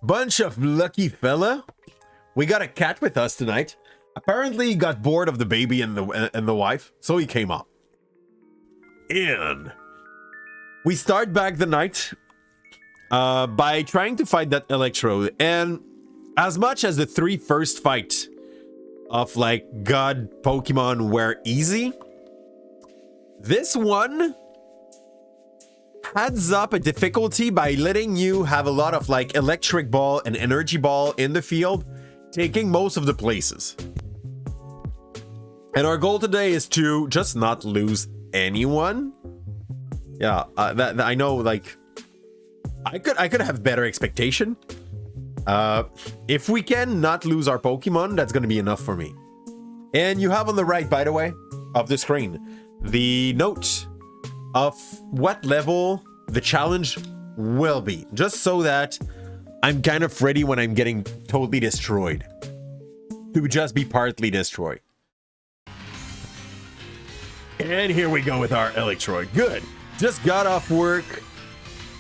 Bunch of lucky fella. We got a cat with us tonight. Apparently he got bored of the baby and the wife, so he came up. And we start back the night by trying to fight that electrode. And as much as the three first fights of like God Pokemon were easy, this one adds up a difficulty by letting you have a lot of like electric ball and energy ball in the field, taking most of the places. And our goal today is to just not lose anyone. Yeah, that I know, like I could have better expectation. If we can not lose our Pokemon, that's gonna be enough for me. And you have on the right, by the way, of the screen, the note of what level the challenge will be, just so that I'm kind of ready when I'm getting totally destroyed to just be partly destroyed. And here we go with our Electroid. Good. Just got off work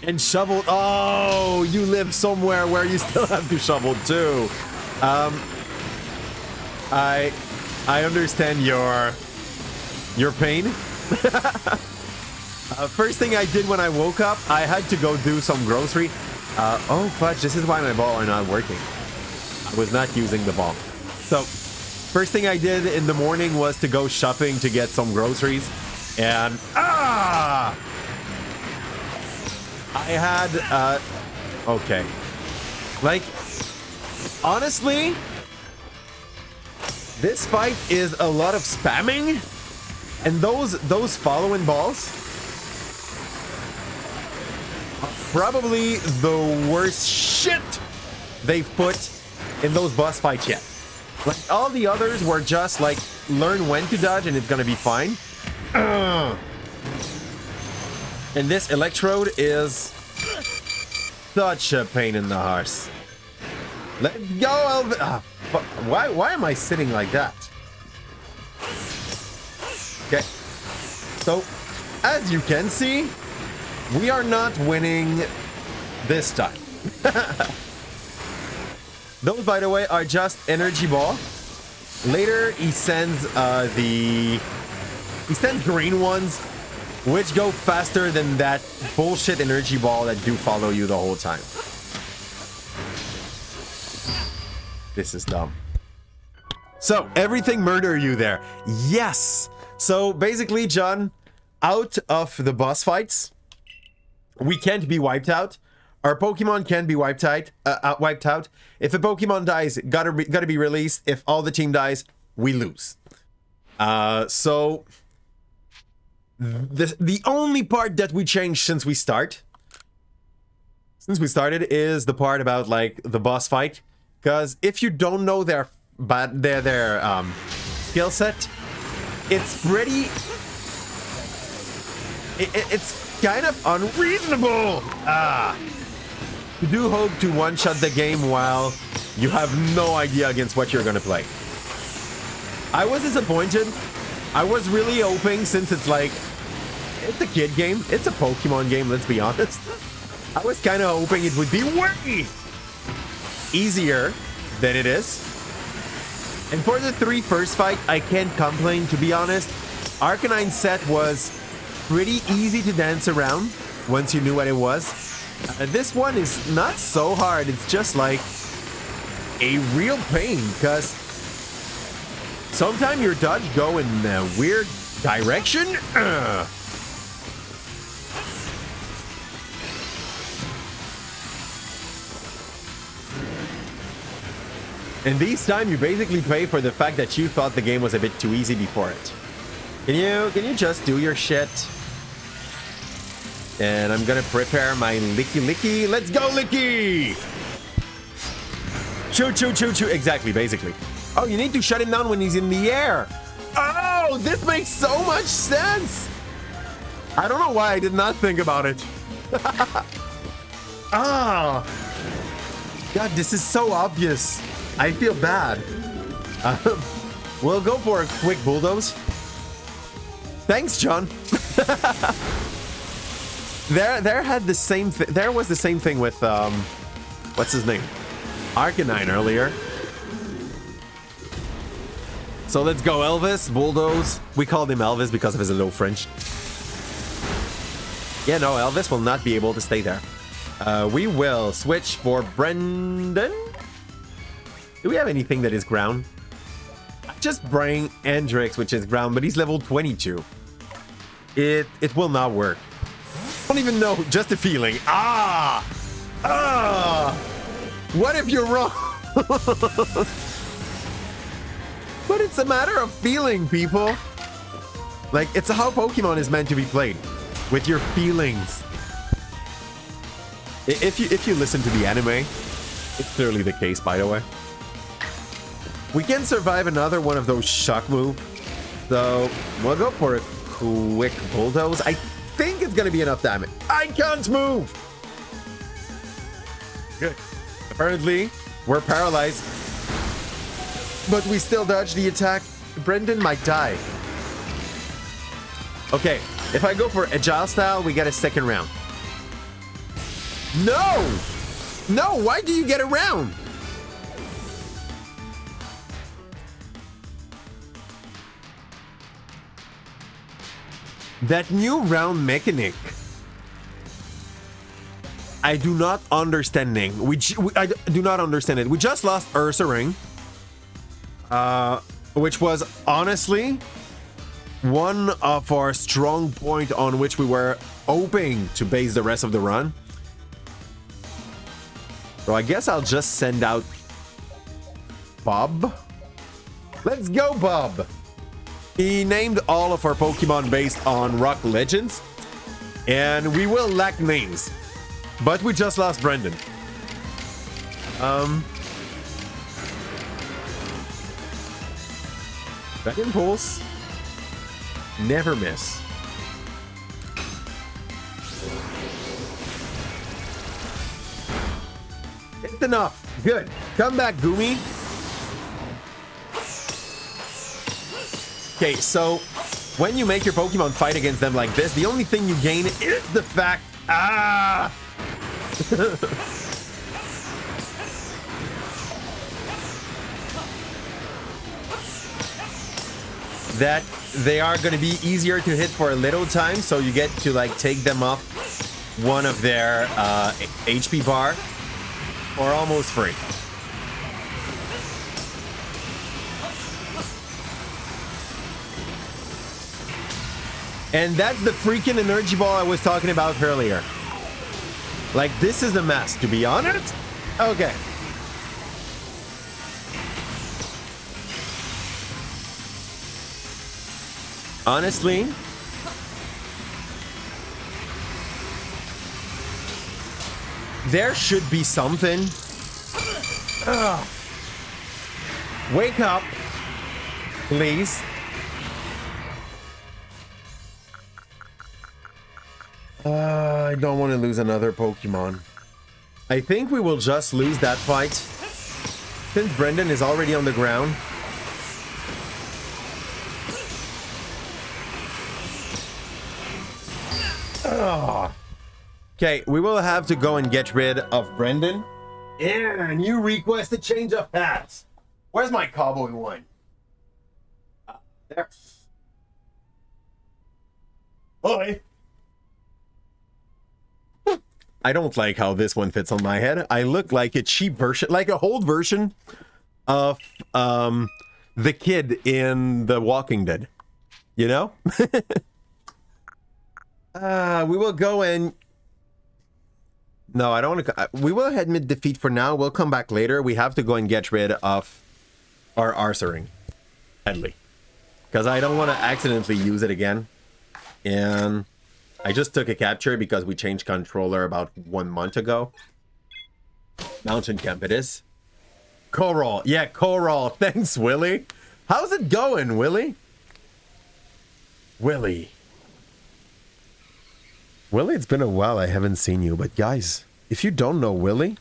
and shoveled. Oh, you live somewhere where you still have to shovel too. I understand your pain. First thing I did when I woke up, I had to go do some grocery. Oh, fudge, this is why my ball are not working. I was not using the ball. So, first thing I did in the morning was to go shopping to get some groceries. And, I had, okay. Like, honestly, this fight is a lot of spamming. And those following balls, probably the worst shit they've put in those boss fights yet. Like, all the others were just like, learn when to dodge and it's gonna be fine. And this Electrode is such a pain in the arse. Let's go, why am I sitting like that? Okay. So, as you can see, we are not winning this time. Those, by the way, are just energy ball. Later, he sends green ones, which go faster than that bullshit energy ball that do follow you the whole time. This is dumb. So, everything murder you there. Yes! So, basically, John, out of the boss fights, we can't be wiped out. Our Pokemon can be wiped out. If a Pokemon dies, gotta be released. If all the team dies, we lose. So the only part that we changed since we started is the part about like the boss fight. Because if you don't know their skill set, it's pretty. It's kind of unreasonable. You do hope to one-shot the game while you have no idea against what you're gonna play. I was disappointed. I was really hoping, since it's like, it's a kid game, it's a Pokemon game, let's be honest. I was kind of hoping it would be way easier than it is. And for the three first fight, I can't complain, to be honest. Arcanine set was pretty easy to dance around once you knew what it was. This one is not so hard. It's just like a real pain, because sometimes your dodge go in a weird direction. And this time you basically pay for the fact that you thought the game was a bit too easy before it. Can you just do your shit? And I'm gonna prepare my Licky. Let's go, Licky! Choo. Exactly, basically. Oh, you need to shut him down when he's in the air. Oh, this makes so much sense. I don't know why I did not think about it. Ah. God, this is so obvious. I feel bad. We'll go for a quick bulldoze. Thanks, John. There was the same thing with what's his name? Arcanine earlier. So let's go Elvis, Bulldoze. We called him Elvis because of his low French. Yeah, no, Elvis will not be able to stay there. We will switch for Brendan. Do we have anything that is ground? Just bring Hendrix, which is ground, but he's level 22. It will not work. I don't even know, just a feeling. What if you're wrong? But it's a matter of feeling, people. Like, it's how Pokemon is meant to be played. With your feelings. If you listen to the anime, it's clearly the case, by the way. We can survive another one of those shock moves. So, we'll go for a quick Bulldoze. I think it's going to be enough damage. I can't move! Good. Apparently, we're paralyzed. But we still dodge the attack. Brendan might die. Okay, if I go for Agile Style, we get a second round. No! No, why do you get a round? That new round mechanic, I do not understanding. I do not understand it. We just lost Ursaring, which was honestly one of our strong point on which we were hoping to base the rest of the run. So I guess I'll just send out Bob. Let's go, Bob. He named all of our Pokemon based on Rock Legends, and we will lack names. But we just lost Brendan. Dragon Pulse. Never miss. It's enough. Good. Come back, Goomy. Okay, so when you make your Pokemon fight against them like this, the only thing you gain is the fact... that they are going to be easier to hit for a little time, so you get to like take them off one of their HP bar for almost free. And that's the freaking energy ball I was talking about earlier. Like, this is a mess, to be honest. Okay. Honestly, there should be something. Ugh. Wake up, please. I don't want to lose another Pokemon. I think we will just lose that fight. Since Brendan is already on the ground. Oh. Okay, we will have to go and get rid of Brendan. And you request a change of hats. Where's my cowboy one? There. Boy. I don't like how this one fits on my head. I look like a cheap version, like a old version of the kid in The Walking Dead. You know? We will go and... No, I don't want to... We will admit defeat for now. We'll come back later. We have to go and get rid of our Arceus Headley. Because I don't want to accidentally use it again. And... I just took a capture because we changed controller about 1 month ago. Mountain Camp it is. Coral. Yeah, Coral. Thanks, Willie. How's it going, Willie? Willie, it's been a while I haven't seen you. But guys, if you don't know Willie,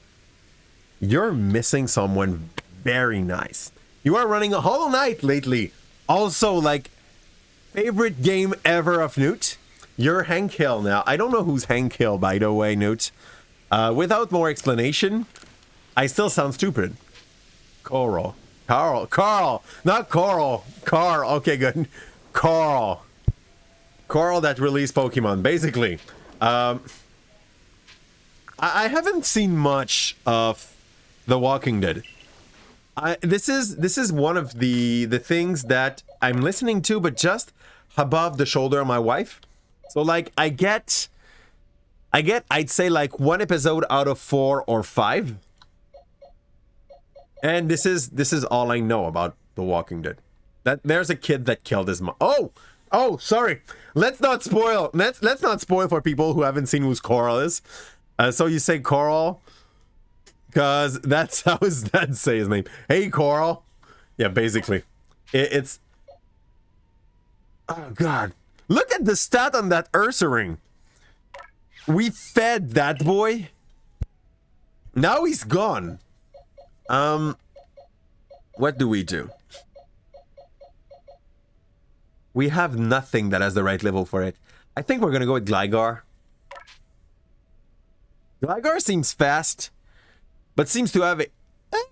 you're missing someone very nice. You are running a Hollow Knight lately. Also, like, favorite game ever of Newt. You're Hank Hill now. I don't know who's Hank Hill, by the way, Newt. Without more explanation, I still sound stupid. Coral. Carl. Not Coral. Carl. Okay, good. Carl that released Pokemon. Basically, I haven't seen much of The Walking Dead. This is one of the things that I'm listening to, but just above the shoulder of my wife. So like I get I'd say like 1 episode out of 4 or 5. And this is all I know about The Walking Dead. That there's a kid that killed his mom. Oh, sorry. Let's not spoil. Let's not spoil for people who haven't seen who's Coral is. So you say Coral, because that's how his dad say his name. Hey, Coral. Yeah, basically, it's. Oh God! Look at the stat on that Ursaring. We fed that boy. Now he's gone. What do we do? We have nothing that has the right level for it. I think we're gonna go with Gligar. Gligar seems fast, but seems to have a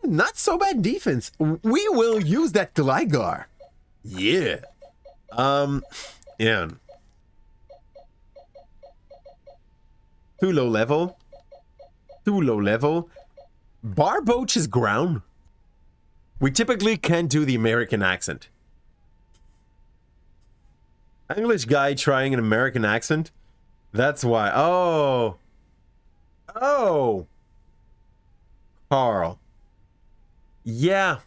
not so bad defense. We will use that Gligar. Yeah. Yeah. Too low level. Barboach is ground. We typically can't do the American accent. English guy trying an American accent? That's why. Oh. Carl. Yeah.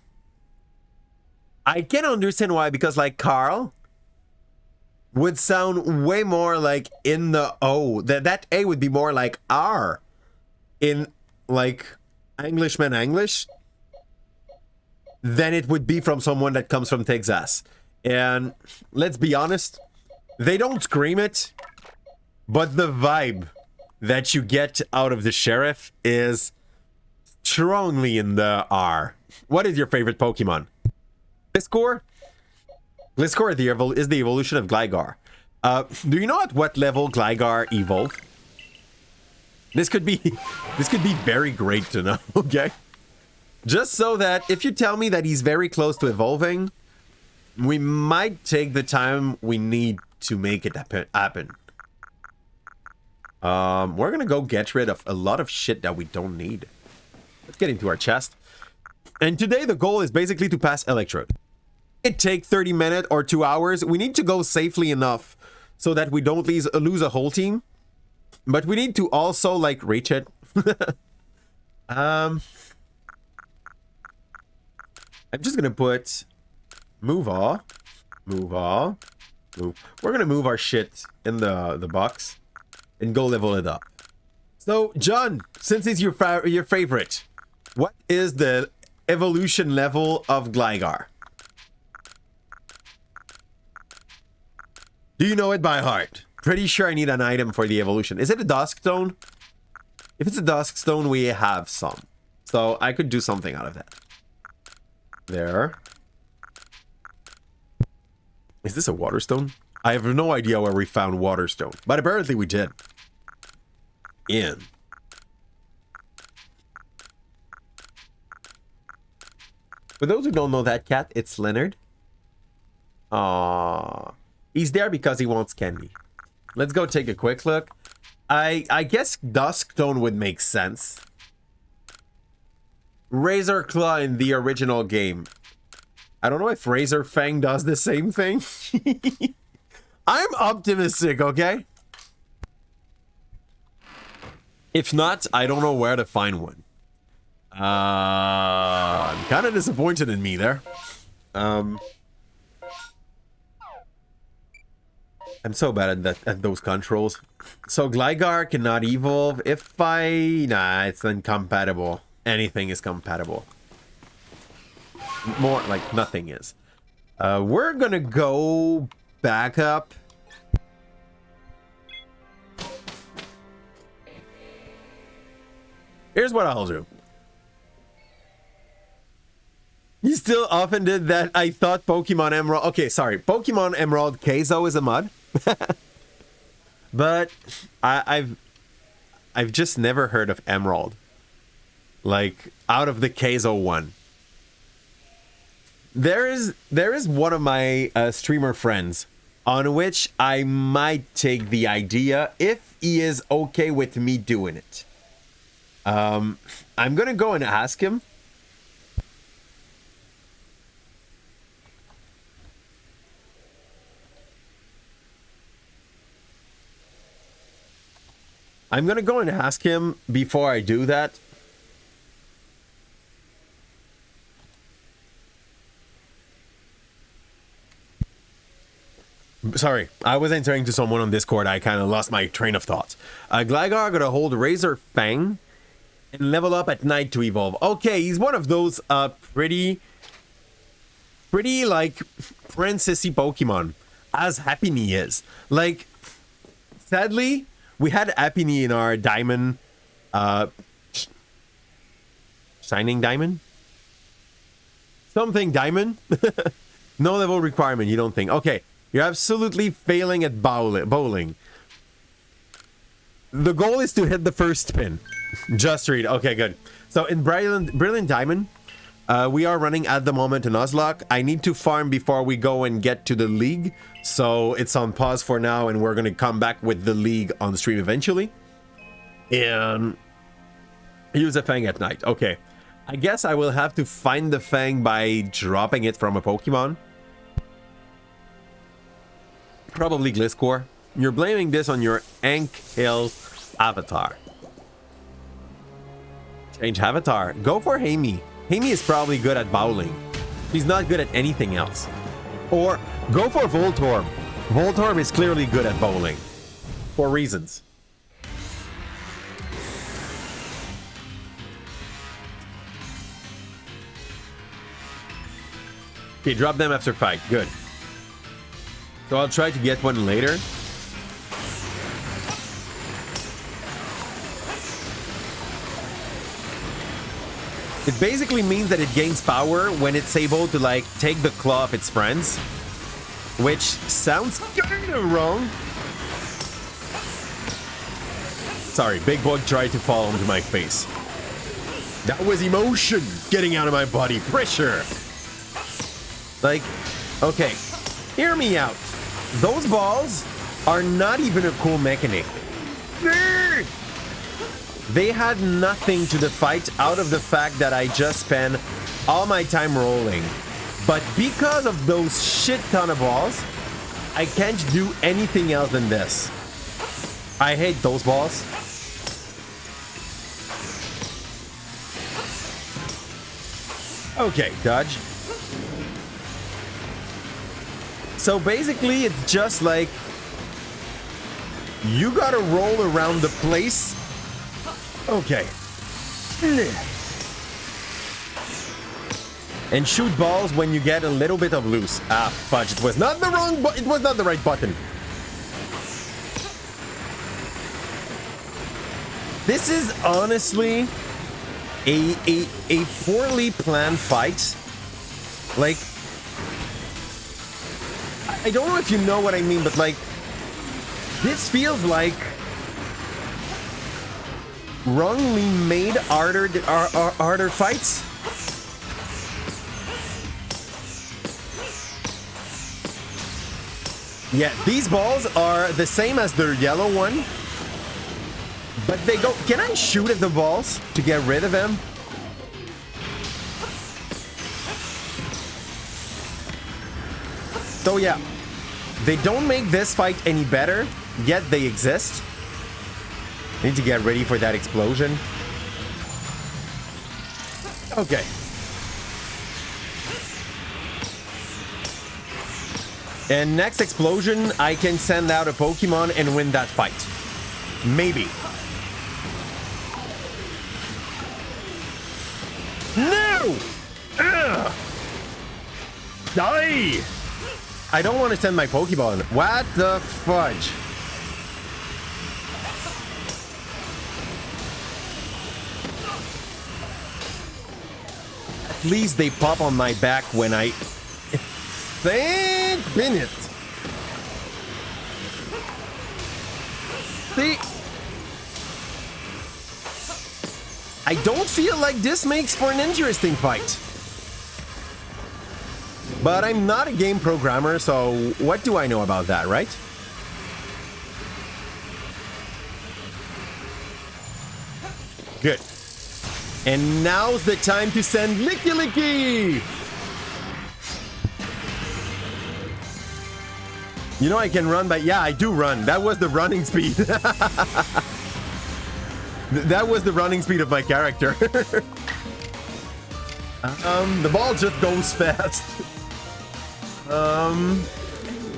I can understand why, because like Carl would sound way more like in the O. That A would be more like R in like Englishman English than it would be from someone that comes from Texas. And let's be honest, they don't scream it, but the vibe that you get out of the sheriff is strongly in the R. What is your favorite Pokemon? Gliscor? Gliscor is the evolution of Gligar. Do you know at what level Gligar evolved? This could be very great to know, okay? Just so that if you tell me that he's very close to evolving, we might take the time we need to make it happen. We're gonna go get rid of a lot of shit that we don't need. Let's get into our chest. And today the goal is basically to pass Electrode. It takes 30 minutes or 2 hours. We need to go safely enough so that we don't lose a whole team. But we need to also like reach it. I'm just gonna put move all. We're gonna move our shit in the box and go level it up. So John, since it's your favorite, what is the evolution level of Gligar? Do you know it by heart? Pretty sure I need an item for the evolution. Is it a Dusk Stone? If it's a Dusk Stone, we have some. So I could do something out of that. There. Is this a Water Stone? I have no idea where we found Water Stone, but apparently we did. In. For those who don't know that cat, it's Leonard. He's there because he wants candy. Let's go take a quick look. I guess Dusk Stone would make sense. Razor Claw in the original game. I don't know if Razor Fang does the same thing. I'm optimistic, okay? If not, I don't know where to find one. I'm kind of disappointed in me there. I'm so bad at those controls. So Gligar cannot evolve. Nah, it's incompatible. Anything is compatible. More like nothing is. We're gonna go back up. Here's what I'll do. You still often did that. I thought Pokemon Emerald. Okay, sorry. Pokemon Emerald Keizo is a mod. But I've just never heard of Emerald. like out of the Keizo one. There is one of my streamer friends on which I might take the idea if he is okay with me doing it. I'm gonna go and ask him. I'm gonna go and ask him before I do that. Sorry, I was answering to someone on Discord. I kind of lost my train of thought. Gligar gonna hold Razor Fang and level up at night to evolve. Okay, he's one of those pretty like princessy Pokemon, as Happiny is. Like, sadly, we had Happiny in our Diamond, Shining Diamond? Something Diamond? No level requirement, you don't think? Okay. You're absolutely failing at bowling. The goal is to hit the first spin. Just read. Okay, good. So in Brilliant Diamond, we are running at the moment in Nuzlock. I need to farm before we go and get to the league. So it's on pause for now, and we're going to come back with the league on the stream eventually. And use a Fang at night. Okay. I guess I will have to find the Fang by dropping it from a Pokemon. Probably Gliscor. You're blaming this on your Ankyl avatar. Change avatar. Go for Hamey. Hamey is probably good at bowling. He's not good at anything else. Or go for Voltorb. Voltorb is clearly good at bowling. For reasons. Okay, drop them after fight. Good. So I'll try to get one later. It basically means that it gains power when it's able to, like, take the claw of its friends. Which sounds kinda wrong. Sorry, Big Bug tried to fall onto my face. That was emotion getting out of my body. Pressure. Like, okay, hear me out. Those balls are not even a cool mechanic. They had nothing to the fight out of the fact that I just spent all my time rolling. But because of those shit ton of balls, I can't do anything else than this. I hate those balls. Okay, dodge. So basically, it's just like you gotta roll around the place. Okay. And shoot balls when you get a little bit of loose. Ah, fudge! It was not the wrong, it was not the right button. This is honestly a poorly planned fight. Like, I don't know if you know what I mean, but like, this feels like wrongly made harder fights. Yeah, these balls are the same as the yellow one, but they go... Can I shoot at the balls to get rid of them? So yeah, they don't make this fight any better, yet they exist. Need to get ready for that explosion. Okay. And next explosion, I can send out a Pokemon and win that fight. Maybe. No! Ugh! Die! I don't want to send my Pokemon. What the fudge? At least they pop on my back when I... Thank Bennett. See? I don't feel like this makes for an interesting fight. But I'm not a game programmer, so what do I know about that, right? Good. And now's the time to send Licky Licky! You know I can run, but yeah, I do run. That was the running speed. That was the running speed of my character. The ball just goes fast.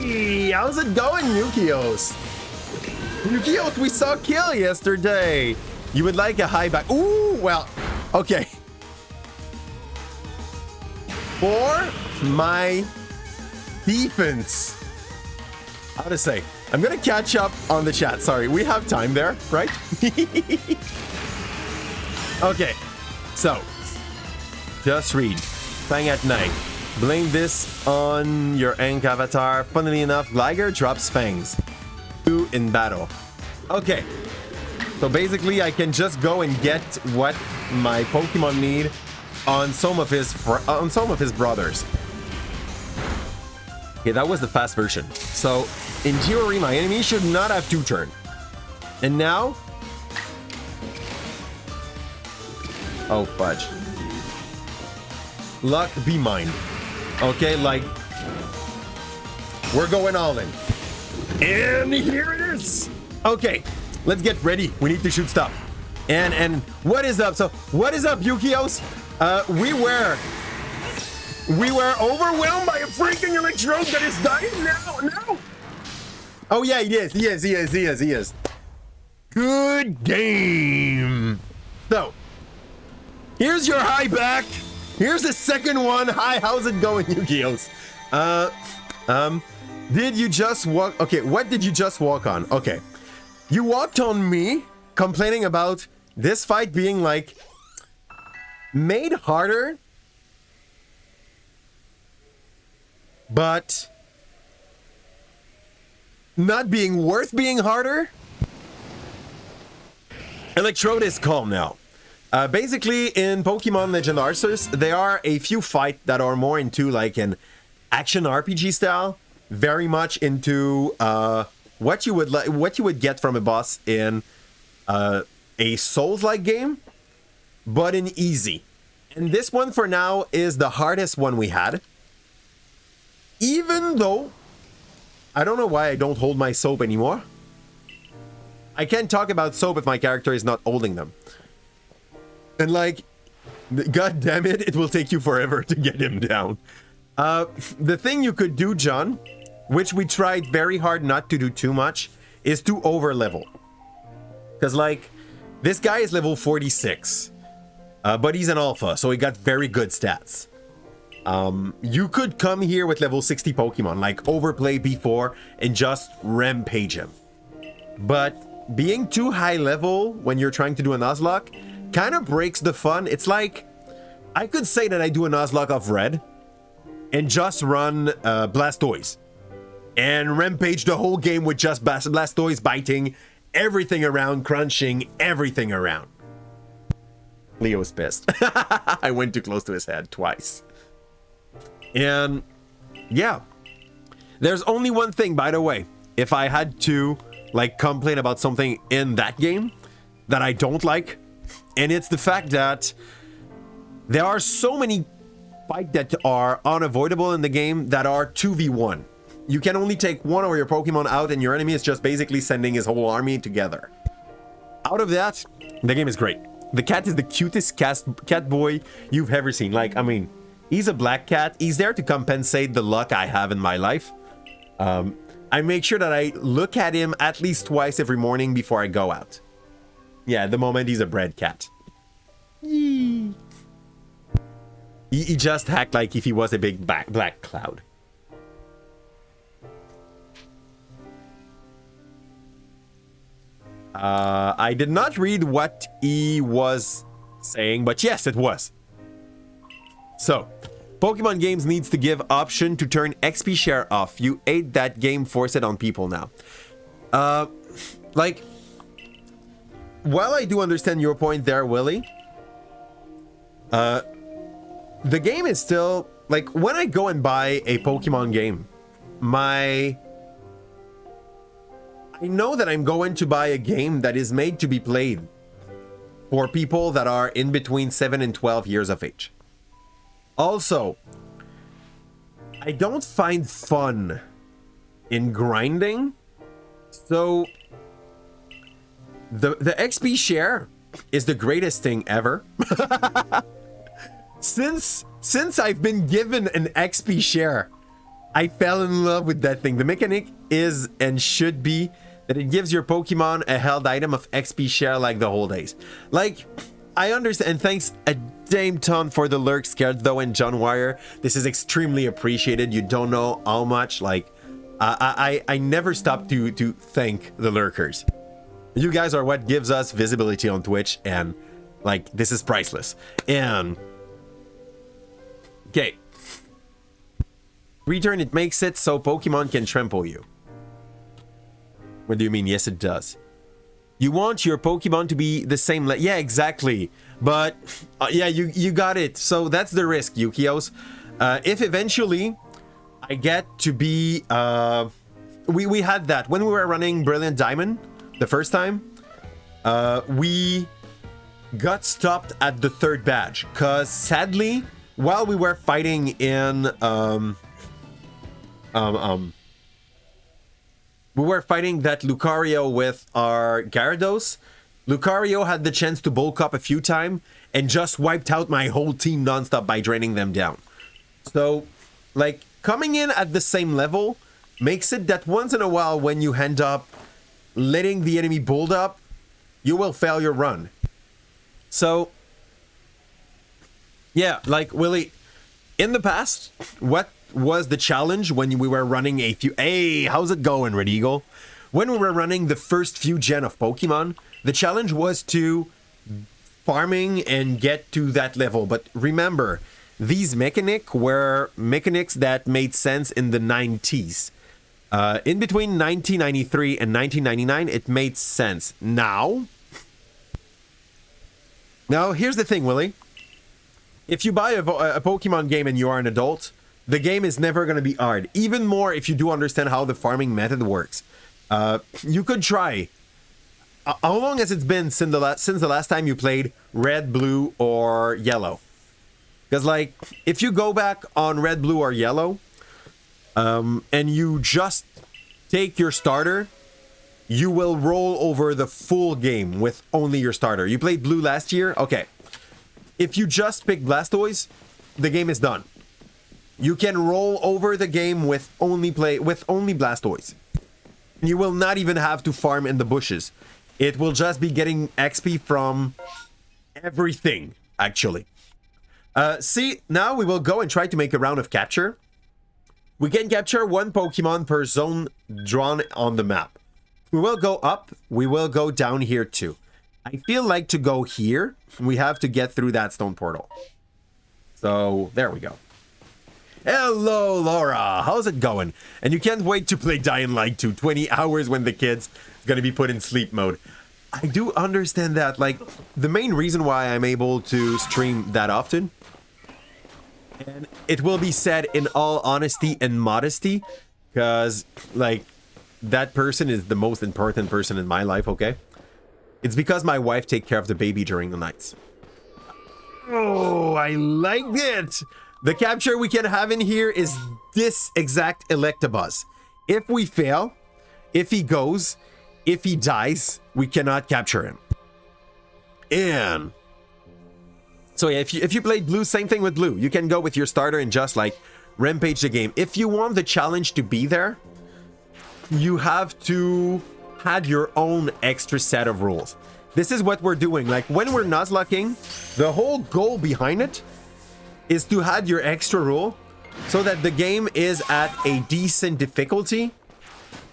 Hey, how's it going, Yukios? Yukios, we saw kill yesterday. You would like a high back. Ooh, well, okay. For my defense. How to say? I'm gonna catch up on the chat. Sorry, we have time there, right? Okay, so just read. Fang at night. Blame this on your Ankh avatar. Funnily enough, Gligar drops fangs. 2 in battle. Okay, so basically I can just go and get what my Pokemon need on some of his brothers. Okay, that was the fast version. So in Theory, my enemy should not have 2 turn. And now, oh fudge. Luck be mine. Okay, like, we're going all in. And here it is. Okay, let's get ready. We need to shoot stuff. And what is up? So what is up, Yukios? We were overwhelmed by a freaking Electrode that is dying now. Oh yeah, he is. Good game. So here's your high back. Here's the second one. Hi, how's it going, Yukios? Did you just walk? Okay, what did you just walk on? Okay, you walked on me, complaining about this fight being like made harder, but not being worth being harder. Electrode is calm now. Basically, in Pokemon Legend Arceus, there are a few fights that are more into like an action RPG style, very much into what you would get from a boss in a Souls-like game, but in easy. And this one for now is the hardest one we had. Even though I don't know why I don't hold my soap anymore. I can't talk about soap if my character is not holding them. And like, god damn it, it will take you forever to get him down. The thing you could do, John, which we tried very hard not to do too much, is to over level. Because like, this guy is level 46, but he's an alpha, so he got very good stats. You could come here with level 60 Pokemon, like overplay B4 and just rampage him. But being too high level when you're trying to do a Nuzlock kind of breaks the fun. It's like, I could say that I do a Nuzlock of red and just run Blastoise and rampage the whole game with just Blastoise biting everything around, crunching everything around. Leo's pissed. I went too close to his head twice. And yeah, there's only one thing, by the way, if I had to like complain about something in that game that I don't like, and it's the fact that there are so many fights that are unavoidable in the game that are 2v1. You can only take one of your Pokemon out and your enemy is just basically sending his whole army together. Out of that, the game is great. The cat is the cutest cat boy you've ever seen. Like, I mean, he's a black cat. He's there to compensate the luck I have in my life. I make sure that I look at him at least twice every morning before I go out. Yeah, at the moment he's a bred cat. Yee. He just act like if he was a big black cloud. I did not read what he was saying, but yes, it was. So, Pokemon games needs to give option to turn XP share off. You ate that game, force it on people now. Like, while I do understand your point there, Willie, The game is still like when I go and buy a Pokemon game, I know that I'm going to buy a game that is made to be played for people that are in between 7 and 12 years of age. Also, I don't find fun in grinding, so the XP share is the greatest thing ever. Since I've been given an XP share, I fell in love with that thing. The mechanic is and should be that it gives your Pokemon a held item of XP share like the whole days. Like, I understand, and thanks a damn ton for the lurk scared though and John Wire. This is extremely appreciated. You don't know how much, like, I never stop to thank the lurkers. You guys are what gives us visibility on Twitch, and like, this is priceless. And okay, return, it makes it so Pokemon can trample you. What do you mean? Yes, it does. You want your Pokemon to be the same. Yeah, exactly. But yeah, you got it. So that's the risk, Yukios. If eventually I get to be, we had that when we were running Brilliant Diamond the first time. We got stopped at the 3rd badge because sadly, while we were fighting in we were fighting that Lucario with our Gyarados. Lucario had the chance to bulk up a few times and just wiped out my whole team nonstop by draining them down. So, like, coming in at the same level makes it that once in a while when you end up letting the enemy build up, you will fail your run. So, yeah, like, Willie, in the past, what was the challenge when we were running a few... Hey, how's it going, Red Eagle? When we were running the first few gen of Pokemon, the challenge was to farming and get to that level. But remember, these mechanics were mechanics that made sense in the 90s. In between 1993 and 1999, it made sense. Now, here's the thing, Willie. If you buy a Pokemon game and you are an adult, the game is never going to be hard. Even more if you do understand how the farming method works. You could try. How long has it been since the last time you played Red, Blue, or Yellow? Because, like, if you go back on Red, Blue, or Yellow, and you just take your starter, you will roll over the full game with only your starter. You played Blue last year? Okay. If you just pick Blastoise, the game is done. You can roll over the game with only Blastoise. You will not even have to farm in the bushes. It will just be getting XP from everything, actually. See, now we will go and try to make a round of capture. We can capture 1 Pokemon per zone drawn on the map. We will go up. We will go down here too. I feel like to go here, we have to get through that stone portal. So, there we go. Hello, Laura. How's it going? And you can't wait to play Dying Light 2. 20 hours when the kid's gonna be put in sleep mode. I do understand that. Like, the main reason why I'm able to stream that often, and it will be said in all honesty and modesty, because, like, that person is the most important person in my life, okay? It's because my wife takes care of the baby during the nights. Oh, I like it! The capture we can have in here is this exact Electabuzz. If we fail, if he goes, if he dies, we cannot capture him. And so yeah, if you played Blue, same thing with Blue. You can go with your starter and just like rampage the game. If you want the challenge to be there, you have to have your own extra set of rules. This is what we're doing. Like when we're Nuzlocking, the whole goal behind it is to add your extra rule so that the game is at a decent difficulty,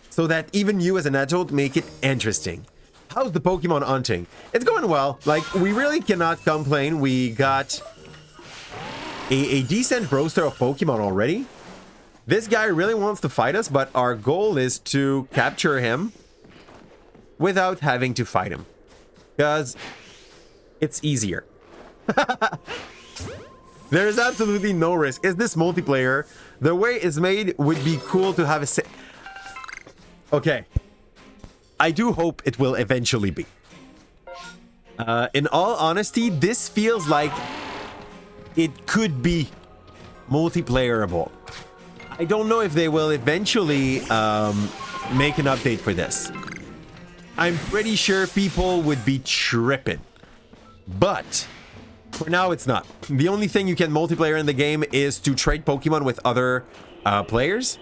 so that even you as an adult make it interesting. How's the Pokemon hunting? It's going well. Like, we really cannot complain. We got a decent roster of Pokemon already. This guy really wants to fight us, but our goal is to capture him without having to fight him, because it's easier. There is absolutely no risk. Is this multiplayer? The way it's made would be cool to have a okay. I do hope it will eventually be. In all honesty, this feels like it could be multiplayerable. I don't know if they will eventually make an update for this. I'm pretty sure people would be tripping. But for now, it's not. The only thing you can multiplayer in the game is to trade Pokemon with other players.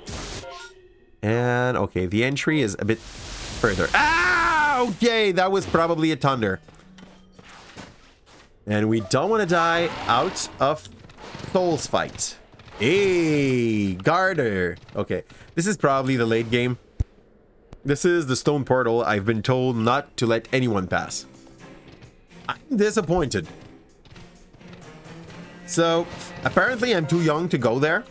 And okay, the entry is a bit further. Ah, okay, that was probably a thunder. And we don't want to die out of Soul's fight. Hey, Garter. Okay, this is probably the late game. This is the stone portal I've been told not to let anyone pass. I'm disappointed. So, apparently I'm too young to go there.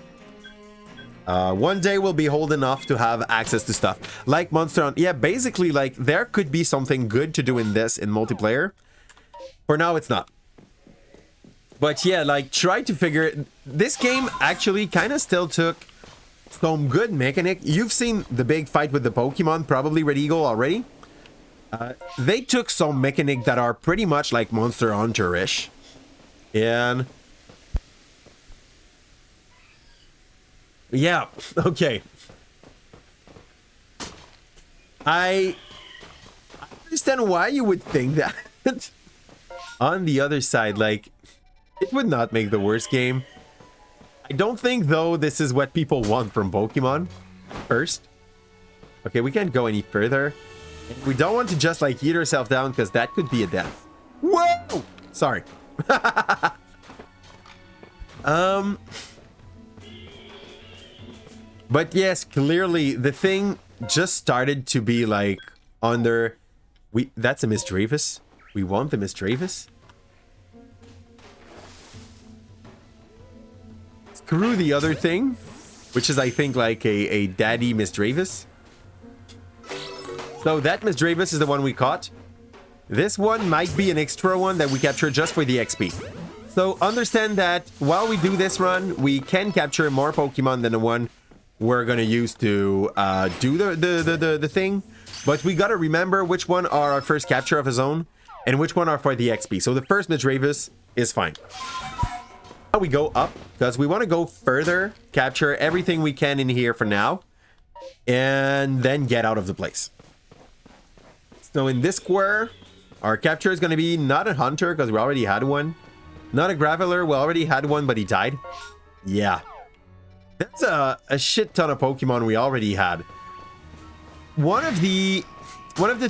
One day we'll be old enough to have access to stuff. Like Monster Hunter. Yeah, basically, like, there could be something good to do in this in multiplayer. For now, it's not. But yeah, like, try to figure it. This game actually kind of still took some good mechanic. You've seen the big fight with the Pokemon, probably Red Eagle already. They took some mechanic that are pretty much like Monster Hunter-ish. And yeah, okay. I understand why you would think that. On the other side, like, it would not make the worst game. I don't think, though, this is what people want from Pokemon first. Okay, we can't go any further. We don't want to just, like, eat ourselves down, because that could be a death. Whoa! Sorry. But yes, clearly, the thing just started to be, like, under... That's a Misdreavus? We want the Misdreavus? Screw the other thing, which is, I think, like a daddy Misdreavus. So that Misdreavus is the one we caught. This one might be an extra one that we capture just for the XP. So understand that while we do this run, we can capture more Pokemon than the one we're gonna use to do the thing. But we gotta remember which one are our first capture of his own and which one are for the XP. So the first Misdreavus is fine. Now we go up because we want to go further, capture everything we can in here for now, and then get out of the place. So in this square, our capture is going to be not a hunter because we already had one. Not a graveler, we already had one, but he died. Yeah. That's a shit ton of Pokemon we already had. One of the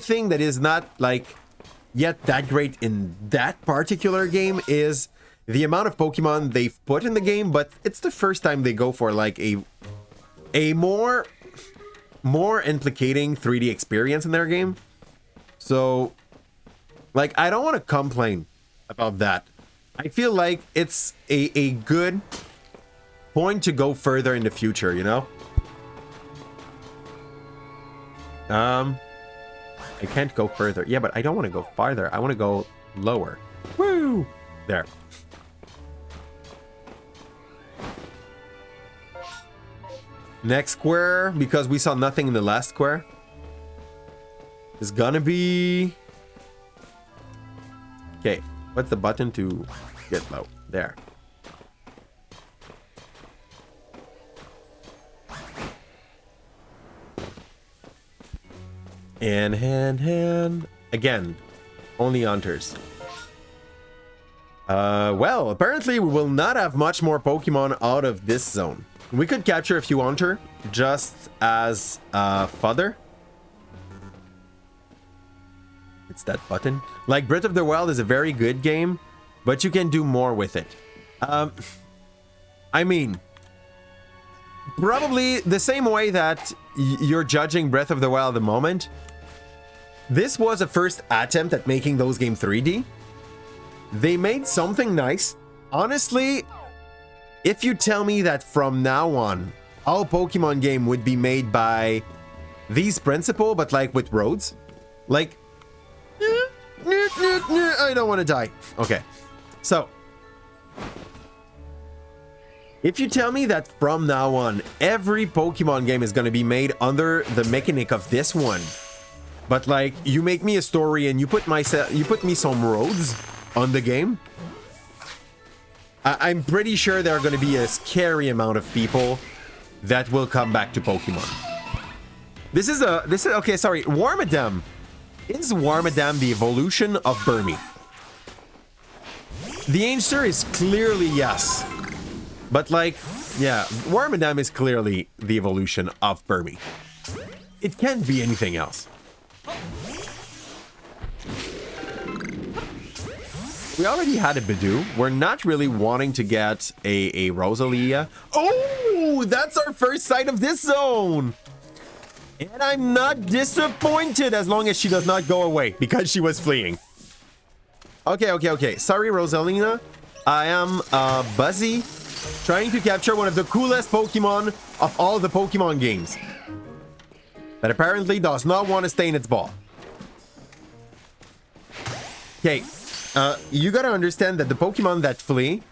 thing that is not like yet that great in that particular game is the amount of Pokemon they've put in the game, but it's the first time they go for like a more implicating 3D experience in their game. So, like, I don't want to complain about that. I feel like it's a good point to go further in the future, you know? I can't go further. Yeah, but I don't want to go farther. I want to go lower. Woo! There. Next square, because we saw nothing in the last square, is gonna be... Okay, what's the button to get low? There. And hand. Again, only hunters. Well, apparently we will not have much more Pokemon out of this zone. We could capture a few hunter just as fodder. It's that button. Like, Breath of the Wild is a very good game, but you can do more with it. I mean, probably the same way that you're judging Breath of the Wild at the moment. This was a first attempt at making those games 3D. They made something nice. Honestly, if you tell me that from now on, all Pokemon game would be made by these principle, but like with roads, like, I don't want to die. Okay, so If you tell me that from now on, every Pokemon game is going to be made under the mechanic of this one, but like you make me a story and you put me some roads on the game, I'm pretty sure there are going to be a scary amount of people that will come back to Pokemon. This is okay, sorry, Warmadam. Is Warmadam the evolution of Burmy? The answer is clearly yes. But like, yeah, Warmadam is clearly the evolution of Burmy. It can't be anything else. We already had a Bidoof. We're not really wanting to get a Rosalia. Oh, that's our first sight of this zone. And I'm not disappointed as long as she does not go away because she was fleeing. Okay. Sorry, Rosalina. I am Buzzy, trying to capture one of the coolest Pokemon of all the Pokemon games that apparently does not want to stay in its ball. Okay, you gotta understand that the Pokemon that flee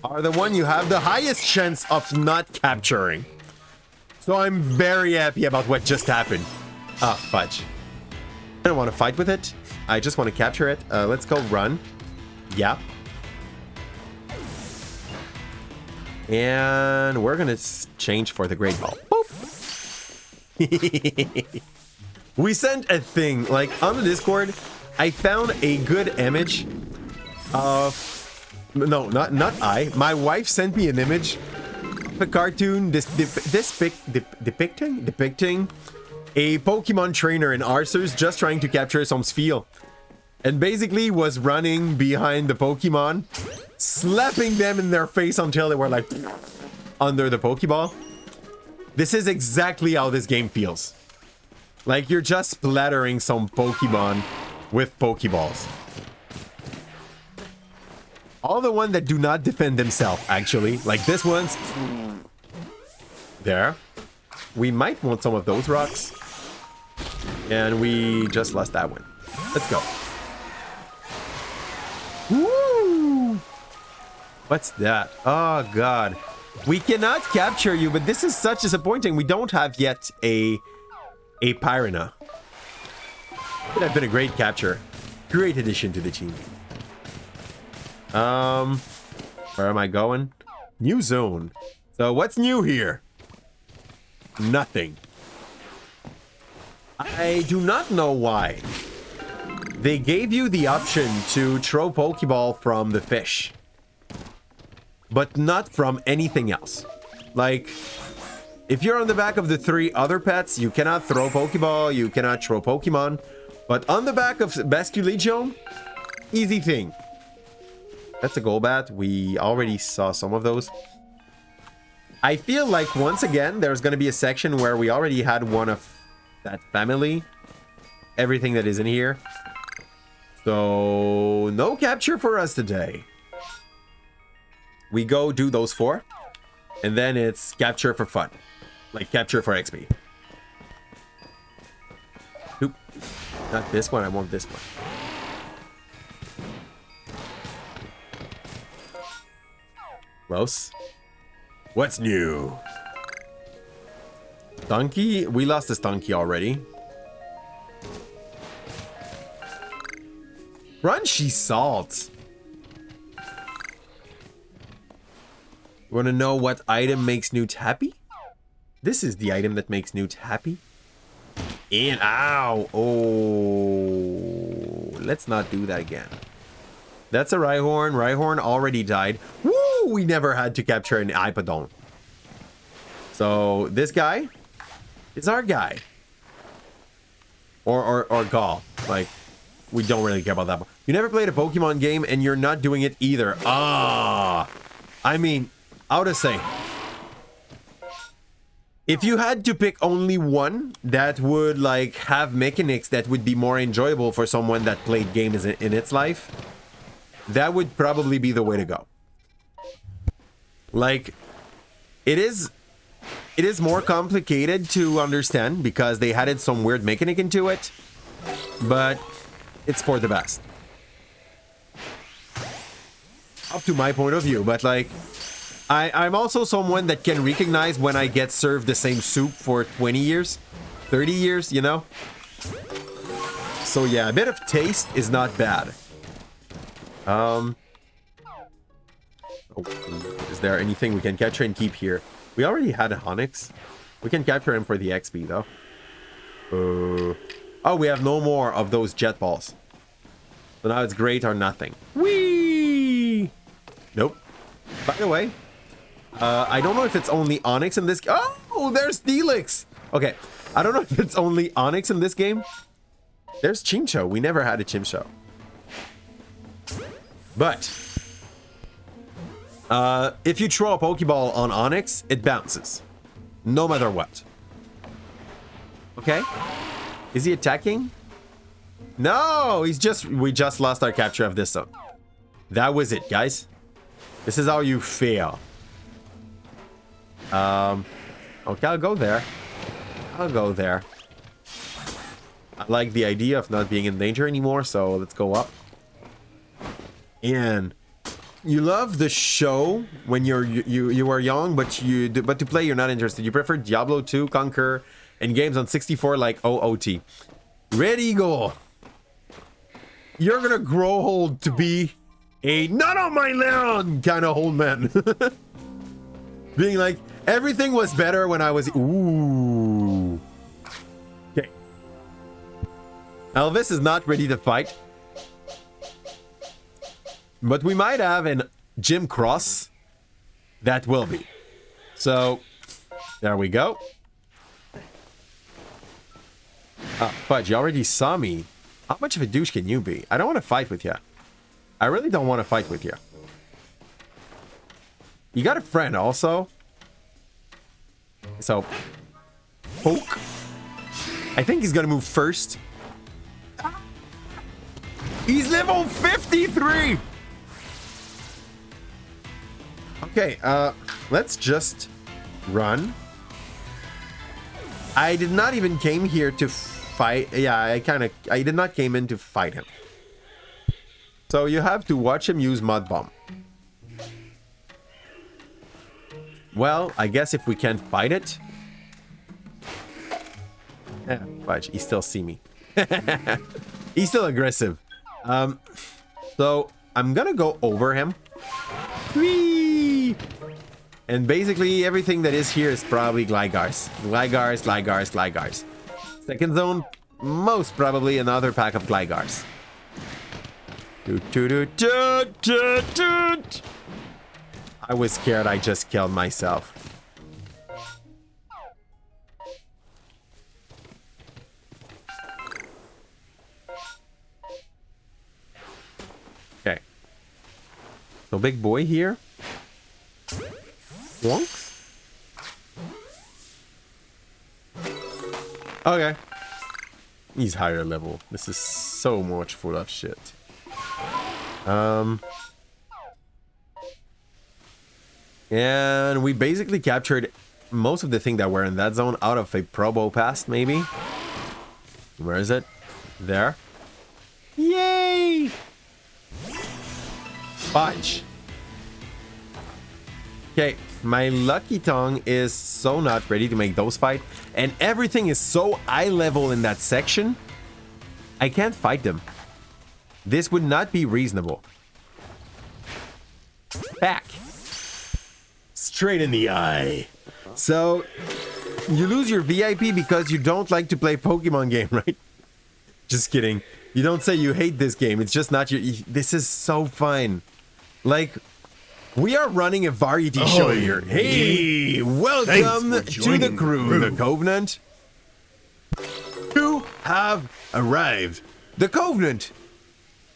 are the one you have the highest chance of not capturing. So I'm very happy about what just happened. Ah, fudge. I don't want to fight with it. I just want to capture it. Let's go run. Yeah. And we're gonna change for the Great Ball. Boop. We sent a thing, like on the Discord, I found a good image of... No, not I. My wife sent me an image of a cartoon depicting a Pokemon trainer in Arceus just trying to capture some Spheal. And basically was running behind the Pokemon, slapping them in their face until they were like under the Pokeball. This is exactly how this game feels. Like you're just splattering some Pokemon with Pokeballs. All the ones that do not defend themselves, actually. Like this one's... There. We might want some of those rocks. And we just lost that one. Let's go. Woo! What's that? Oh, God. We cannot capture you, but this is such disappointing. We don't have yet a Piranha. It would have been a great capture. Great addition to the team. Where am I going? New zone. So what's new here? Nothing. I do not know why. They gave you the option to throw Pokeball from the fish, but not from anything else. Like, if you're on the back of the 3 other pets, you cannot throw Pokeball, you cannot throw Pokemon. But on the back of Basculegion, easy thing. That's a Golbat. We already saw some of those. I feel like once again, there's going to be a section where we already had one of that family. Everything that is in here. So, no capture for us today. We go do those 4. And then it's capture for fun. Like capture for XP. Oop. Not this one, I want this one. Close. What's new? Stunky? We lost the Stunky already. Crunchy salt. Want to know what item makes Newt happy? This is the item that makes Newt happy. And ow! Oh, let's not do that again. That's a Rhyhorn. Rhyhorn already died. Woo! We never had to capture an Ipodon. So this guy is our guy. Or Gall. Like, we don't really care about that. You never played a Pokemon game and you're not doing it either. Ah! I mean, how to say? If you had to pick only one that would like have mechanics that would be more enjoyable for someone that played games in its life, that would probably be the way to go. Like, it is more complicated to understand because they added some weird mechanic into it, but it's for the best. Up to my point of view, but like, I'm also someone that can recognize when I get served the same soup for 20 years, 30 years, you know? So yeah, a bit of taste is not bad. Oh, is there anything we can capture and keep here? We already had a Onyx. We can capture him for the XP though. Oh, we have no more of those jet balls. So now it's great or nothing. Whee! Nope. By the way, I don't know if it's only Onyx in this. Oh, there's Delix. Okay, I don't know if it's only Onyx in this game. There's Chincho. We never had a Chincho. But if you throw a Pokeball on Onyx, it bounces, no matter what. Okay, is he attacking? No, we just lost our capture of this zone. That was it, guys. This is how you fail. Okay, I'll go there. I'll go there. I like the idea of not being in danger anymore, so let's go up. And you love the show when you are young, but to play you're not interested. You prefer Diablo 2, Conquer, and games on 64 like OOT. Red Eagle, you're gonna grow old to be a not on my land kind of old man. Being like, everything was better when I was... Ooh. Okay. Elvis is not ready to fight. But we might have an Jim Cross that will be. So, there we go. Fudge, you already saw me. How much of a douche can you be? I don't want to fight with you. I really don't want to fight with you. You got a friend also. So, poke. I think he's gonna move first. He's level 53! Okay, let's just run. I did not even came here to fight. Yeah, I did not came in to fight him. So you have to watch him use Mud Bomb. Well, I guess if we can't fight it. Yeah, fudge, he still see me. He's still aggressive. So I'm gonna go over him. Whee! And basically everything that is here is probably Glygars. Glygars. Second zone, most probably another pack of Glygars. I was scared I just killed myself. Okay. So big boy here. Wonks? Okay. He's higher level. This is so much full of shit. And we basically captured most of the thing that were in that zone out of a Probo Pass, maybe. Where is it? There. Yay! Fudge. Okay, my lucky tongue is so not ready to make those fight, and everything is so high level in that section, I can't fight them. This would not be reasonable. Back. Straight in the eye. So, you lose your VIP because you don't like to play Pokemon game, right? Just kidding. You don't say you hate this game. It's just not your... This is so fun. Like, we are running a variety show here. Hey, welcome to the crew. The Covenant. You have arrived. The Covenant.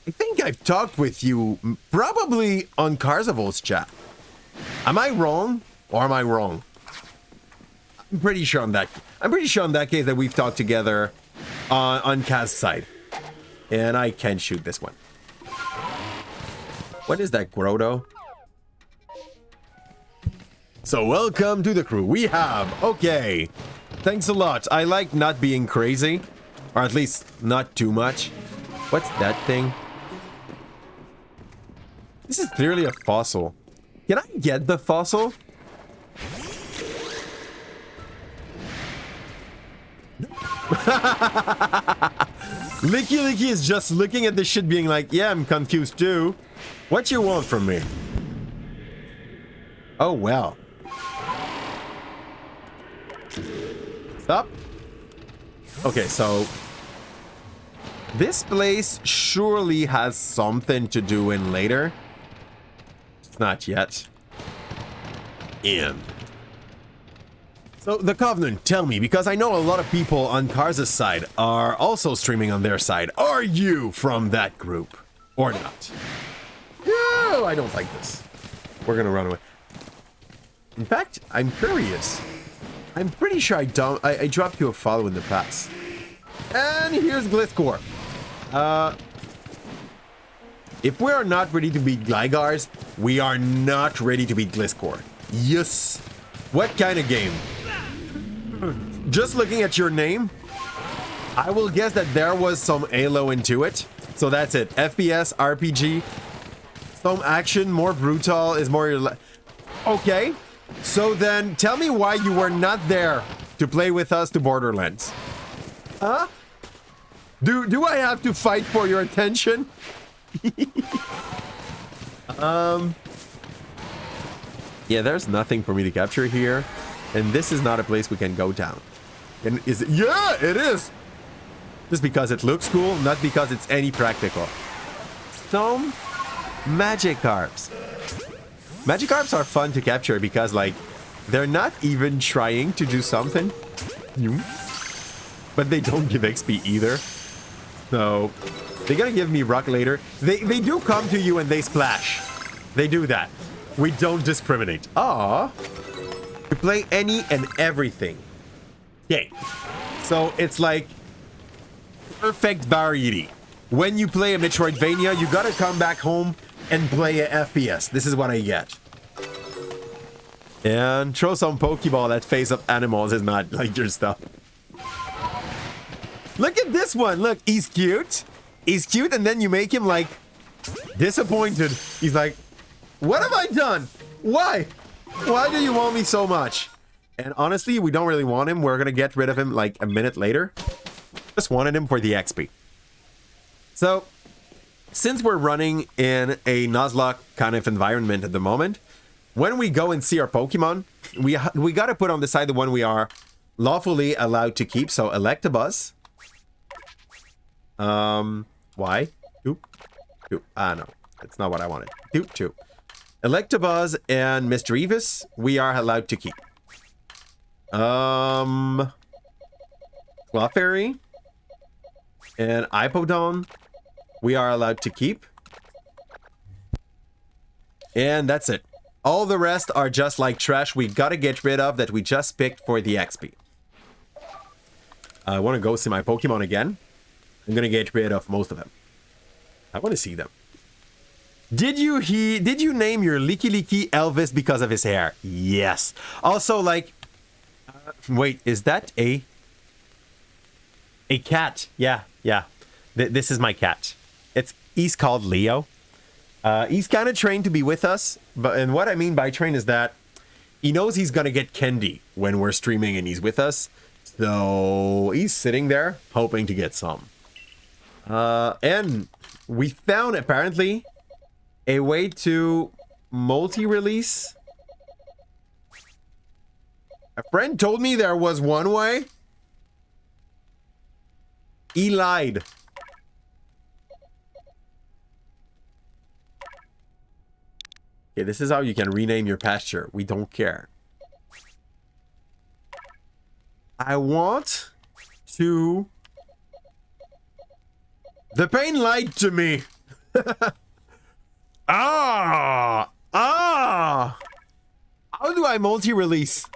I think I've talked with you probably on Carzival's chat. Am I wrong or am I wrong? I'm pretty sure on that. I'm pretty sure on that case that we've talked together on Kaz's side. And I can shoot this one. What is that, Grotto? So welcome to the crew. We have, okay. Thanks a lot. I like not being crazy. Or at least not too much. What's that thing? This is clearly a fossil. Can I get the fossil? Licky Licky is just looking at this shit being like, yeah, I'm confused too. What you want from me? Oh, well. Stop. Okay, so this place surely has something to do in later. It's not yet. In. So the Covenant, tell me, because I know a lot of people on Karza's side are also streaming on their side. Are you from that group or not? No, I don't like this. We're gonna run away. In fact, I'm curious. I'm pretty sure I dropped you a follow in the past. And here's Glyphcore. If we are not ready to beat Glygars, we are not ready to beat Glyphcore. Yes. What kind of game? Just looking at your name, I will guess that there was some Halo into it. So that's it. FPS, RPG, some action, more brutal is more... Okay. So then tell me why you were not there to play with us to Borderlands. Huh? Do I have to fight for your attention? Yeah, there's nothing for me to capture here. And this is not a place we can go down. And is it? Yeah, it is. Just because it looks cool, not because it's any practical. Some Magikarps. Magikarps are fun to capture because, like, they're not even trying to do something. But they don't give XP either. So, they're gonna give me rock later. They do come to you and they splash. They do that. We don't discriminate. Aww. We play any and everything. Okay. So, it's like perfect variety. When you play a Metroidvania, you gotta come back home and play a FPS. This is what I get. And throw some Pokeball at face-up animals is not like your stuff. Look at this one. Look, he's cute. He's cute, and then you make him, like, disappointed. He's like, what have I done? Why? Why do you want me so much? And honestly, we don't really want him. We're gonna get rid of him, like, a minute later. Just wanted him for the XP. So, since we're running in a Nuzlock kind of environment at the moment, when we go and see our Pokemon, we gotta put on the side the one we are lawfully allowed to keep. So Electabuzz. Why? Two. Ah, no. That's not what I wanted. Two. Electabuzz and Misdreavus, we are allowed to keep. Clefairy and Ipodon, we are allowed to keep. And that's it. All the rest are just like trash we gotta get rid of that we just picked for the XP. I want to go see my Pokemon again. I'm gonna get rid of most of them. I want to see them. Did you name your Licky Licky Elvis because of his hair? Yes. Also, like... wait, is that a cat? Yeah. This is my cat. He's called Leo. He's kind of trained to be with us, and what I mean by trained is that he knows he's gonna get candy when we're streaming and he's with us. So he's sitting there hoping to get some. And we found apparently a way to multi-release. A friend told me there was one way. He lied. Okay, this is how you can rename your pasture. We don't care. I want to... The pain lied to me. How do I multi-release?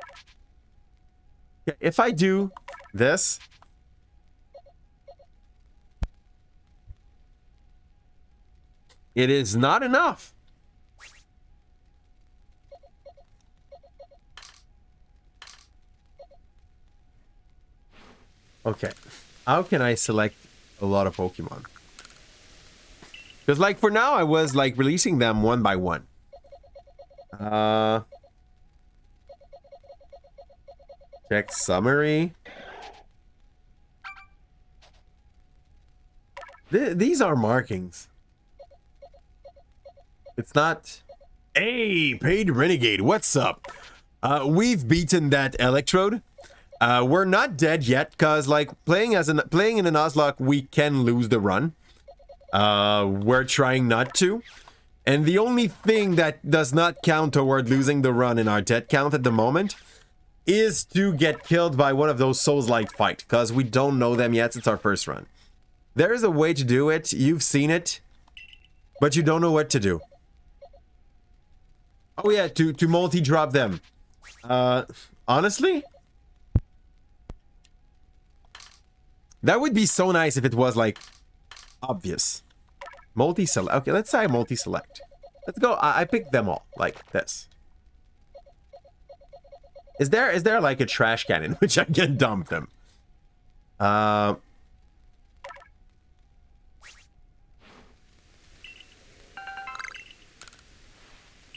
Okay, if I do this... It is not enough. Okay, how can I select a lot of Pokemon? Because, like, for now, I was, like, releasing them one by one. Uh, check summary. These are markings. It's not... Hey, Paid Renegade, what's up? We've beaten that Electrode. We're not dead yet, because, like, playing in a Nuzlock, we can lose the run. We're trying not to. And the only thing that does not count toward losing the run in our death count at the moment is to get killed by one of those Souls-like fight, because we don't know them yet. It's our first run. There is a way to do it. You've seen it, but you don't know what to do. Oh yeah, to multi-drop them. Honestly, that would be so nice if it was, like, obvious. Multi-select. Okay, let's say multi-select. Let's go. I picked them all, like this. Is there like a trash can in which I can dump them?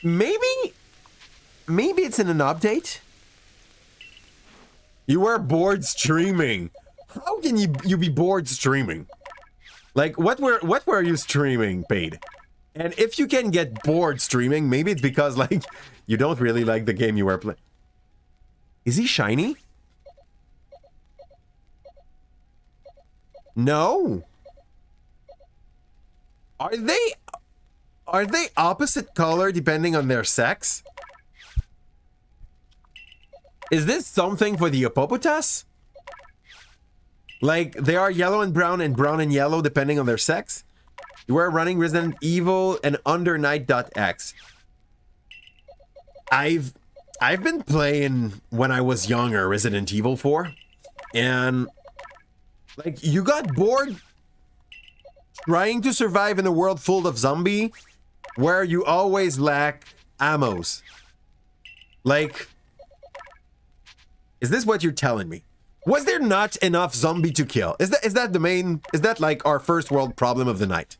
Maybe it's in an update. You were bored streaming. How can you be bored streaming? Like, what were you streaming, Paid? And if you can get bored streaming, maybe it's because, like, you don't really like the game you were playing. Is he shiny? No. Are they opposite color depending on their sex? Is this something for the Hippopotas? Like, they are yellow and brown and yellow depending on their sex? You are running Resident Evil and Under Night.x. I've been playing when I was younger Resident Evil 4. And, like, you got bored trying to survive in a world full of zombie where you always lack ammos. Like, is this what you're telling me? Was there not enough zombie to kill? Is that the main... Is that, like, our first world problem of the night?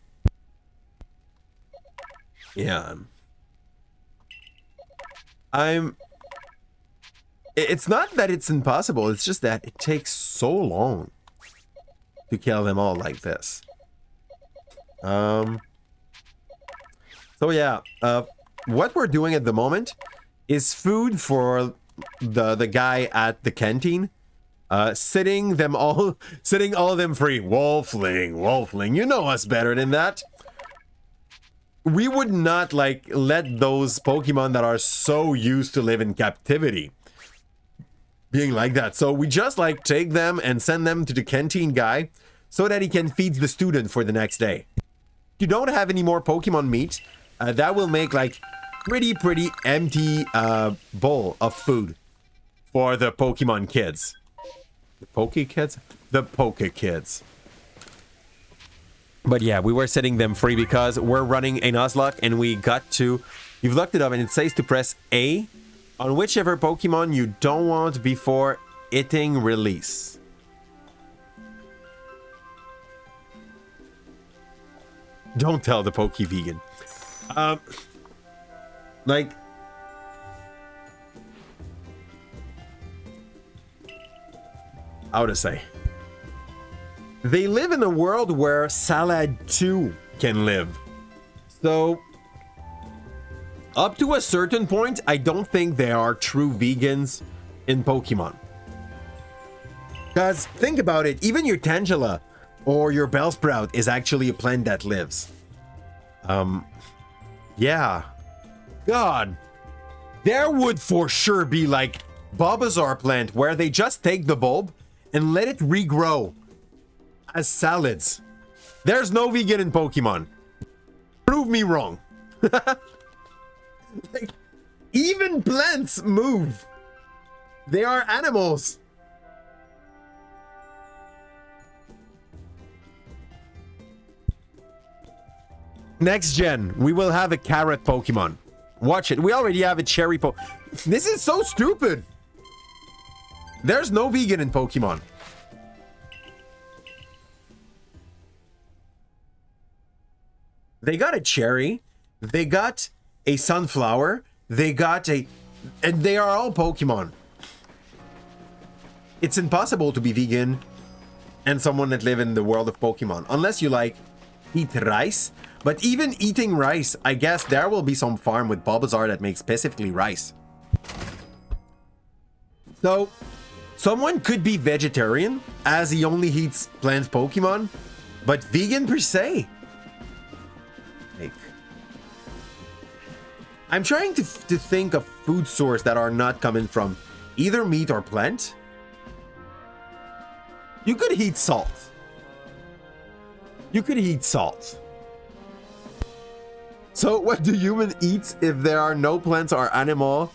Yeah. It's not that it's impossible. It's just that it takes so long to kill them all like this. So yeah, what we're doing at the moment is food for the guy at the canteen. Setting all of them free. Wolfling, you know us better than that. We would not, like, let those Pokemon that are so used to live in captivity being like that. So we just, like, take them and send them to the canteen guy so that he can feed the student for the next day. If you don't have any more Pokemon meat, that will make, like, pretty empty bowl of food for the Pokemon kids. The Poke Kids? The Poke Kids. But yeah, we were setting them free because we're running a Nuzlock and we got to... You've looked it up and it says to press A on whichever Pokemon you don't want before hitting release. Don't tell the Poke Vegan. Like... How to say? They live in a world where Salad 2 can live. So, up to a certain point, I don't think they are true vegans in Pokemon. Because, think about it, even your Tangela or your Bellsprout is actually a plant that lives. Yeah. God. There would for sure be, like, Bulbasaur plant where they just take the bulb and let it regrow as salads. There's no vegan in Pokemon. Prove me wrong. Like, even plants move. They are animals. Next gen, we will have a carrot Pokemon. Watch it. We already have a cherry This is so stupid. There's no vegan in Pokemon. They got a cherry, they got a sunflower, they got a... And they are all Pokemon. It's impossible to be vegan and someone that live in the world of Pokemon. Unless you, like, eat rice. But even eating rice, I guess there will be some farm with Bulbasaur that makes specifically rice. So, someone could be vegetarian, as he only eats plant Pokemon. But vegan per se? Like, I'm trying to think of food source that are not coming from either meat or plant. You could eat salt. You could eat salt. So what do humans eat if there are no plants or animal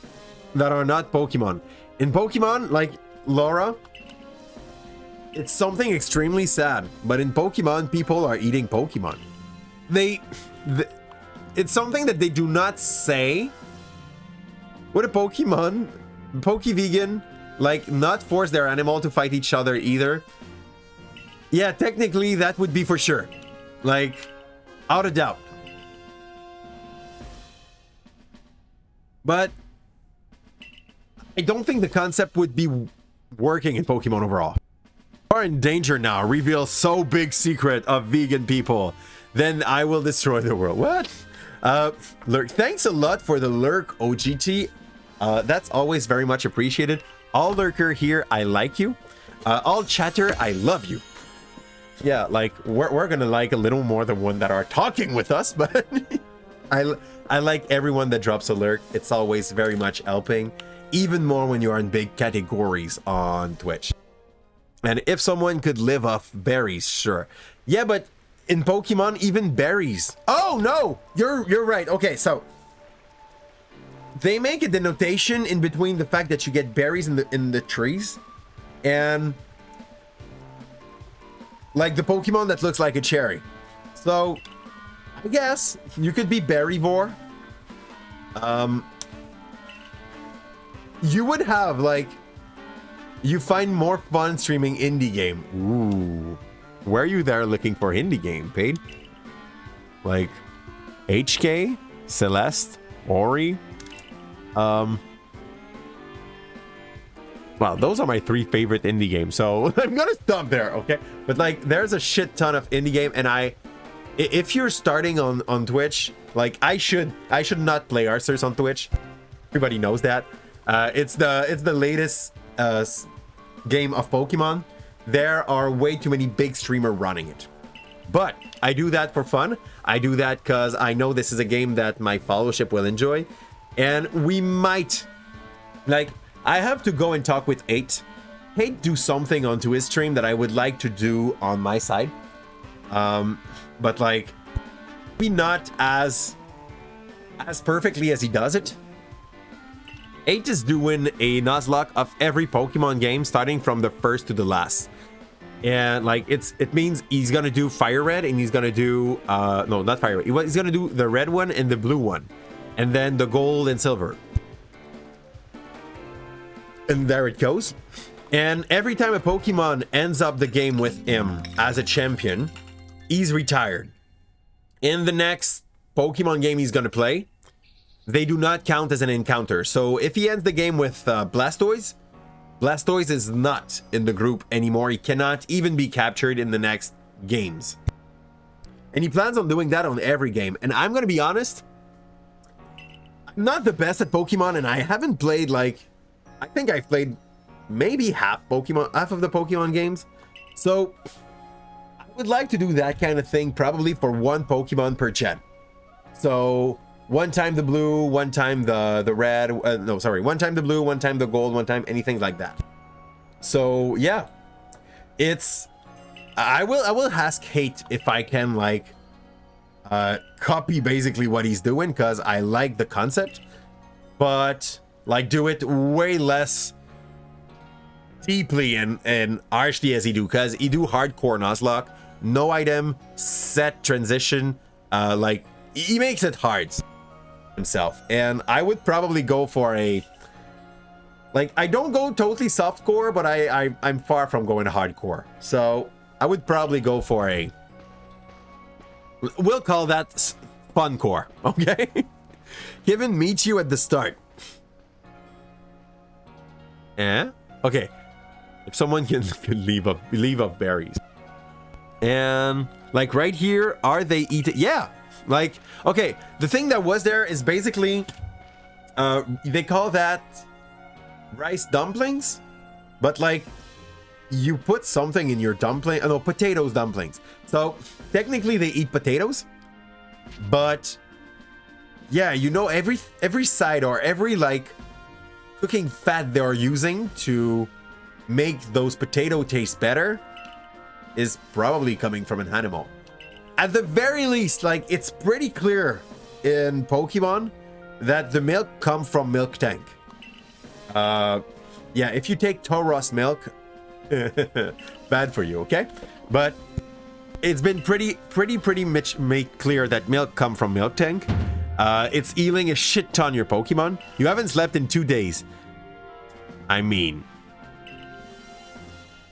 that are not Pokemon? In Pokemon, like Laura, it's something extremely sad. But in Pokemon, people are eating Pokemon. It's something that they do not say. Would a Pokemon, Pokevegan, like not force their animal to fight each other either? Yeah, technically that would be for sure. Like, out of doubt. But I don't think the concept would be working in Pokemon overall. You are in danger now. Reveal so big secret of vegan people. Then I will destroy the world. What? Lurk, thanks a lot for the Lurk OGT. That's always very much appreciated. All Lurker here, I like you. All chatter, I love you. Yeah, like we're gonna like a little more than one that are talking with us, but I like everyone that drops a lurk. It's always very much helping, even more when you are in big categories on Twitch. And if someone could live off berries, sure. Yeah, but in Pokemon, even berries. Oh no, you're right. Okay, so they make a denotation in between the fact that you get berries in the trees and like the Pokemon that looks like a cherry. So I guess you could be berryvore. You would have like, you find more fun streaming indie game. Ooh, were you there looking for indie game, Paid? Like HK, Celeste, Ori. Well, those are my 3 favorite indie games, so I'm gonna stop there, okay? But like, there's a shit ton of indie game, and if you're starting on Twitch, like I should not play Arceus on Twitch. Everybody knows that. It's the latest game of Pokemon. There are way too many big streamers running it, but I do that for fun. I do that because I know this is a game that my followership will enjoy, and we might like. I have to go and talk with 8. Hate do something onto his stream that I would like to do on my side. But like, maybe not as perfectly as he does it. 8 is doing a Nuzlock of every Pokemon game, starting from the first to the last. And like, it means he's gonna do Fire Red, and he's gonna do no, not Fire Red. He's gonna do the red one and the blue one, and then the gold and silver. And there it goes. And every time a Pokemon ends up the game with him as a champion, he's retired. In the next Pokemon game he's gonna play, they do not count as an encounter. So if he ends the game with Blastoise, Blastoise is not in the group anymore. He cannot even be captured in the next games. And he plans on doing that on every game. And I'm gonna be honest, I'm not the best at Pokemon, and I haven't played like, I think I've played maybe half of the Pokemon games. So I would like to do that kind of thing, probably for 1 Pokemon per gen. So one time the blue, one time the red, no, sorry, one time the blue, one time the gold, one time anything like that. So yeah, I will ask Hate if I can like copy basically what he's doing, because I like the concept, but like do it way less deeply and harshly as he do, because he do hardcore Nuzlock, no item, set transition, like he makes it hard himself. And I would probably go for a, like, I don't go totally softcore, but I'm far from going hardcore, so I would probably go for a, we'll call that fun core, okay? Kevin meets you at the start. Eh? Okay. If someone can leave up berries. And like right here, are they eating? Yeah. Like, okay. The thing that was there is basically, they call that rice dumplings, but like you put something in your dumpling. No, potatoes dumplings. So technically they eat potatoes, but yeah, you know, every side or every like cooking fat they are using to make those potato taste better is probably coming from an animal. At the very least, like it's pretty clear in Pokemon that the milk come from milk tank. Yeah, if you take Tauros milk, bad for you, okay? But it's been pretty much made clear that milk come from milk tank. It's healing a shit ton your Pokemon. You haven't slept in 2 days. I mean,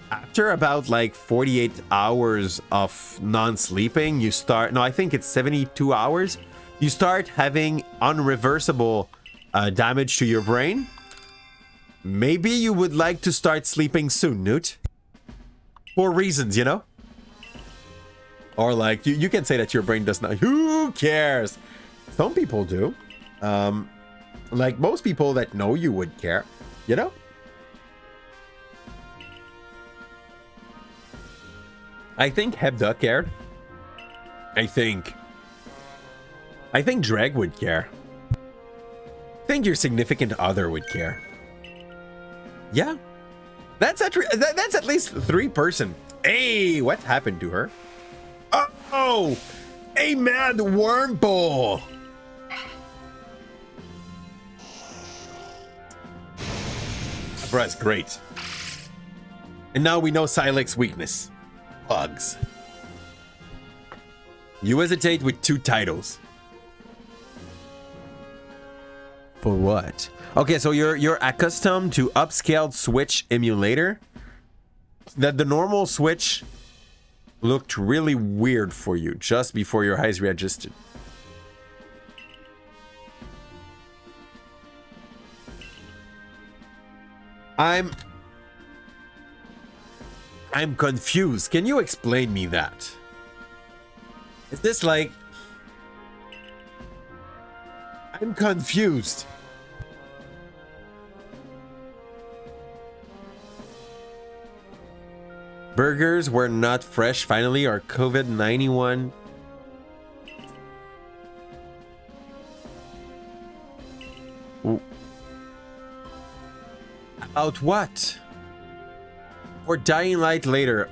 after about like 48 hours of non-sleeping, you start, no, I think it's 72 hours, you start having unreversible damage to your brain. Maybe you would like to start sleeping soon, Newt. For reasons, you know? Or like, you can say that your brain does not, who cares? Some people do. Like most people that know you would care, you know? I think Hebda cared. I think Dreg would care. I think your significant other would care. Yeah. That's at least 3 person. Hey, what happened to her? Oh, a mad wormhole. Bruh's great. And now we know Silex's weakness. Bugs. You hesitate with 2 titles. For what? Okay, so you're accustomed to upscaled Switch emulator. That the normal Switch looked really weird for you just before your eyes readjusted. I'm confused. Can you explain me that? Is this like... I'm confused. Burgers were not fresh finally, or COVID-91. About what? Or Dying Light later.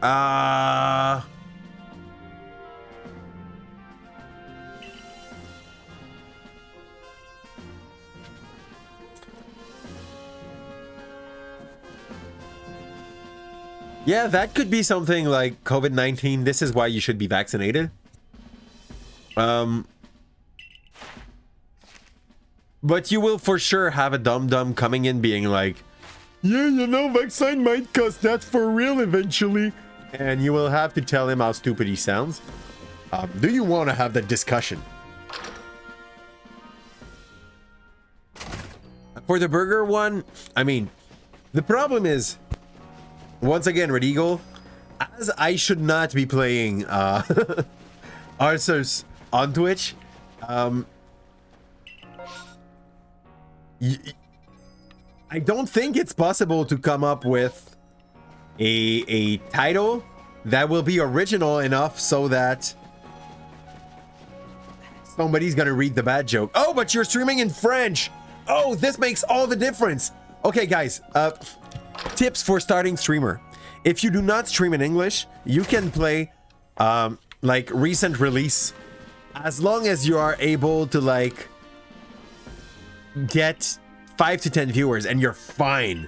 Yeah, that could be something like COVID-19. This is why you should be vaccinated. But you will for sure have a dum-dum coming in being like, yeah, you know, vaccine might cause that for real eventually. And you will have to tell him how stupid he sounds. Do you want to have that discussion? For the burger one, I mean, the problem is, once again, Red Eagle, as I should not be playing Arceus on Twitch, I don't think it's possible to come up with a title that will be original enough so that somebody's gonna read the bad joke. Oh, but you're streaming in French. Oh, this makes all the difference. Okay, guys, tips for starting streamer. If you do not stream in English, you can play like recent release, as long as you are able to like get 5 to 10 viewers and you're fine.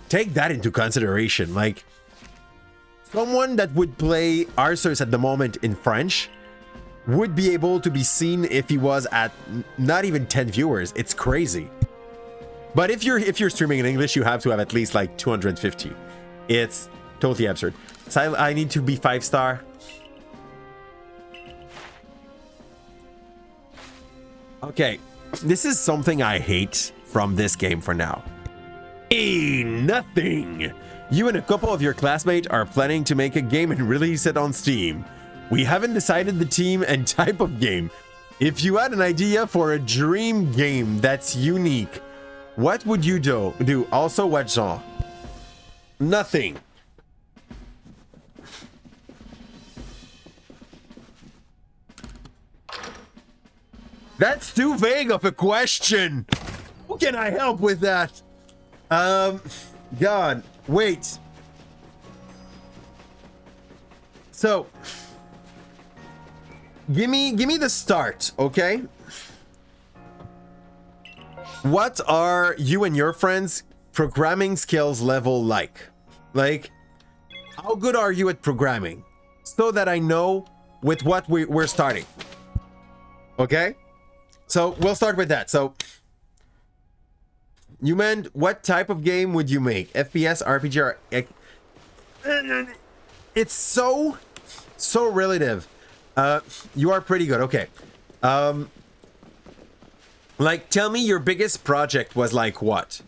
Take that into consideration. Like someone that would play Arceus at the moment in French would be able to be seen if he was at not even 10 viewers. It's crazy. But if you're streaming in English, you have to have at least like 250. It's totally absurd. So I need to be 5-star. Okay. This is something I hate from this game for now. Nothing. You and a couple of your classmates are planning to make a game and release it on Steam. We haven't decided the team and type of game. If you had an idea for a dream game that's unique, what would you do? Also, what genre? Nothing. That's too vague of a question. How can I help with that? God, wait. So, give me the start, okay? What are you and your friends' programming skills level like? Like, how good are you at programming? So that I know with what we're starting. Okay? So, we'll start with that. So, you meant what type of game would you make? FPS, RPG, or... It's so relative. You are pretty good. Okay. Like, tell me your biggest project was like what?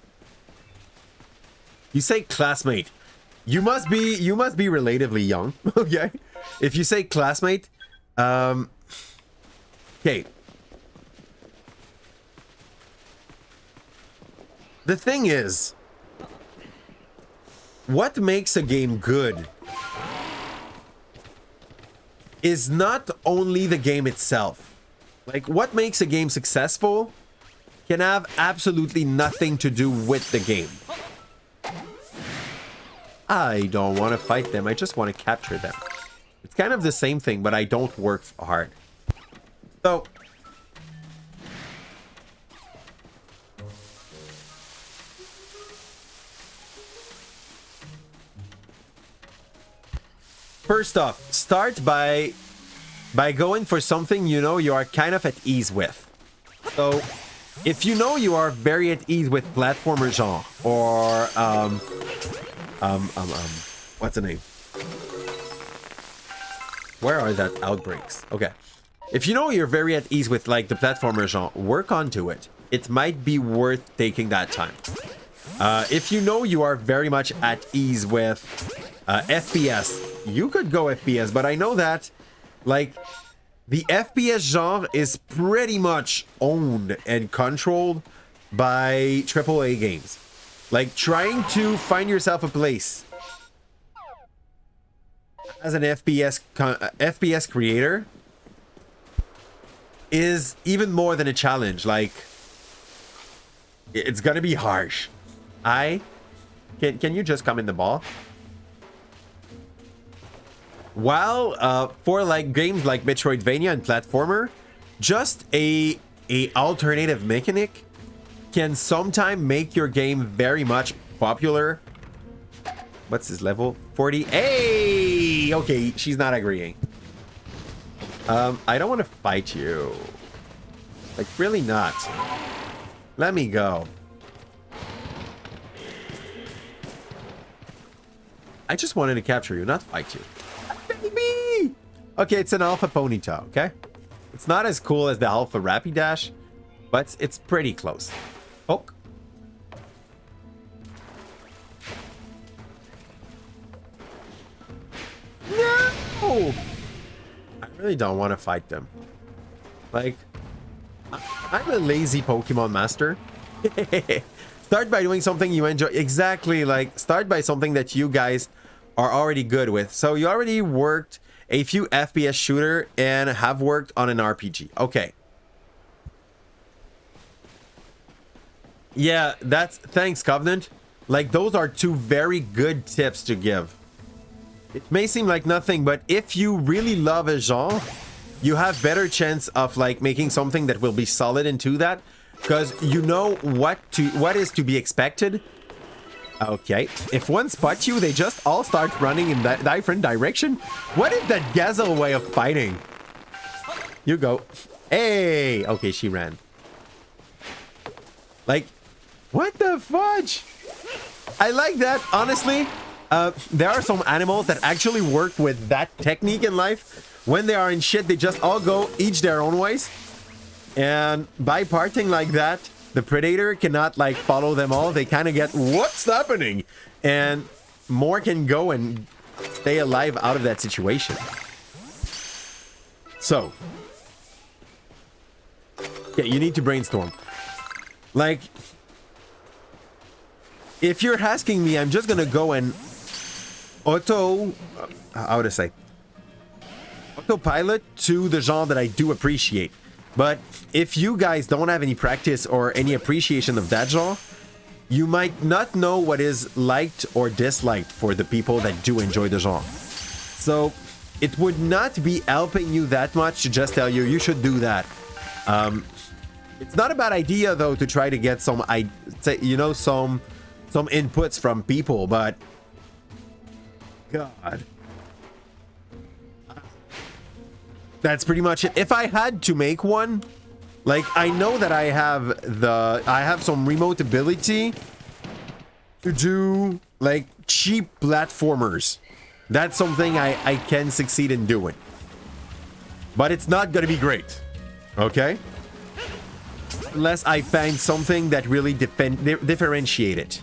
You say classmate. You must be relatively young. Okay. If you say classmate, okay. The thing is, what makes a game good is not only the game itself. Like, what makes a game successful can have absolutely nothing to do with the game. I don't want to fight them. I just want to capture them. It's kind of the same thing, but I don't work hard. So... First off, start by going for something you know you are kind of at ease with. So, if you know you are very at ease with platformer genre or what's the name? Where are that outbreaks? Okay. If you know you're very at ease with like the platformer genre, work onto it. It might be worth taking that time. If you know you are very much at ease with FPS, you could go FPS, but I know that, like, the FPS genre is pretty much owned and controlled by AAA games. Like, trying to find yourself a place as an FPS creator is even more than a challenge. Like, it's gonna be harsh. Can you just come in the ball? While for like games like Metroidvania and platformer, just a alternative mechanic can sometimes make your game very much popular. What's his level? 40. Hey! Okay, she's not agreeing. I don't want to fight you. Like, really not. Let me go. I just wanted to capture you, not fight you. Baby! Okay, it's an Alpha Ponyta, okay? It's not as cool as the Alpha Rapidash, but it's pretty close. Poke. No! I really don't want to fight them. Like, I'm a lazy Pokemon master. Start by doing something you enjoy. Exactly, like, start by something that you guys are already good with. So you already worked a few FPS shooter and have worked on an RPG. Okay. Yeah, that's... Thanks, Covenant. Like, those are two very good tips to give. It may seem like nothing, but if you really love a genre, you have better chance of, like, making something that will be solid into that, because you know what is to be expected. Okay, if one spots you, they just all start running in that different direction. What is that Gazelle way of fighting? You go. Hey! Okay, she ran. Like, what the fudge? I like that, honestly. There are some animals that actually work with that technique in life. When they are in shit, they just all go each their own ways. And by parting like that, the Predator cannot like follow them all. They kind of get, what's happening? And more can go and stay alive out of that situation. So, yeah, you need to brainstorm. Like, if you're asking me, I'm just gonna go and how would I say? Autopilot to the genre that I do appreciate. But if you guys don't have any practice or any appreciation of that genre, you might not know what is liked or disliked for the people that do enjoy the genre. So it would not be helping you that much to just tell you, you should do that. It's not a bad idea though to try to get some inputs from people, but God, that's pretty much it. If I had to make one, like, I know that I have some remote ability to do like cheap platformers. That's something I can succeed in doing, but it's not gonna be great, okay? Unless I find something that really differentiate it.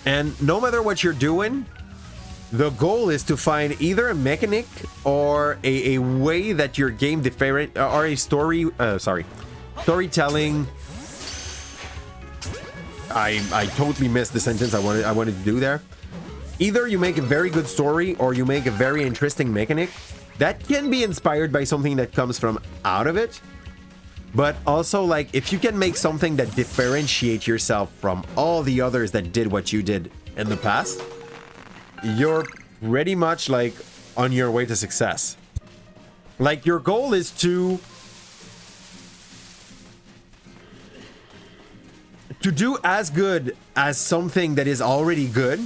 And no matter what you're doing, the goal is to find either a mechanic or a way that your game different or a storytelling. I totally missed the sentence I wanted to do there. Either you make a very good story or you make a very interesting mechanic that can be inspired by something that comes from out of it. But also, like, if you can make something that differentiates yourself from all the others that did what you did in the past, you're pretty much like on your way to success. Like, your goal is to do as good as something that is already good,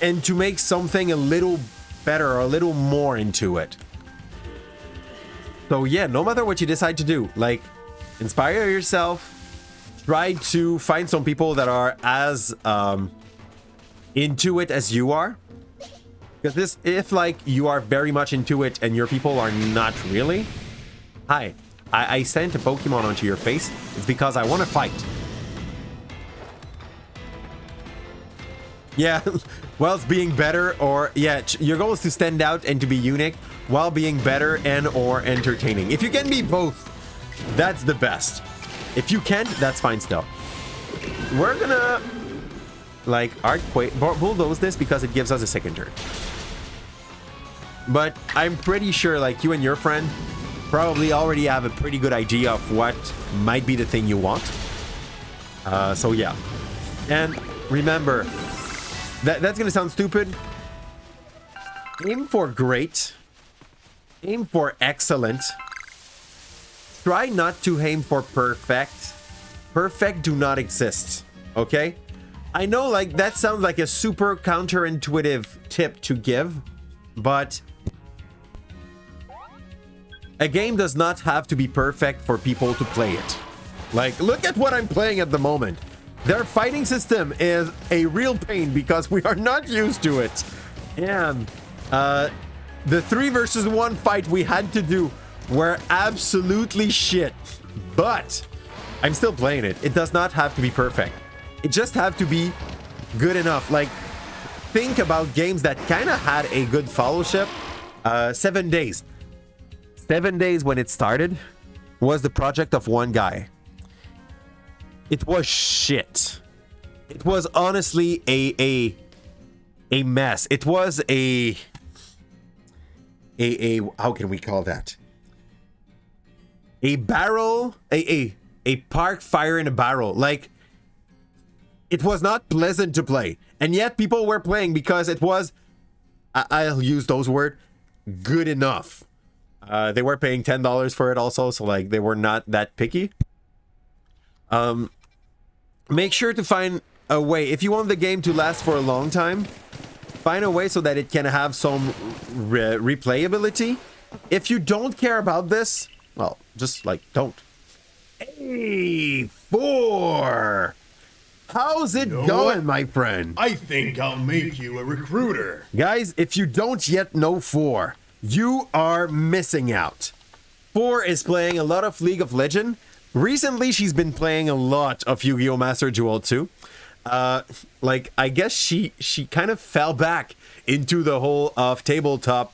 and to make something a little better or a little more into it. So yeah, no matter what you decide to do, like, inspire yourself, try to find some people that are as into it as you are. Because if like you are very much into it and your people are not really, hi, I sent a Pokemon onto your face. It's because I want to fight. Yeah, whilst being better, or yeah, your goal is to stand out and to be unique while being better and or entertaining. If you can be both, that's the best. If you can't, that's fine still. We're gonna like bulldoze this because it gives us a second turn. But I'm pretty sure like you and your friend probably already have a pretty good idea of what might be the thing you want. So yeah, and remember, that's gonna sound stupid. Aim for great. Aim for excellent. Try not to aim for perfect. Perfect do not exist. Okay? I know, like, that sounds like a super counterintuitive tip to give, but a game does not have to be perfect for people to play it. Like, look at what I'm playing at the moment. Their fighting system is a real pain because we are not used to it. And the 3 versus 1 fight we had to do were absolutely shit. But I'm still playing it. It does not have to be perfect. It just have to be good enough. Like, think about games that kind of had a good fellowship. 7 Days. 7 Days when it started was the project of one guy. It was shit. It was honestly a mess. It was a how can we call that? A barrel, a park fire in a barrel. Like, it was not pleasant to play, and yet people were playing because it was, I'll use those words, good enough. They were paying $10 for it also, so like they were not that picky. Make sure to find a way, if you want the game to last for a long time, find a way so that it can have some replayability. If you don't care about this, well, just like don't. A4. How's it know going, what? my friend? I think I'll make you a recruiter. Guys, if you don't yet know 4, you are missing out. 4 is playing a lot of League of Legends. Recently, she's been playing a lot of Yu-Gi-Oh! Master Duel too. Like, I guess she kind of fell back into the whole of tabletop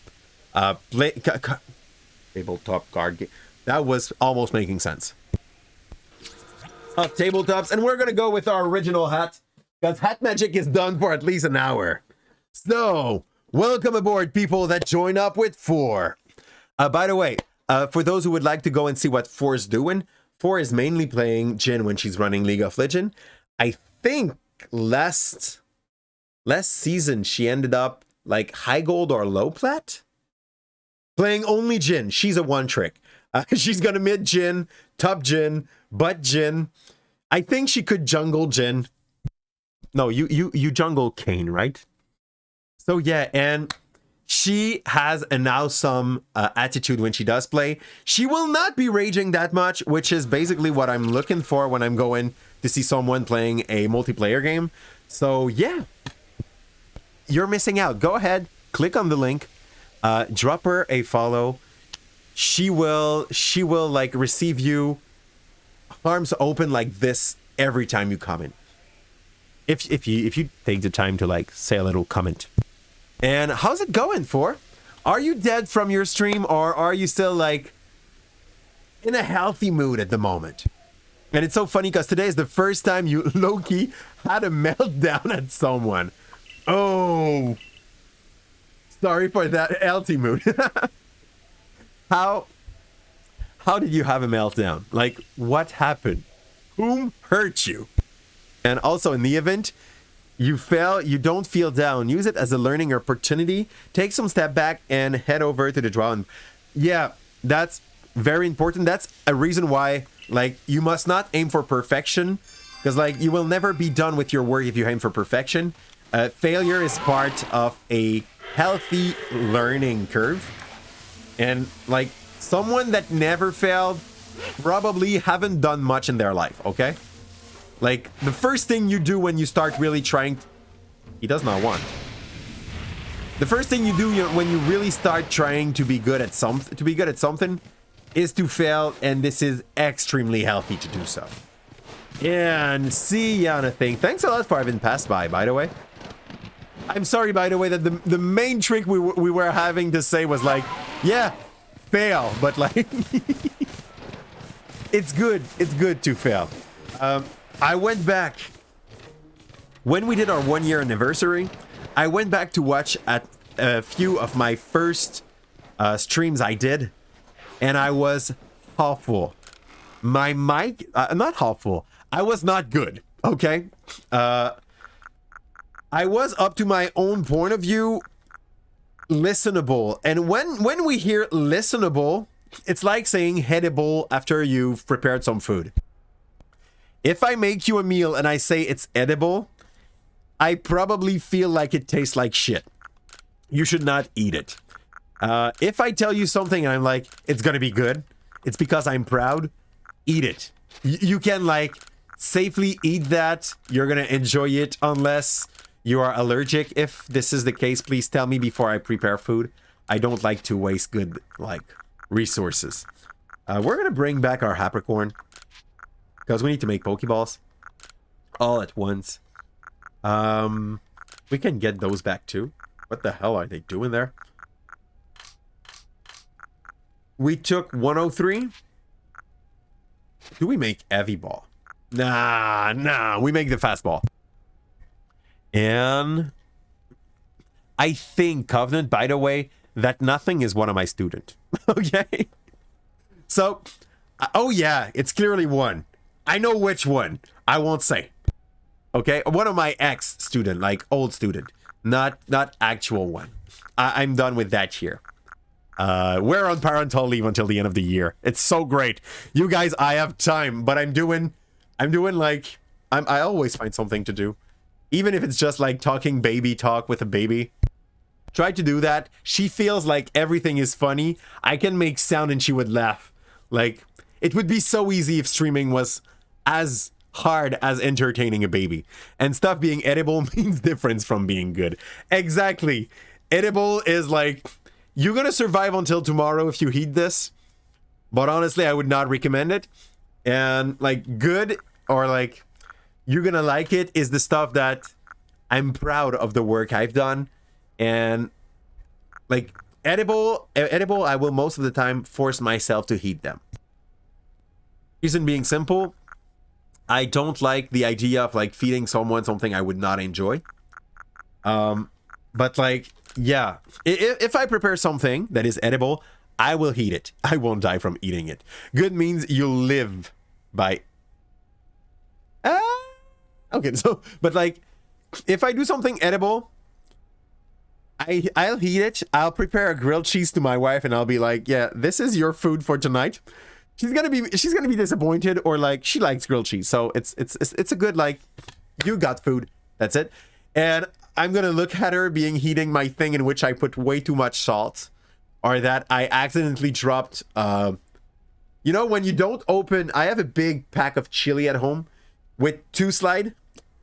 tabletop card game. That was almost making sense. Of tabletops, and we're gonna go with our original hat because hat magic is done for at least an hour. So, welcome aboard, people that join up with 4. By the way, for those who would like to go and see what 4 is doing, 4 is mainly playing Jhin when she's running League of Legends. I think last season she ended up like high gold or low plat, playing only Jhin. She's a one trick. She's gonna mid Jhin, top Jhin, butt Jhin. I think she could jungle Jhin. No, you jungle Kane, right? So yeah, and she has an awesome attitude when she does play. She will not be raging that much, which is basically what I'm looking for when I'm going to see someone playing a multiplayer game. So yeah, you're missing out. Go ahead, click on the link, drop her a follow. She will like receive you arms open like this every time you comment. If you take the time to like say a little comment. And how's it going, 4? Are you dead from your stream, or are you still like in a healthy mood at the moment? And it's so funny because today is the first time you low-key had a meltdown at someone. Oh, sorry for that healthy mood. How did you have a meltdown? Like, what happened? Whom hurt you? And also in the event you fail, you don't feel down. Use it as a learning opportunity. Take some step back and head over to the drawing. Yeah, that's very important. That's a reason why, like, you must not aim for perfection, because like you will never be done with your work if you aim for perfection. Failure is part of a healthy learning curve. And like someone that never failed probably haven't done much in their life, okay? Like the first thing you do when you start really trying, he does not want. The first thing you do when you really start trying to be good at something is to fail, and this is extremely healthy to do so. And see Yana thing. Thanks a lot for having passed by the way. I'm sorry, by the way, that the main trick we were having to say was like, yeah, fail, but like, it's good to fail. I went back, when we did our 1-year anniversary, I went back to watch at a few of my first streams I did, and I was awful. My mic, not awful, I was not good, okay? I was, up to my own point of view, listenable. And when we hear listenable, it's like saying edible after you've prepared some food. If I make you a meal and I say it's edible, I probably feel like it tastes like shit. You should not eat it. If I tell you something and I'm like, it's gonna be good, it's because I'm proud, eat it. You can like safely eat that. You're gonna enjoy it unless you are allergic. If this is the case, please tell me before I prepare food. I don't like to waste good like resources. We're gonna bring back our Hapricorn because we need to make Pokeballs all at once. We can get those back too. What the hell are they doing there? We took 103. Do we make Heavy Ball? Nah, we make the fastball. And I think Covenant, by the way, that nothing is one of my students. Okay? So, oh yeah, it's clearly one. I know which one. I won't say. Okay? One of my ex-student, like old student. Not actual one. I'm done with that here. We're on parental leave until the end of the year. It's so great. You guys, I have time, but I'm doing like, I always find something to do. Even if it's just like talking baby talk with a baby. Try to do that. She feels like everything is funny. I can make sound and she would laugh. Like, it would be so easy if streaming was as hard as entertaining a baby. And stuff being edible means difference from being good. Exactly. Edible is like, you're gonna survive until tomorrow if you eat this. But honestly, I would not recommend it. And like good or like you're gonna like it is the stuff that I'm proud of the work I've done. And like edible, I will most of the time force myself to eat them. Reason being simple, I don't like the idea of like feeding someone something I would not enjoy. But like, yeah, if I prepare something that is edible, I will eat it. I won't die from eating it. Good means you'll live by... Okay, so, but like, if I do something edible, I'll eat it. I'll prepare a grilled cheese to my wife and I'll be like, yeah, this is your food for tonight. She's gonna be disappointed, or like she likes grilled cheese. So it's a good, like, you got food. That's it. And I'm gonna look at her being eating my thing in which I put way too much salt, or that I accidentally dropped, you know, when you don't open, I have a big pack of chili at home with 2 slide.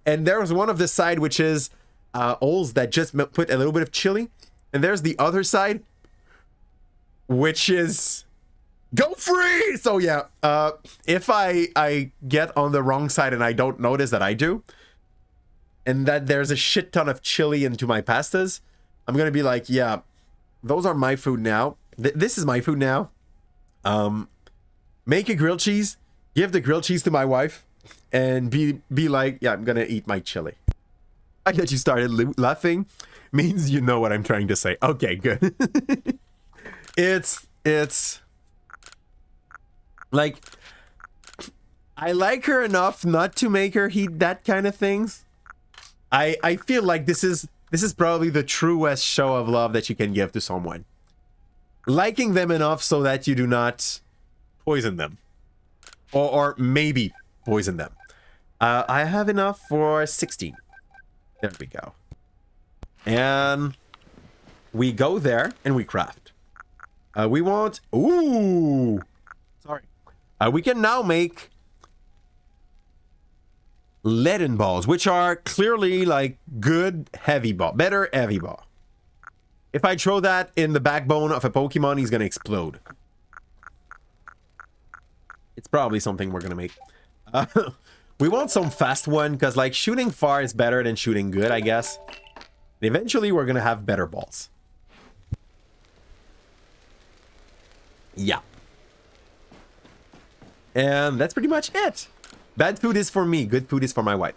And there's one of the side which is holes that just put a little bit of chili. And there's the other side, which is go free. So yeah, if I get on the wrong side and I don't notice that I do, and that there's a shit ton of chili into my pastas, I'm going to be like, yeah, those are my food now. This is my food now. Make a grilled cheese, give the grilled cheese to my wife, and be like, yeah, I'm gonna eat my chili. I that you started laughing means you know what I'm trying to say. Okay, good. It's like, I like her enough not to make her eat that kind of things. I feel like this is probably the truest show of love that you can give to someone. Liking them enough so that you do not poison them. Or maybe poison them. I have enough for 16. There we go. And we go there and we craft. We want... Ooh! Sorry. We can now make leaden balls, which are clearly like good heavy ball. Better heavy ball. If I throw that in the backbone of a Pokemon, he's going to explode. It's probably something we're going to make. We want some fast one, because like shooting far is better than shooting good, I guess. Eventually, we're going to have better balls. Yeah. And that's pretty much it. Bad food is for me. Good food is for my wife.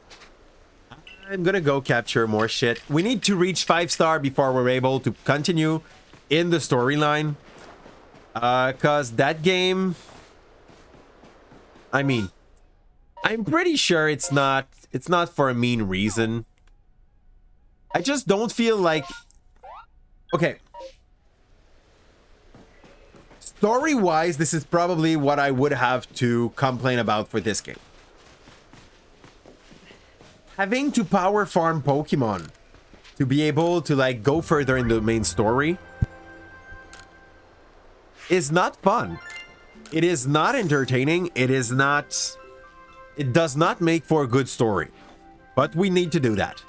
I'm going to go capture more shit. We need to reach 5-star before we're able to continue in the storyline. Because that game... I mean, I'm pretty sure it's not for a mean reason. I just don't feel like... Okay. Story-wise, this is probably what I would have to complain about for this game. Having to power farm Pokemon to be able to like go further in the main story is not fun. It is not entertaining. It does not make for a good story. But we need to do that.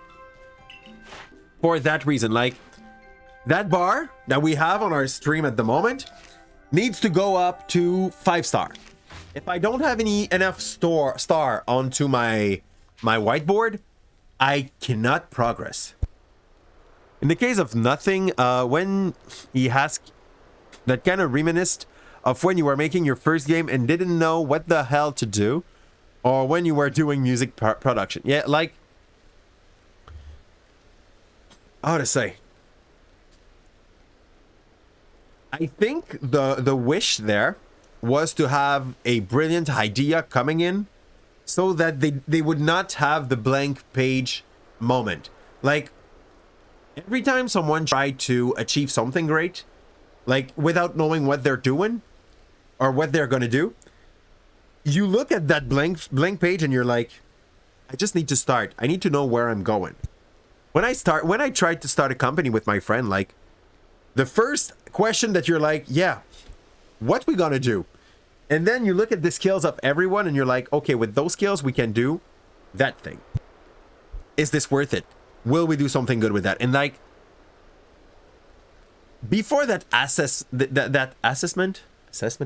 For that reason, like that bar that we have on our stream at the moment needs to go up to 5-star. If I don't have enough star onto my whiteboard, I cannot progress. In the case of nothing, when he has that kind of reminisced of when you were making your first game and didn't know what the hell to do, or when you were doing music production. Yeah, like, how to say? I think the wish there was to have a brilliant idea coming in so that they would not have the blank page moment. Like, every time someone tried to achieve something great, like without knowing what they're doing or what they're going to do, you look at that blank page and you're like, I just need to start. I need to know where I'm going. When I tried to start a company with my friend, like, the first question that you're like, yeah, what we gonna do? And then you look at the skills of everyone and you're like, okay, with those skills, we can do that thing. Is this worth it? Will we do something good with that? And like, before that that assessment,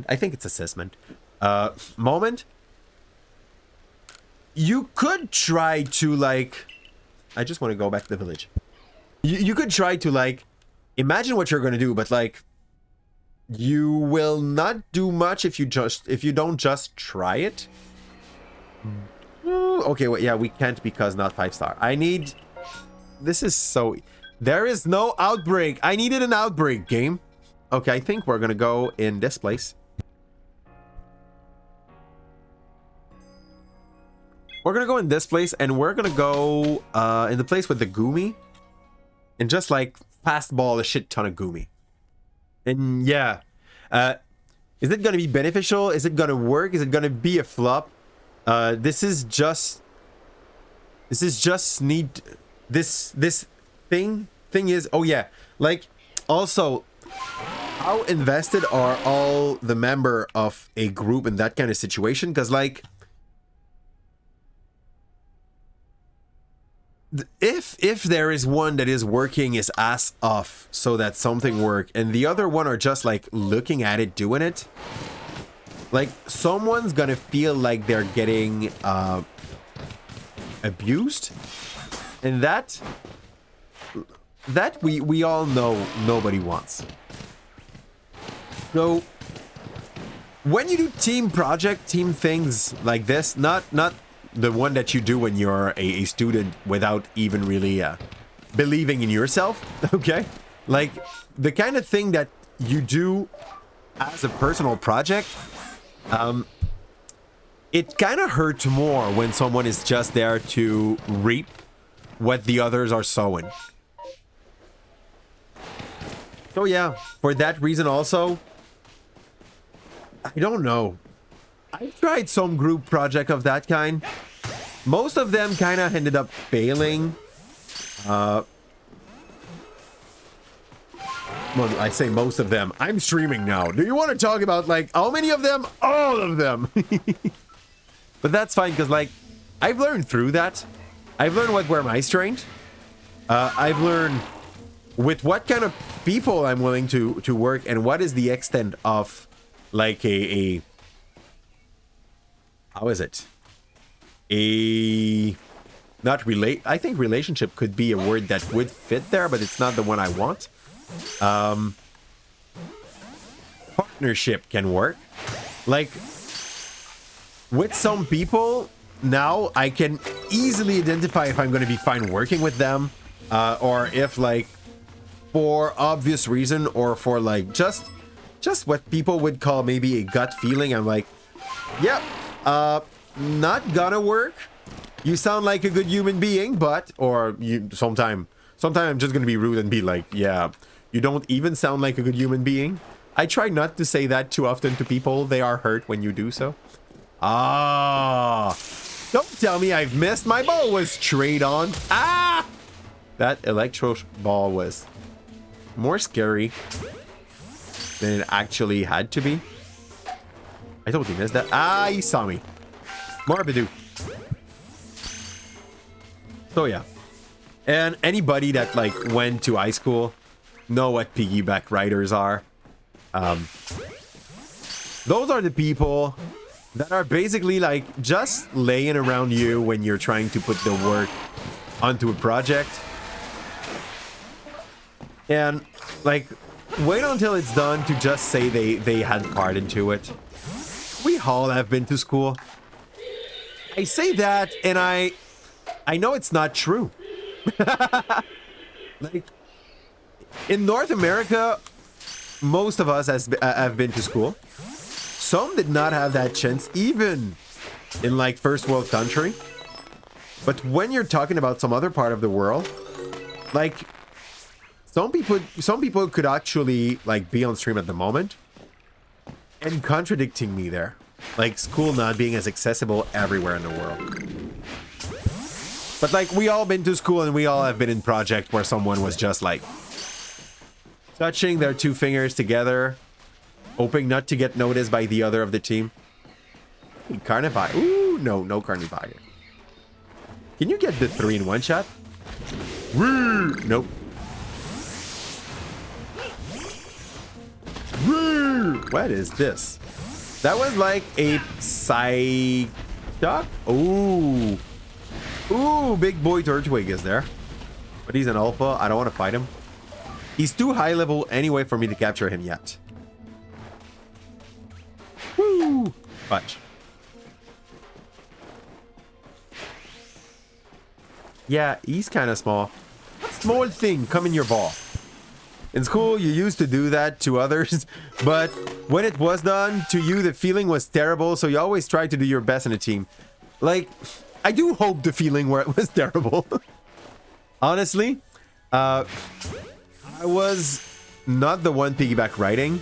I think it's assessment, moment, you could try to like, I just want to go back to the village. You could try to like, imagine what you're going to do, but like, you will not do much if you don't just try it. Okay, well, yeah, we can't because not 5-star. I need, this is so, there is no outbreak. I needed an outbreak, game. Okay, I think we're gonna go in this place. We're gonna go in this place, and we're gonna go in the place with the Goomy, and just like fastball a shit ton of Goomy. And yeah, is it gonna be beneficial? Is it gonna work? Is it gonna be a flop? This is just need this thing is, oh yeah, like, also, how invested are all the member of a group in that kind of situation? Because like, if there is one that is working his ass off so that something work, and the other one are just like looking at it doing it, like, someone's gonna feel like they're getting abused, and that we all know nobody wants. So when you do team project, team things like this, not the one that you do when you're a student without even really believing in yourself, okay? Like, the kind of thing that you do as a personal project, it kind of hurts more when someone is just there to reap what the others are sowing. So yeah, for that reason also, I don't know. I tried some group project of that kind. Most of them kind of ended up failing. Well, I say most of them. I'm streaming now. Do you want to talk about, like, how many of them? All of them. But that's fine, because, like, I've learned through that. I've learned what were my strengths. I've learned with what kind of people I'm willing to work, and what is the extent of, like, how is it? I think relationship could be a word that would fit there, but it's not the one I want. Partnership can work. Like, with some people, now I can easily identify if I'm going to be fine working with them, or if, like, for obvious reason, or for, like, just what people would call maybe a gut feeling. I'm like, yep, not gonna work. You sound like a good human being, but, or you sometime I'm just gonna be rude and be like, yeah, you don't even sound like a good human being. I try not to say that too often to people. They are hurt when you do so. Ah, don't tell me I've missed. My ball was straight on. Ah, that electro ball was more scary than it actually had to be. I totally missed that. Ah, he saw me. Morbidoo. So yeah. And anybody that, like, went to high school know what piggyback riders are. Those are the people that are basically, like, just laying around you when you're trying to put the work onto a project. And, like, wait until it's done to just say they had part into it. We all have been to school. I say that, and I know it's not true. Like, in North America, most of us have been to school. Some did not have that chance, even in, like, first world country. But when you're talking about some other part of the world, like, some people could actually, like, be on stream at the moment and contradicting me there. Like, school not being as accessible everywhere in the world. But, like, we all been to school, and we all have been in project where someone was just, like, touching their two fingers together hoping not to get noticed by the other of the team. Carnivire. Ooh, no Carnivire. Can you get the 3 in one shot? Woo! Nope. Woo! What is this? That was like a Psyduck? Ooh. Ooh, big boy Turtwig is there. But he's an alpha. I don't want to fight him. He's too high level anyway for me to capture him yet. Woo! Fudge. Yeah, he's kind of small. Small thing, come in your ball. In school, you used to do that to others, but when it was done to you, the feeling was terrible, so you always tried to do your best in a team. Like, I do hope the feeling where it was terrible. Honestly, I was not the one piggyback riding,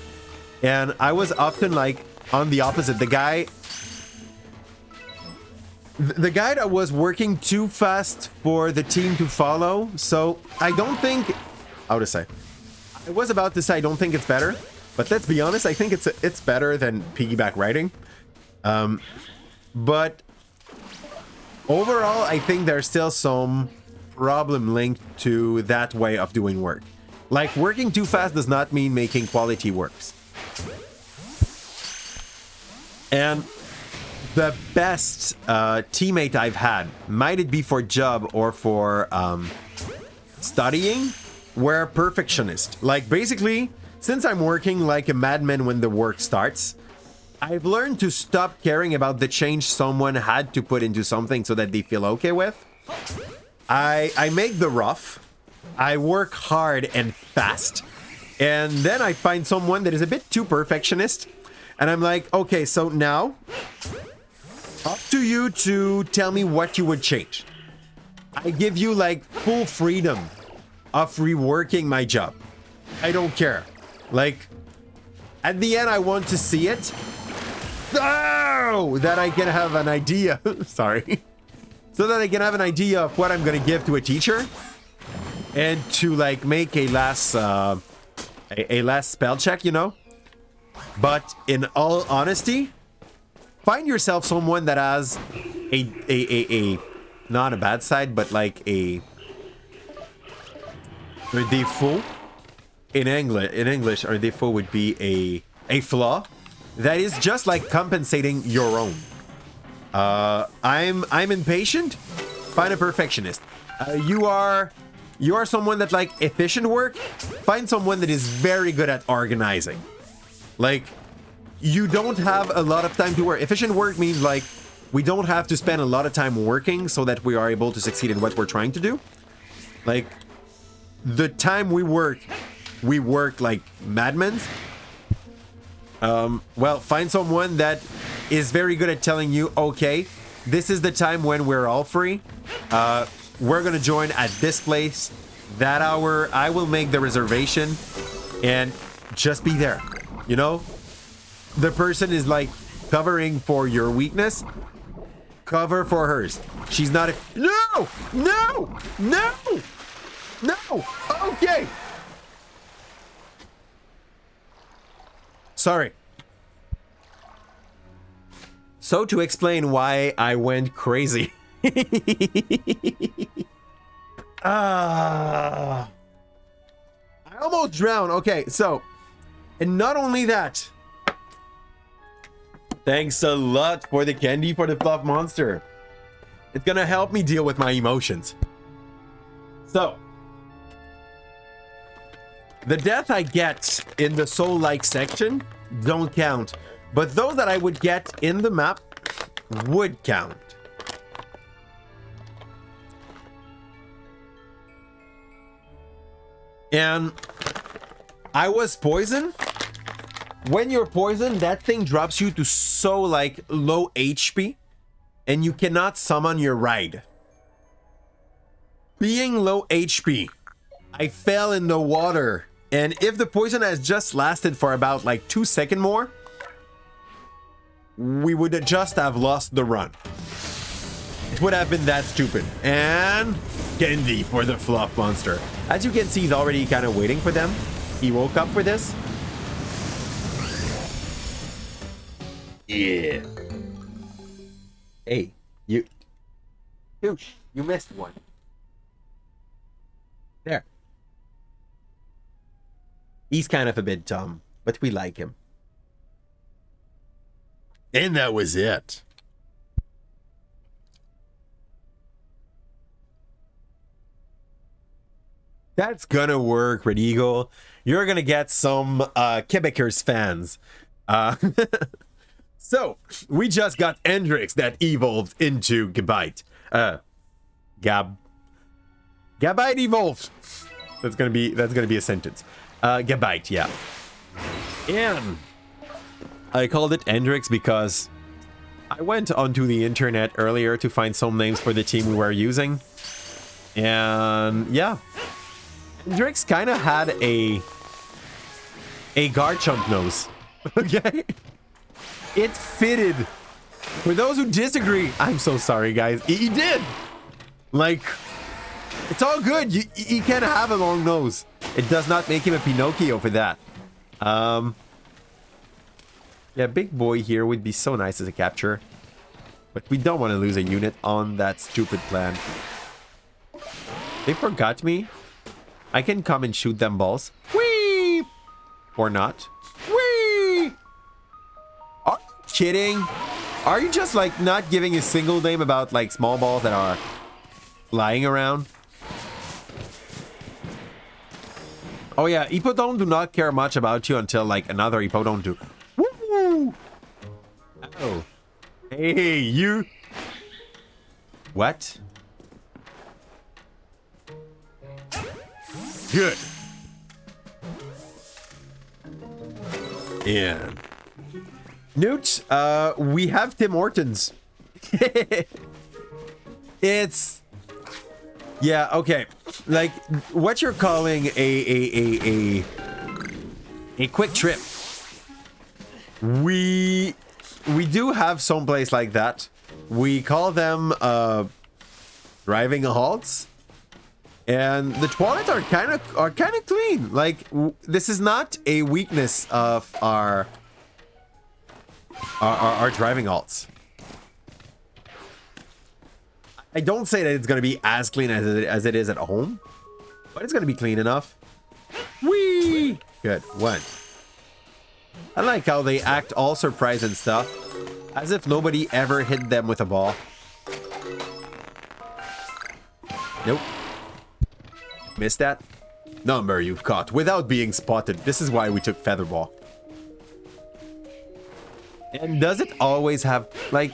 and I was often like on the opposite. The guy that was working too fast for the team to follow. So I don't think, how to say, I was about to say I don't think it's better, but let's be honest, I think it's better than piggyback riding. But overall, I think there's still some problem linked to that way of doing work. Like, working too fast does not mean making quality works. And the best teammate I've had, might it be for job or for studying, were perfectionist. Like, basically, since I'm working like a madman when the work starts, I've learned to stop caring about the change someone had to put into something so that they feel okay with. I make the rough, I work hard and fast, and then I find someone that is a bit too perfectionist, and I'm like, okay, so now, up to you to tell me what you would change. I give you like full freedom of reworking my job. I don't care. Like, at the end, I want to see it. So that I can have an idea. Sorry. So that I can have an idea of what I'm going to give to a teacher. And to like make a last spell check, you know? But in all honesty, find yourself someone that has a not a bad side, but like a default. In English, a default would be a flaw that is just like compensating your own. I'm impatient. Find a perfectionist. You are someone that like efficient work. Find someone that is very good at organizing. Like, you don't have a lot of time to work. Efficient work means like we don't have to spend a lot of time working so that we are able to succeed in what we're trying to do. Like, the time we work like madmen. Well, find someone that is very good at telling you, okay, this is the time when we're all free. We're gonna join at this place, that hour. I will make the reservation, and just be there. You know, the person is like covering for your weakness. Cover for hers. She's not a no. Okay. Sorry. So to explain why I went crazy. I almost drowned. Okay, so, and not only that, thanks a lot for the candy for the fluff monster. It's gonna help me deal with my emotions. So, the death I get in the soul-like section don't count, but those that I would get in the map would count. And I was poisoned. When you're poisoned, that thing drops you to so like low HP, and you cannot summon your ride. Being low HP, I fell in the water, and if the poison has just lasted for about like 2 seconds more, we would just have lost the run. It would have been that stupid. And candy for the fluff monster. As you can see, he's already kind of waiting for them. He woke up for this. Yeah. Hey, you missed one. There. He's kind of a bit dumb, but we like him. And that was it. That's gonna work, Red Eagle. You're gonna get some Quebecers fans. So, we just got Hendrix that evolved into Gabite. Gabite evolved. That's gonna be a sentence. Gabite, yeah. And I called it Hendrix because I went onto the internet earlier to find some names for the team we were using. And yeah. Hendrix kind of had a Garchomp nose. Okay? It fitted. For those who disagree, I'm so sorry, guys. He did. Like, it's all good. You can have a long nose. It does not make him a Pinocchio for that. Yeah, Big Boy here would be so nice as a capture. But we don't want to lose a unit on that stupid plan. They forgot me. I can come and shoot them balls. Whee! Or not. Whee! Are you kidding? Are you just like not giving a single name about like small balls that are lying around? Oh yeah, Hippodome do not care much about you until like another Hippodome do. Woo! Oh. Hey, you. What? Good. And Newt, we have Tim Hortons. It's yeah, okay. Like what you're calling a quick trip. We do have some place like that. We call them driving halts. And the toilets are kind of clean. Like this is not a weakness of our driving halts. I don't say that it's going to be as clean as it is at home, but it's going to be clean enough. Whee! Good. One. I like how they act all surprised and stuff, as if nobody ever hit them with a ball. Nope. Missed that? Number you caught without being spotted. This is why we took Featherball. And does it always have, like,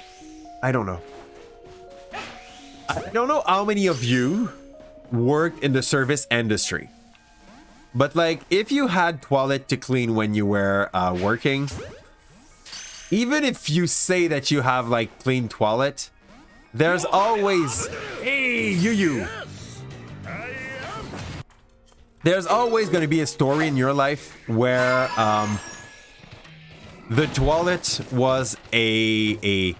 I don't know. I don't know how many of you worked in the service industry. But, like, if you had toilet to clean when you were working, even if you say that you have, like, clean toilet, there's always... Hey, you! There's always going to be a story in your life where the toilet was a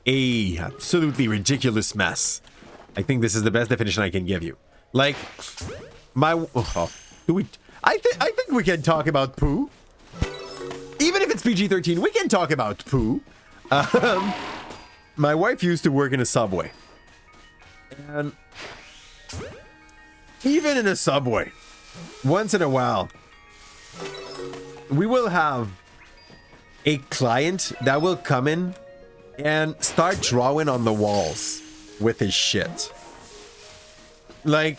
absolutely ridiculous mess. I think this is the best definition I can give you. Like I think we can talk about poo. Even if it's PG-13, we can talk about poo. My wife used to work in a subway. And even in a subway, once in a while, we will have a client that will come in and start drawing on the walls with his shit. Like,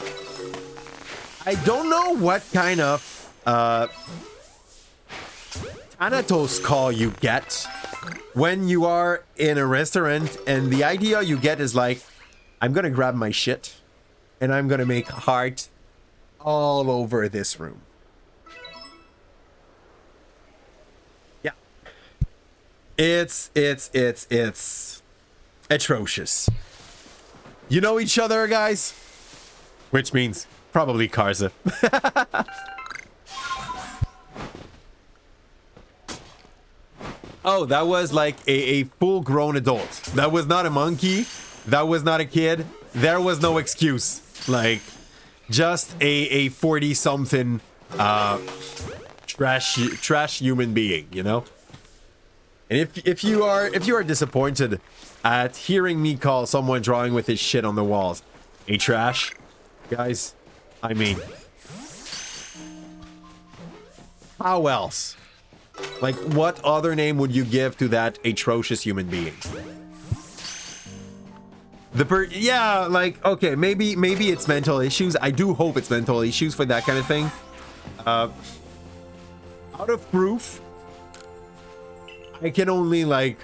I don't know what kind of Thanatos call you get when you are in a restaurant and the idea you get is like, I'm gonna grab my shit and I'm gonna make heart all over this room. Yeah. It's atrocious. You know each other, guys? Which means probably Karza. Oh, that was like a full-grown adult. That was not a monkey. That was not a kid. There was no excuse. Like, just a 40-something trash human being, you know? And if you are disappointed at hearing me call someone drawing with his shit on the walls a trash, guys, I mean, how else? Like, what other name would you give to that atrocious human being? Yeah, like, okay, maybe it's mental issues. I do hope it's mental issues for that kind of thing. Out of proof, I can only, like,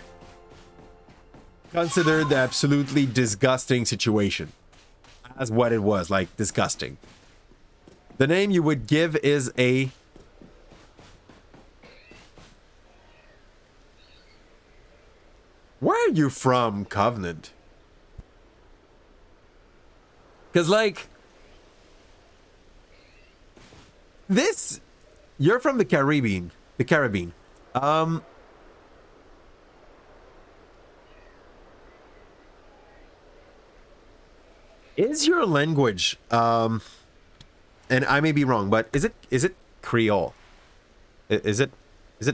consider the absolutely disgusting situation as what it was, like, disgusting. The name you would give is a... Where are you from, Covenant? Because, like, this, you're from the Caribbean. Is your language, and I may be wrong, but is it Creole? Is it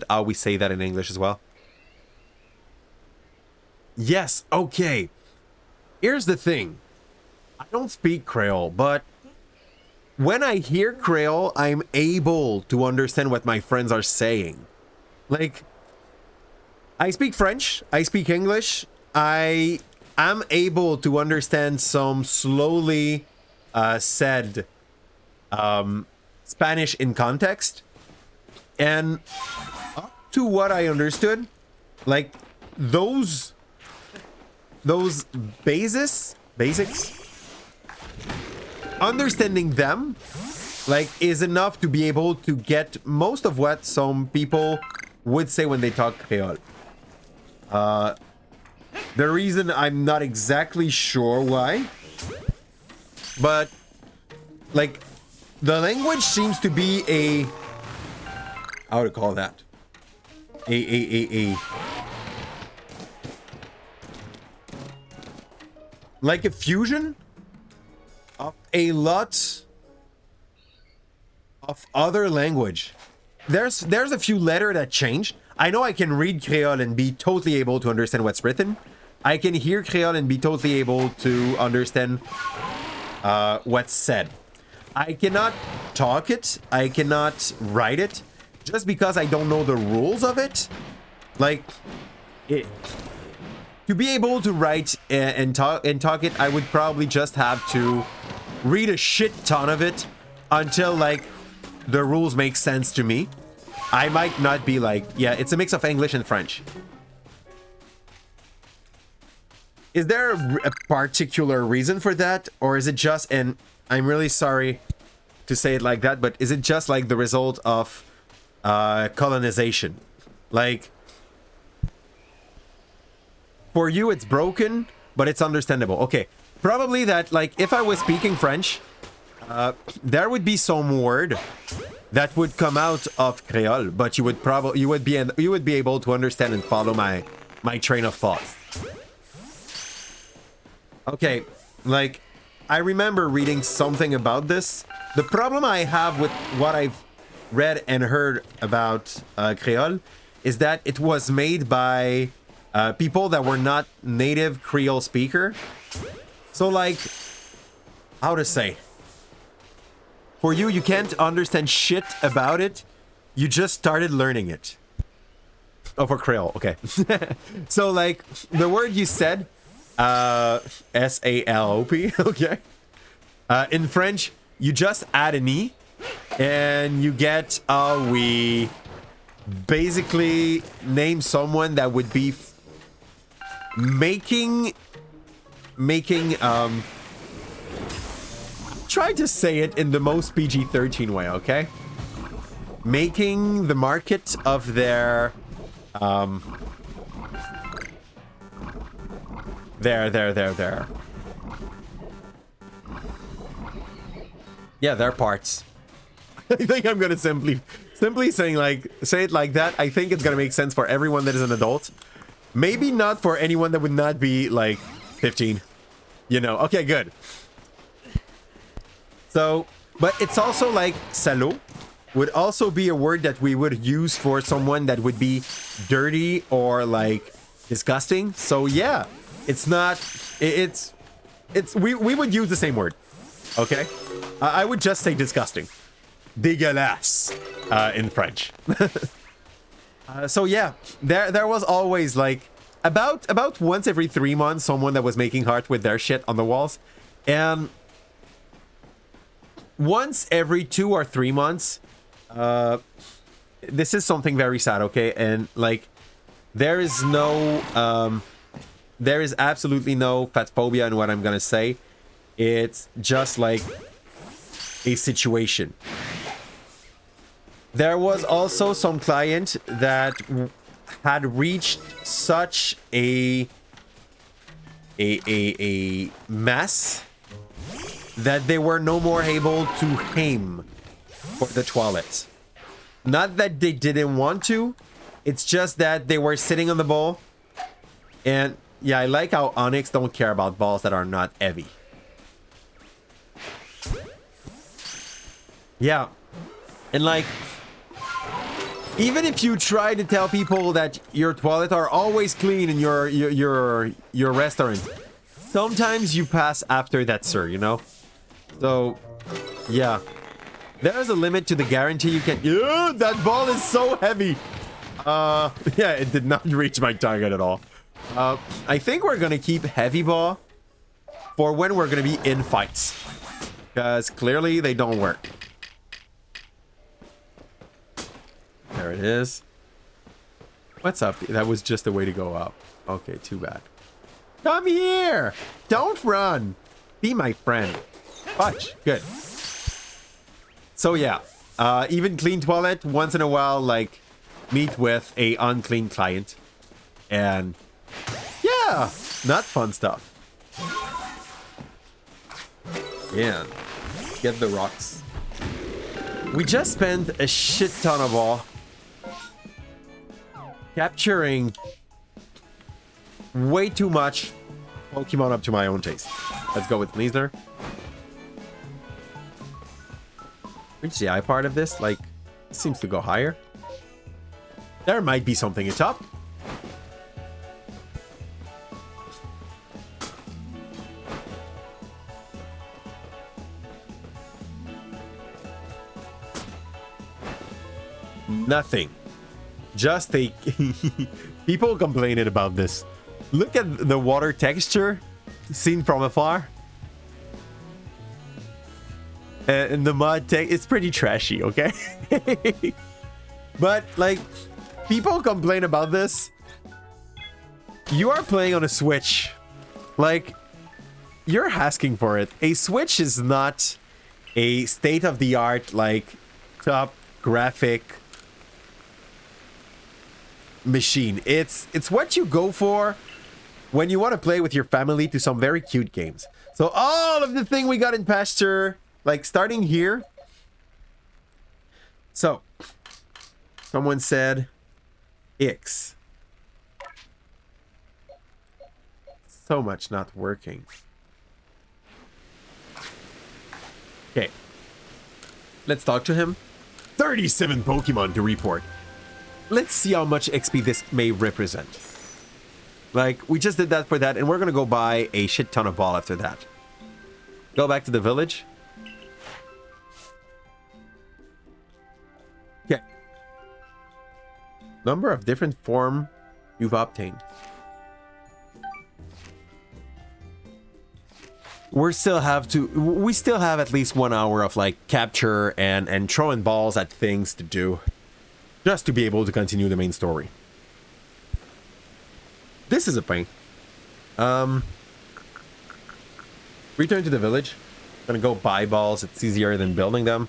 how we say that in English as well? Yes, okay. Here's the thing. I don't speak Creole, but when I hear Creole, I'm able to understand what my friends are saying. Like, I speak French, I speak English, I am able to understand some slowly said Spanish in context. And up to what I understood, like, those basics, understanding them, like, is enough to be able to get most of what some people would say when they talk Creole. The reason I'm not exactly sure why, but, like, the language seems to be a... how to call that? Like a fusion of a lot of other language. There's a few letters that changed. I know I can read Creole and be totally able to understand what's written. I can hear Creole and be totally able to understand what's said. I cannot talk it. I cannot write it. Just because I don't know the rules of it. Like, to be able to write and talk it, I would probably just have to read a shit ton of it until, like, the rules make sense to me. I might not be like, yeah, it's a mix of English and French. Is there a particular reason for that? Or is it just, and I'm really sorry to say it like that, but is it just like the result of colonization? Like, for you it's broken, but it's understandable. Okay, probably that, like, if I was speaking French, there would be some word that would come out of Creole, but you would be able to understand and follow my train of thought. Okay, like, I remember reading something about this. The problem I have with what I've read and heard about Creole is that it was made by people that were not native Creole speaker. So, like, how to say? For you, you can't understand shit about it. You just started learning it. Oh, for Creole, okay. So, like, the word you said, S-A-L-O-P, okay. In French, you just add an E, and you get, we basically name someone that would be making, try to say it in the most PG-13 way, okay? Making the market of their, there. Yeah, their parts. I think I'm gonna simply saying, like, say it like that. I think it's gonna make sense for everyone that is an adult. Maybe not for anyone that would not be, like, 15. You know, okay, good. So, but it's also like salaud, would also be a word that we would use for someone that would be dirty or like disgusting. So yeah, it's not, we would use the same word. Okay. I would just say disgusting. Dégueulasse in French. So yeah, there was always like about once every 3 months someone that was making art with their shit on the walls, and once every 2 or 3 months, this is something very sad, okay? And like there is absolutely no fat phobia in what I'm gonna say. It's just like a situation. There was also some client that had reached such a mess that they were no more able to aim for the toilets. Not that they didn't want to, it's just that they were sitting on the ball. And yeah, I like how Onyx don't care about balls that are not heavy. Yeah. And like, even if you try to tell people that your toilets are always clean in your restaurant, sometimes you pass after that, sir, you know? So, yeah. There's a limit to the guarantee you can... Yeah, that ball is so heavy! Yeah, it did not reach my target at all. I think we're gonna keep heavy ball for when we're gonna be in fights. Because clearly they don't work. There it is. What's up? That was just the way to go up. Okay, too bad. Come here! Don't run! Be my friend. Fudge. Good. So yeah, even clean toilet, once in a while, like, meet with a unclean client. And yeah, not fun stuff. Yeah, get the rocks. We just spent a shit ton of all capturing way too much Pokemon up to my own taste. Let's go with Leisner. Which the eye part of this, like, seems to go higher. There might be something atop. Nothing. Just a... People complaining about this. Look at the water texture seen from afar. And the mud tech, it's pretty trashy, okay? But, like, people complain about this. You are playing on a Switch. Like, you're asking for it. A Switch is not a state-of-the-art, like, top graphic machine. It's what you go for when you want to play with your family to some very cute games. So all of the thing we got in pasture, like starting here. So someone said X. So much not working. Okay. Let's talk to him. 37 Pokemon to report. Let's see how much XP this may represent. Like, we just did that for that, and we're gonna go buy a shit ton of ball after that. Go back to the village. Okay. Number of different form you've obtained. We still have at least 1 hour of like capture and throwing balls at things to do. Just to be able to continue the main story. This is a pain. Return to the village. Gonna go buy balls. It's easier than building them.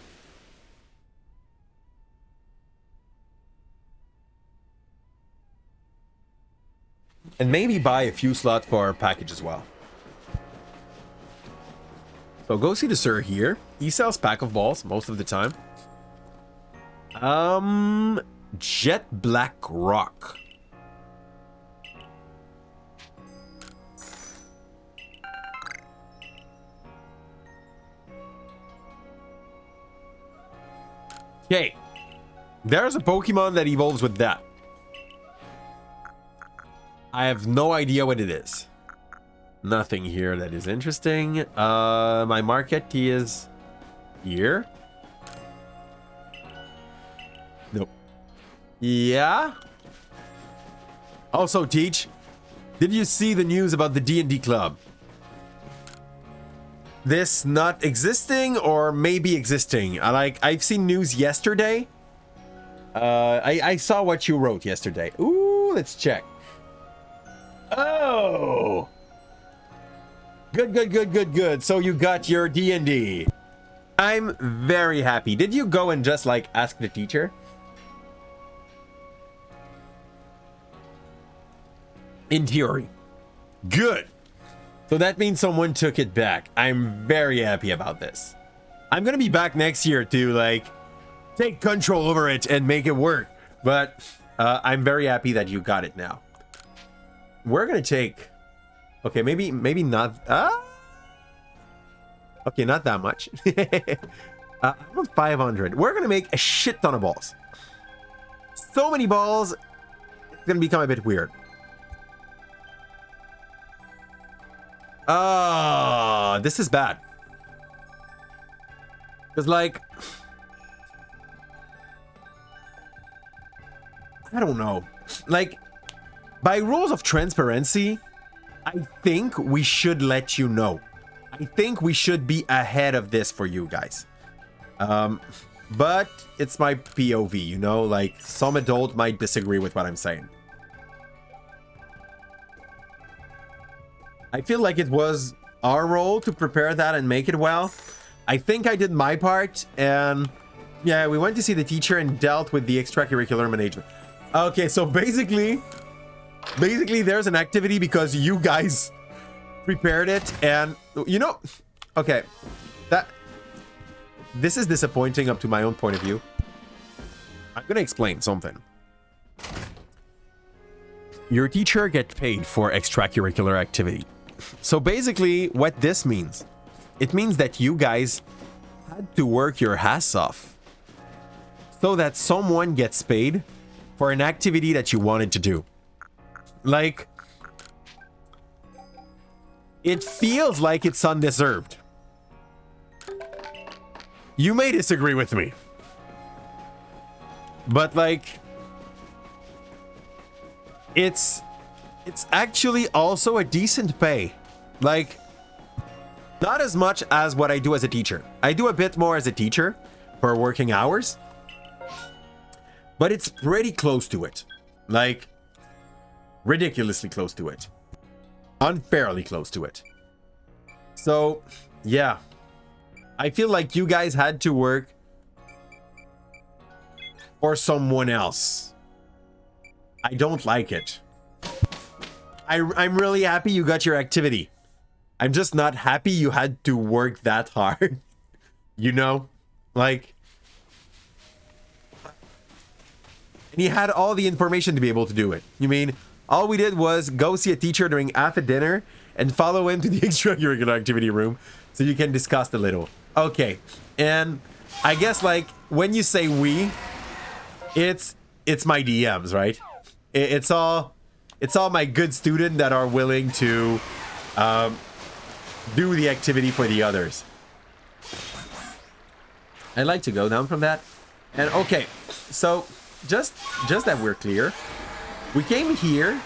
And maybe buy a few slots for our package as well. So go see the sir here. He sells pack of balls most of the time. Jet Black Rock. Okay. There's a Pokemon that evolves with that. I have no idea what it is. Nothing here that is interesting. My market key is here. Nope. Yeah. Also, Teach, did you see the news about the D&D club? This not existing or maybe existing? I've seen news yesterday. I saw what you wrote yesterday. Ooh, let's check. Oh. Good. So you got your D&D. I'm very happy. Did you go and just like ask the teacher? In theory. Good. So that means someone took it back. I'm very happy about this. I'm gonna be back next year to like take control over it and make it work. But I'm very happy that you got it now. We're gonna take... Okay, maybe not... Okay, not that much. I'm at 500. We're gonna make a shit ton of balls. So many balls, it's gonna become a bit weird. This is bad. Because, like... I don't know. Like, by rules of transparency, I think we should let you know. I think we should be ahead of this for you guys. But it's my POV, you know? Like, some adult might disagree with what I'm saying. I feel like it was our role to prepare that and make it well. I think I did my part, and yeah, we went to see the teacher and dealt with the extracurricular management. Okay, so basically there's an activity because you guys prepared it, and you know, okay, this is disappointing up to my own point of view. I'm gonna explain something. Your teacher gets paid for extracurricular activity. So basically what this means, it means that you guys had to work your ass off so that someone gets paid for an activity that you wanted to do. Like, it feels like it's undeserved. You may disagree with me, but like, it's actually also a decent pay. Like, not as much as what I do as a teacher. I do a bit more as a teacher for working hours, but it's pretty close to it. Like, ridiculously close to it. Unfairly close to it. So, yeah. I feel like you guys had to work for someone else. I don't like it. I'm really happy you got your activity. I'm just not happy you had to work that hard. You know? Like... And you had all the information to be able to do it. You mean, all we did was go see a teacher during after dinner and follow him to the extracurricular activity room so you can discuss a little. Okay. And I guess, like, when you say we, it's my DMs, right? It's all my good students that are willing to do the activity for the others. I'd like to go down from that. And okay, so just that we're clear, we came here.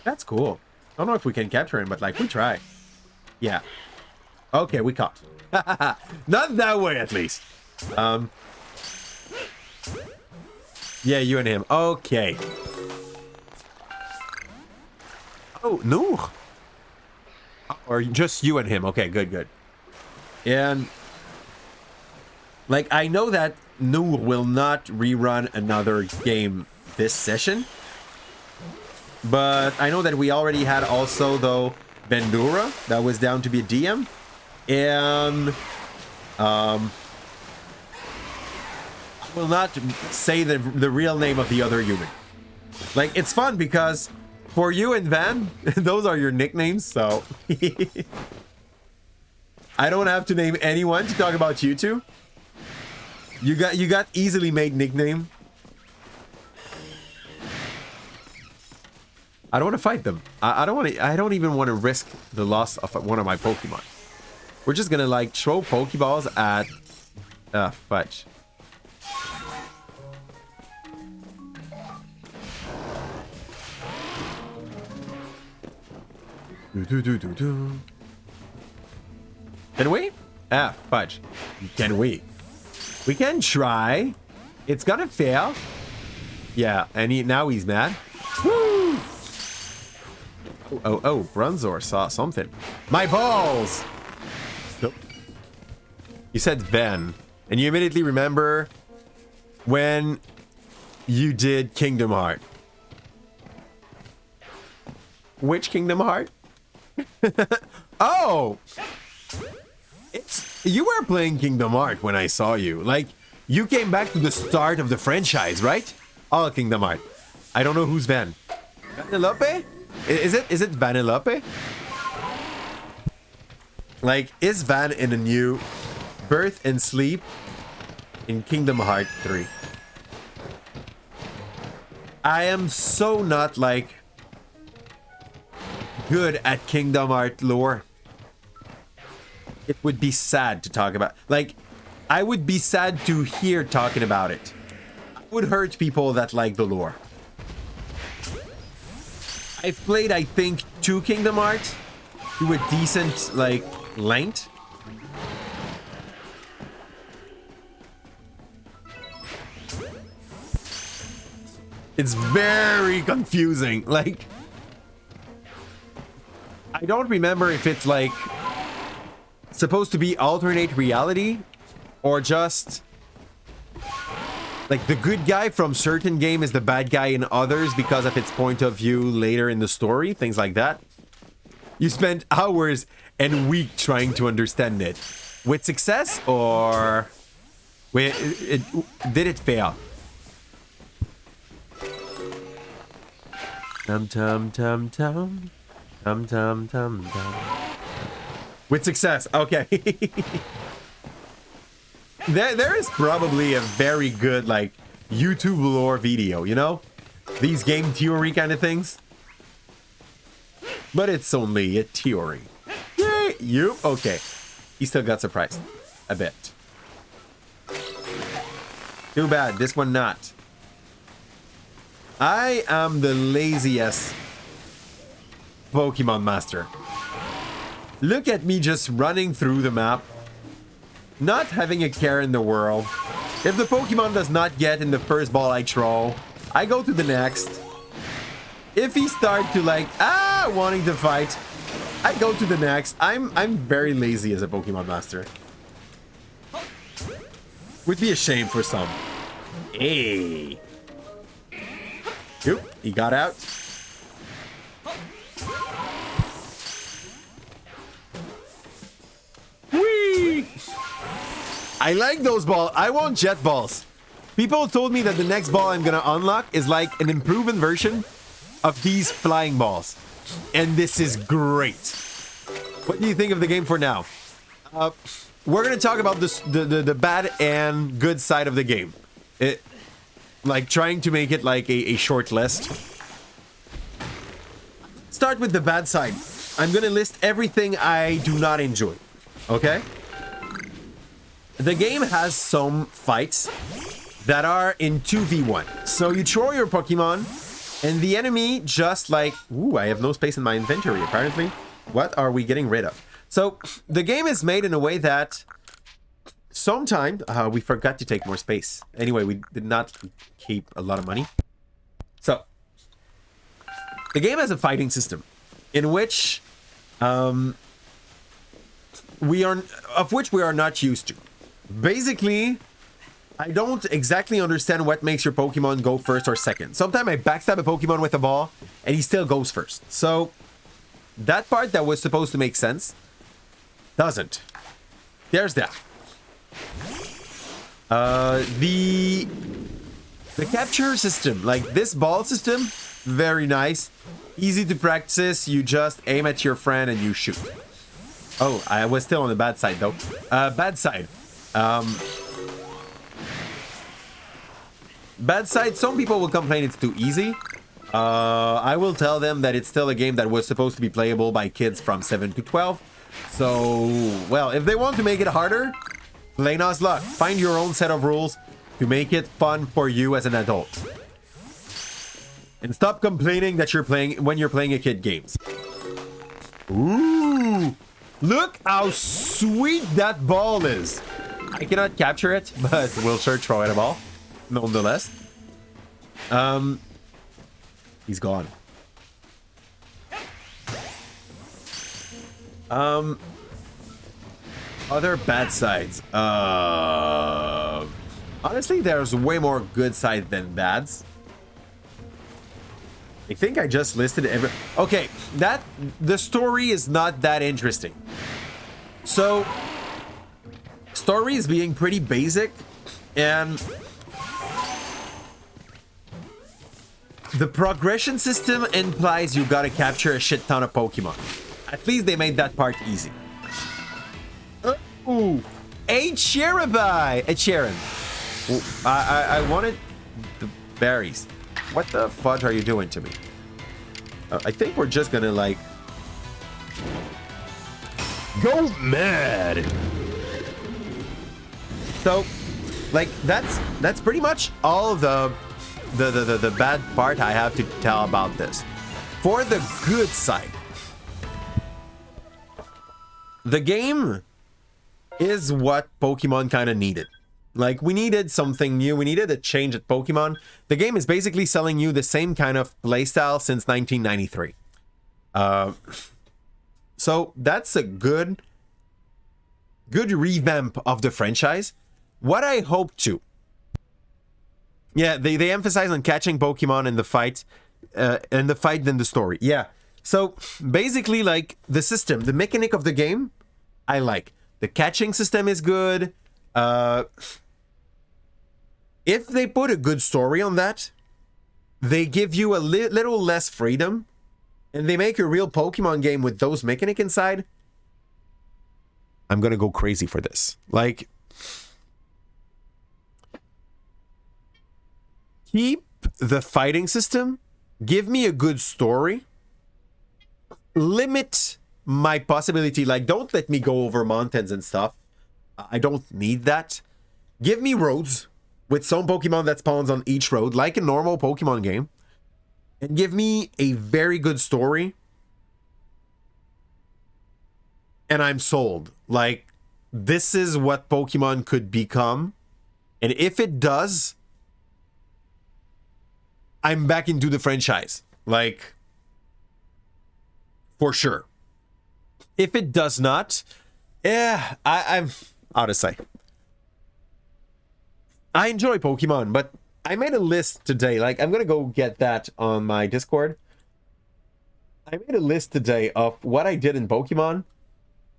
That's cool. I don't know if we can capture him, but like, we try. Yeah. Okay, we caught. Not that way, at least. Yeah, you and him. Okay. Oh, no. Or just you and him. Okay, good. And like, I know that Noor will not rerun another game this session, but I know that we already had also, though, Vendura that was down to be a DM, and I will not say the real name of the other human. Like, it's fun because for you and Van, those are your nicknames, so I don't have to name anyone to talk about you two. You got easily made nickname. I don't want to fight them. I don't want to. I don't even want to risk the loss of one of my Pokemon. We're just gonna like throw Pokeballs at. Fudge. Can we? Fudge. Can we? We can try. It's gonna fail. Yeah, and now he's mad. Woo! Oh, Bronzor saw something. My balls! Nope. You said Ben, and you immediately remember when you did Kingdom Heart. Which Kingdom Heart? Oh! You were playing Kingdom Heart when I saw you. Like, you came back to the start of the franchise, right? All Kingdom Heart. I don't know who's Van. Vanellope? Is it Vanellope? Like, is Van in a new Birth and Sleep in Kingdom Heart 3? I am so not, like, good at Kingdom Heart lore. It would be sad to talk about. Like, I would be sad to hear talking about it. It would hurt people that like the lore. I've played, I think, 2 Kingdom Hearts to a decent, like, length. It's very confusing. Like, I don't remember if it's, like, supposed to be alternate reality or just like the good guy from certain game is the bad guy in others because of its point of view later in the story, things like that. You spent hours and weeks trying to understand it. With success or did it fail? Tum tum tum tum tum tum tum tum. With success, okay. there is probably a very good, like, YouTube lore video, you know? These game theory kind of things. But it's only a theory. Yay! You? Okay. He still got surprised. A bit. Too bad, this one not. I am the laziest Pokemon master. Look at me just running through the map, not having a care in the world. If the Pokemon does not get in the first ball I throw, I go to the next. If he starts to like, wanting to fight, I go to the next. I'm very lazy as a Pokemon master. Would be a shame for some. Hey. Oop, he got out. Whee! I like those balls. I want jet balls. People told me that the next ball I'm gonna unlock is like an improved version of these flying balls. And this is great. What do you think of the game for now? We're gonna talk about this, the bad and good side of the game. Like trying to make it like a short list. Start with the bad side. I'm gonna list everything I do not enjoy. Okay? The game has some fights that are in 2v1. So you throw your Pokemon, and the enemy just like... Ooh, I have no space in my inventory, apparently. What are we getting rid of? So, the game is made in a way that... Sometimes... we forgot to take more space. Anyway, we did not keep a lot of money. So, the game has a fighting system in which... we are not used to. Basically, I don't exactly understand what makes your Pokemon go first or second. Sometimes I backstab a Pokemon with a ball, and he still goes first. So, that part that was supposed to make sense, doesn't. There's that. The capture system, like this ball system, very nice. Easy to practice. You just aim at your friend and you shoot. Oh, I was still on the bad side, though. Bad side. Bad side, some people will complain it's too easy. I will tell them that it's still a game that was supposed to be playable by kids from 7 to 12. So, well, if they want to make it harder, play Nuzlock. Find your own set of rules to make it fun for you as an adult. And stop complaining that you're playing when you're playing a kid games. Ooh! Look how sweet that ball is. I cannot capture it, but we'll sure throw it a ball. Nonetheless. He's gone. Other bad sides. Honestly, there's way more good sides than bads. I think I just listed every... Okay, the story is not that interesting. So, story is being pretty basic, and the progression system implies you gotta capture a shit ton of Pokemon. At least they made that part easy. Ooh, a Cherubi! A Cherin. I wanted the berries. What the fudge are you doing to me? I think we're just gonna, like... go mad! So, like, that's pretty much all the bad part I have to tell about this. For the good side, the game is what Pokemon kind of needed. Like, we needed something new. We needed a change at Pokemon. The game is basically selling you the same kind of playstyle since 1993. So that's a good revamp of the franchise. What I hope to... Yeah, they emphasize on catching Pokemon in the fight, than the story. Yeah. So basically, like, the system, the mechanic of the game, I like. The catching system is good. If they put a good story on that, they give you a little less freedom, and they make a real Pokemon game with those mechanics inside, I'm gonna go crazy for this. Like, keep the fighting system, give me a good story, limit my possibility, like, don't let me go over mountains and stuff. I don't need that. Give me roads with some Pokemon that spawns on each road, like a normal Pokemon game. And give me a very good story. And I'm sold. Like, this is what Pokemon could become. And if it does, I'm back into the franchise. Like, for sure. If it does not, yeah, I'm out of sight. I enjoy Pokemon, but I made a list today. Like, I'm gonna go get that on my Discord. I made a list today of what I did in Pokemon,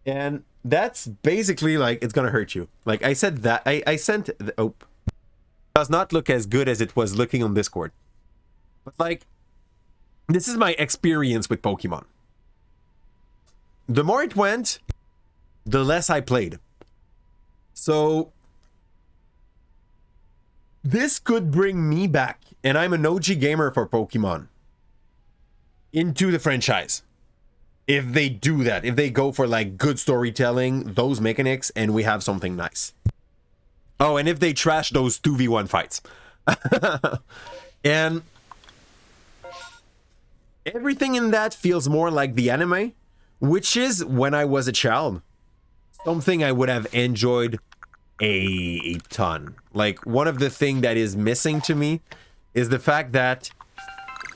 and that's basically, like, it's gonna hurt you. Like, I said that I sent the, oh, does not look as good as it was looking on Discord. But, like, this is my experience with Pokemon. The more it went, the less I played. So this could bring me back, and I'm an OG gamer for Pokemon, into the franchise. If they do that, if they go for, like, good storytelling, those mechanics, and we have something nice. Oh, and if they trash those 2v1 fights. And everything in that feels more like the anime, which is, when I was a child, something I would have enjoyed a ton. Like, one of the things that is missing to me is the fact that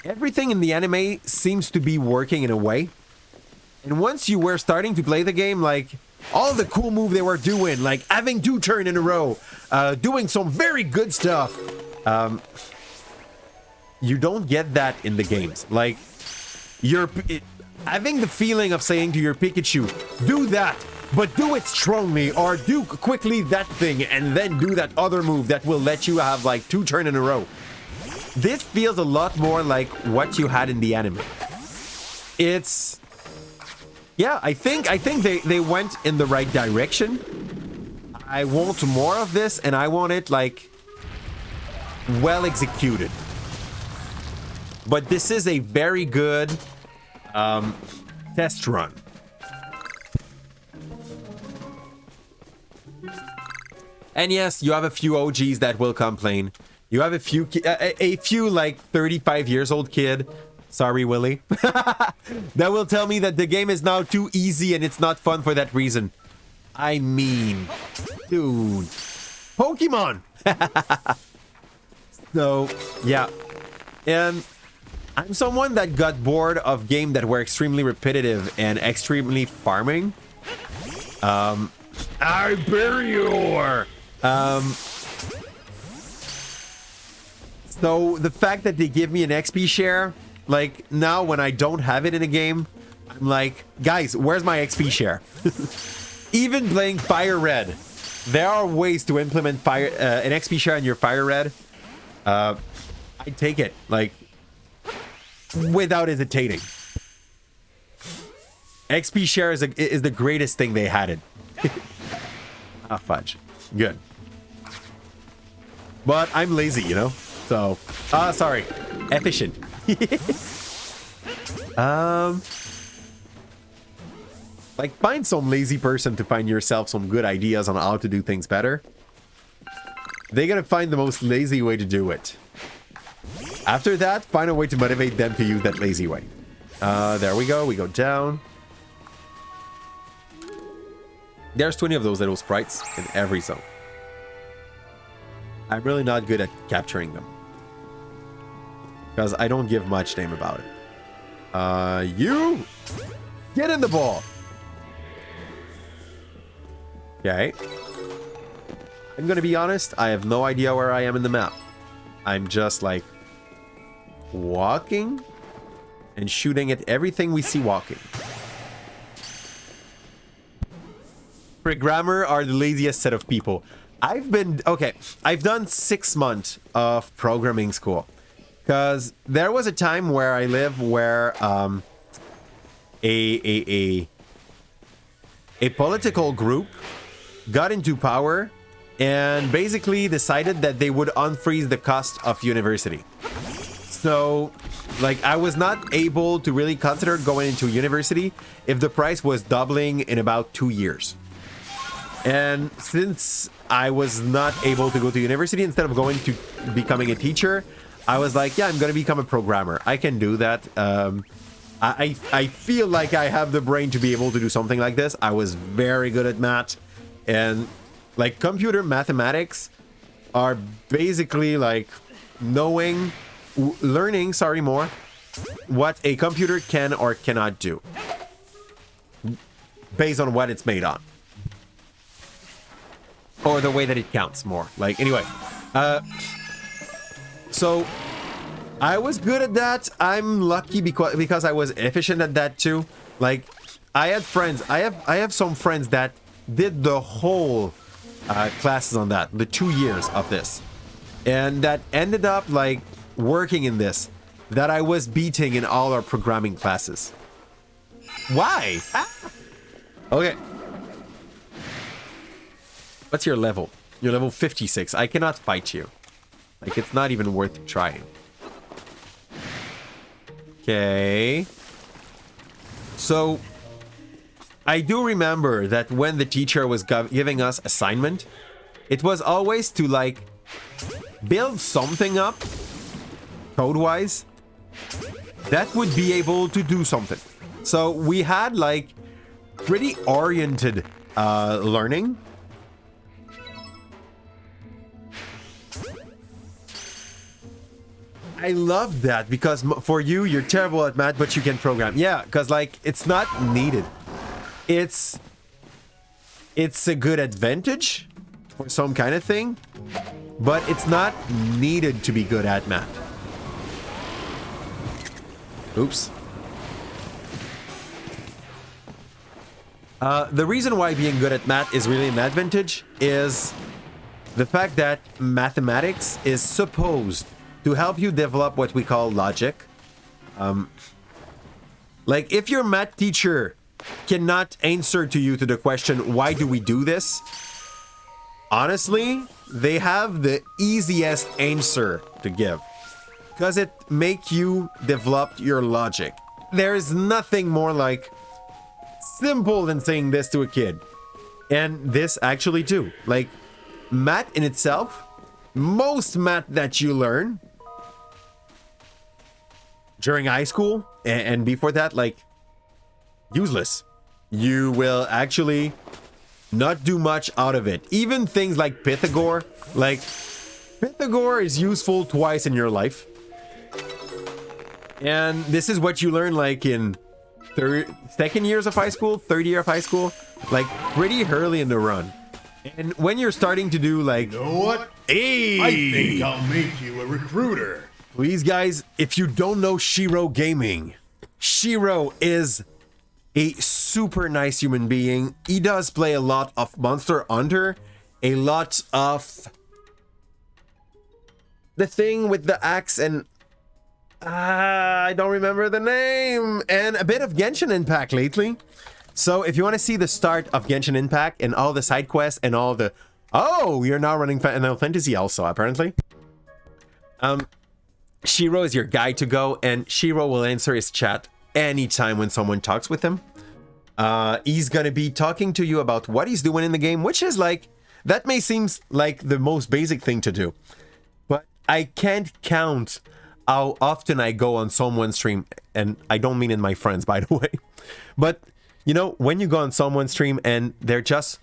everything in the anime seems to be working in a way. And once you were starting to play the game, like, all the cool moves they were doing, like having 2 turns in a row, doing some very good stuff, you don't get that in the games. Like, having the feeling of saying to your Pikachu, do that, but do it strongly, or do quickly that thing, and then do that other move that will let you have, like, 2 turns in a row. This feels a lot more like what you had in the anime. It's... yeah, I think they went in the right direction. I want more of this, and I want it, like, well executed. But this is a very good test run. And yes, you have a few OGs that will complain. You have a few like 35 years old kid. Sorry, Willie. That will tell me that the game is now too easy and it's not fun for that reason. I mean, dude. Pokemon! So, yeah. And I'm someone that got bored of games that were extremely repetitive and extremely farming. I bury you! So the fact that they give me an XP share, like now when I don't have it in a game, I'm like, guys, where's my XP share? Even playing Fire Red, there are ways to implement an XP share in your Fire Red. I take it, like, without hesitating. XP share is the greatest thing they had it. Ah, fudge. Good. But I'm lazy, you know? So, sorry. Efficient. Like, find some lazy person to find yourself some good ideas on how to do things better. They're gonna find the most lazy way to do it. After that, find a way to motivate them to use that lazy way. There we go. We go down. There's 20 of those little sprites in every zone. I'm really not good at capturing them, because I don't give much name about it. You! Get in the ball! Okay. I'm gonna be honest, I have no idea where I am in the map. I'm just like walking and shooting at everything we see walking. Programmer are the laziest set of people. I've done 6 months of programming school, because there was a time where I lived where a political group got into power and basically decided that they would unfreeze the cost of university. So, like, I was not able to really consider going into university if the price was doubling in about 2 years. And since I was not able to go to university, instead of going to becoming a teacher, I was like, yeah, I'm going to become a programmer. I can do that. I feel like I have the brain to be able to do something like this. I was very good at math. And like computer mathematics are basically like learning more what a computer can or cannot do based on what it's made on. Or the way that it counts more. Like, anyway. So, I was good at that. I'm lucky because I was efficient at that too. Like, I had friends. I have some friends that did the whole classes on that. The 2 years of this. And that ended up, like, working in this. That I was beating in all our programming classes. Why? Okay. What's your level? You're level 56. I cannot fight you. Like, it's not even worth trying. Okay. So, I do remember that when the teacher was giving us assignment, it was always to, like, build something up, code-wise, that would be able to do something. So, we had, like, pretty oriented learning. I love that because for you, you're terrible at math, but you can program. Yeah, because like it's not needed. It's a good advantage for some kind of thing, but it's not needed to be good at math. Oops. The reason why being good at math is really an advantage is the fact that mathematics is supposed to help you develop what we call logic. Like, if your math teacher cannot answer to you to the question, why do we do this? honestly, they have the easiest answer to give. Because it make you develop your logic. There's nothing more like simple than saying this to a kid. And this actually too. Like, math in itself, most math that you learn during high school and before that, like, useless. You will actually not do much out of it. Even things like Pythagore, is useful twice in your life. And this is what you learn like in second years of high school, third year of high school, like pretty early in the run. And when you're starting to do like, You know what? hey, I think I'll make you a recruiter. please guys, if you don't know Shiro Gaming, Shiro is a super nice human being. He does play a lot of Monster Hunter, a lot of the thing with the axe and I don't remember the name, and a bit of Genshin Impact lately. So if you want to see the start of Genshin Impact and all the side quests and all the... Oh, you're now running Final Fantasy also, apparently. Shiro is your guy to go, and Shiro will answer his chat anytime when someone talks with him. He's gonna be talking to you about what he's doing in the game, which is like... That may seem like the most basic thing to do. But I can't count how often I go on someone's stream, and I don't mean in my friends, by the way. But, you know, when you go on someone's stream and they're just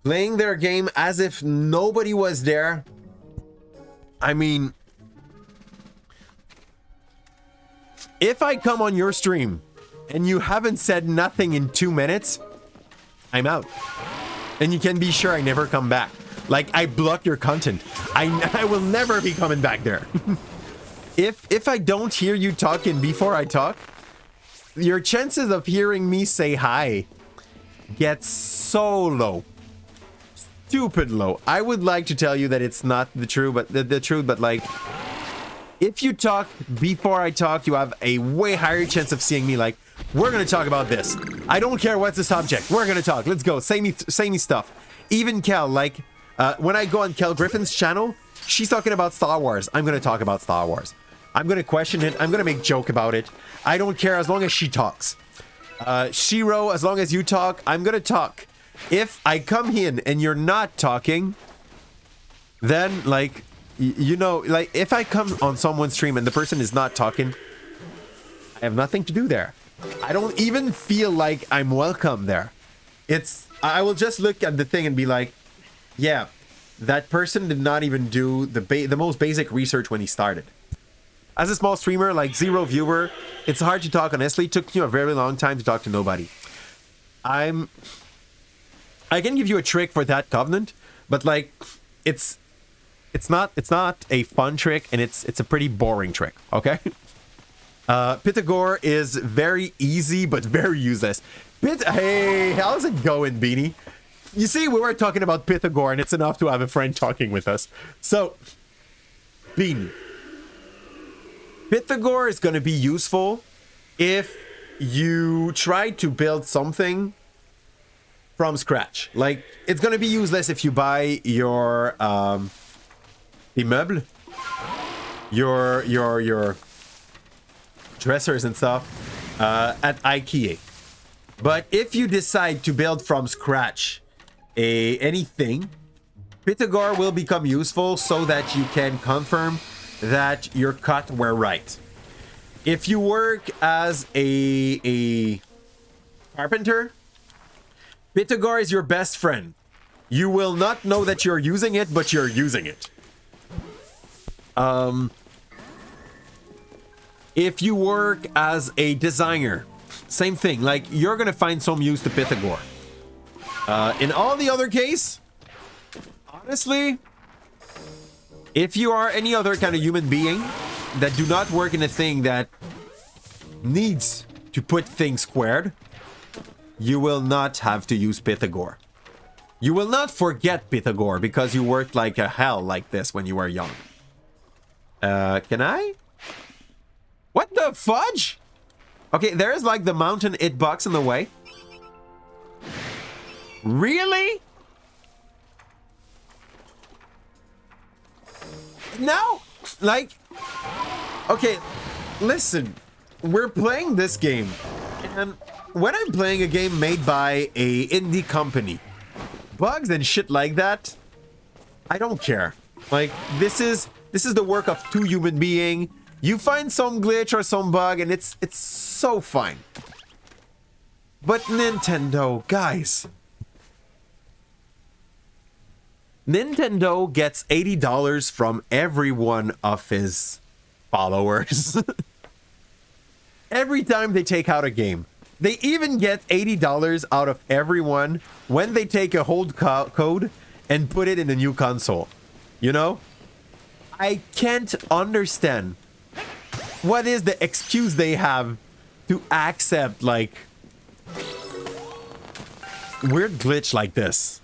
playing their game as if nobody was there. I mean, if I come on your stream and you haven't said nothing in 2 minutes, I'm out. And you can be sure I never come back. Like, I block your content. I will never be coming back there. If I don't hear you talking before I talk, your chances of hearing me say hi get so low. Stupid low. I would like to tell you that it's not the truth, but like, if you talk before I talk, you have a way higher chance of seeing me like, we're gonna talk about this. I don't care what's the subject. We're gonna talk. Let's go. Say me stuff. Even Kel, like, when I go on Kel Griffin's channel, she's talking about Star Wars. I'm gonna talk about Star Wars. I'm gonna question it. I'm gonna make joke about it. I don't care as long as she talks. Shiro, as long as you talk, I'm gonna talk. If I come in and you're not talking, then like, you know, like if I come on someone's stream and the person is not talking, I have nothing to do there. I don't even feel like I'm welcome there. I will just look at the thing and be like, yeah, that person did not even do the most basic research when he started. As a small streamer, like 0 viewer, it's hard to talk honestly. It took you a very long time to talk to nobody. I can give you a trick for that covenant, but like, it's not a fun trick, and it's a pretty boring trick, okay? Pythagore is very easy, but very useless. Hey, how's it going, Beanie? You see, we were talking about Pythagore, and it's enough to have a friend talking with us. So, Beanie. Pythagore is going to be useful if you try to build something from scratch. Like, it's going to be useless if you buy your immeuble, your dressers and stuff at IKEA. But if you decide to build from scratch anything, Pythagore will become useful so that you can confirm that your cut were right. If you work as a carpenter, Pythagore is your best friend. You will not know that you're using it, but you're using it. If you work as a designer, same thing. Like, you're gonna find some use to Pythagore. In all the other case, honestly, if you are any other kind of human being that do not work in a thing that needs to put things squared, you will not have to use Pythagore. You will not forget Pythagore because you worked like a hell like this when you were young. Can I? What the fudge? Okay, there is like the mountain hitbox in the way. Really? No, like, okay, listen, we're playing this game, and when I'm playing a game made by a indie company, bugs and shit like that, I don't care. Like, this is the work of two human beings. You find some glitch or some bug, and it's so fine. But Nintendo, guys. Nintendo gets $80 from every one of his followers. Every time they take out a game. They even get $80 out of everyone when they take a hold code and put it in a new console. You know? I can't understand what is the excuse they have to accept, like, weird glitch like this.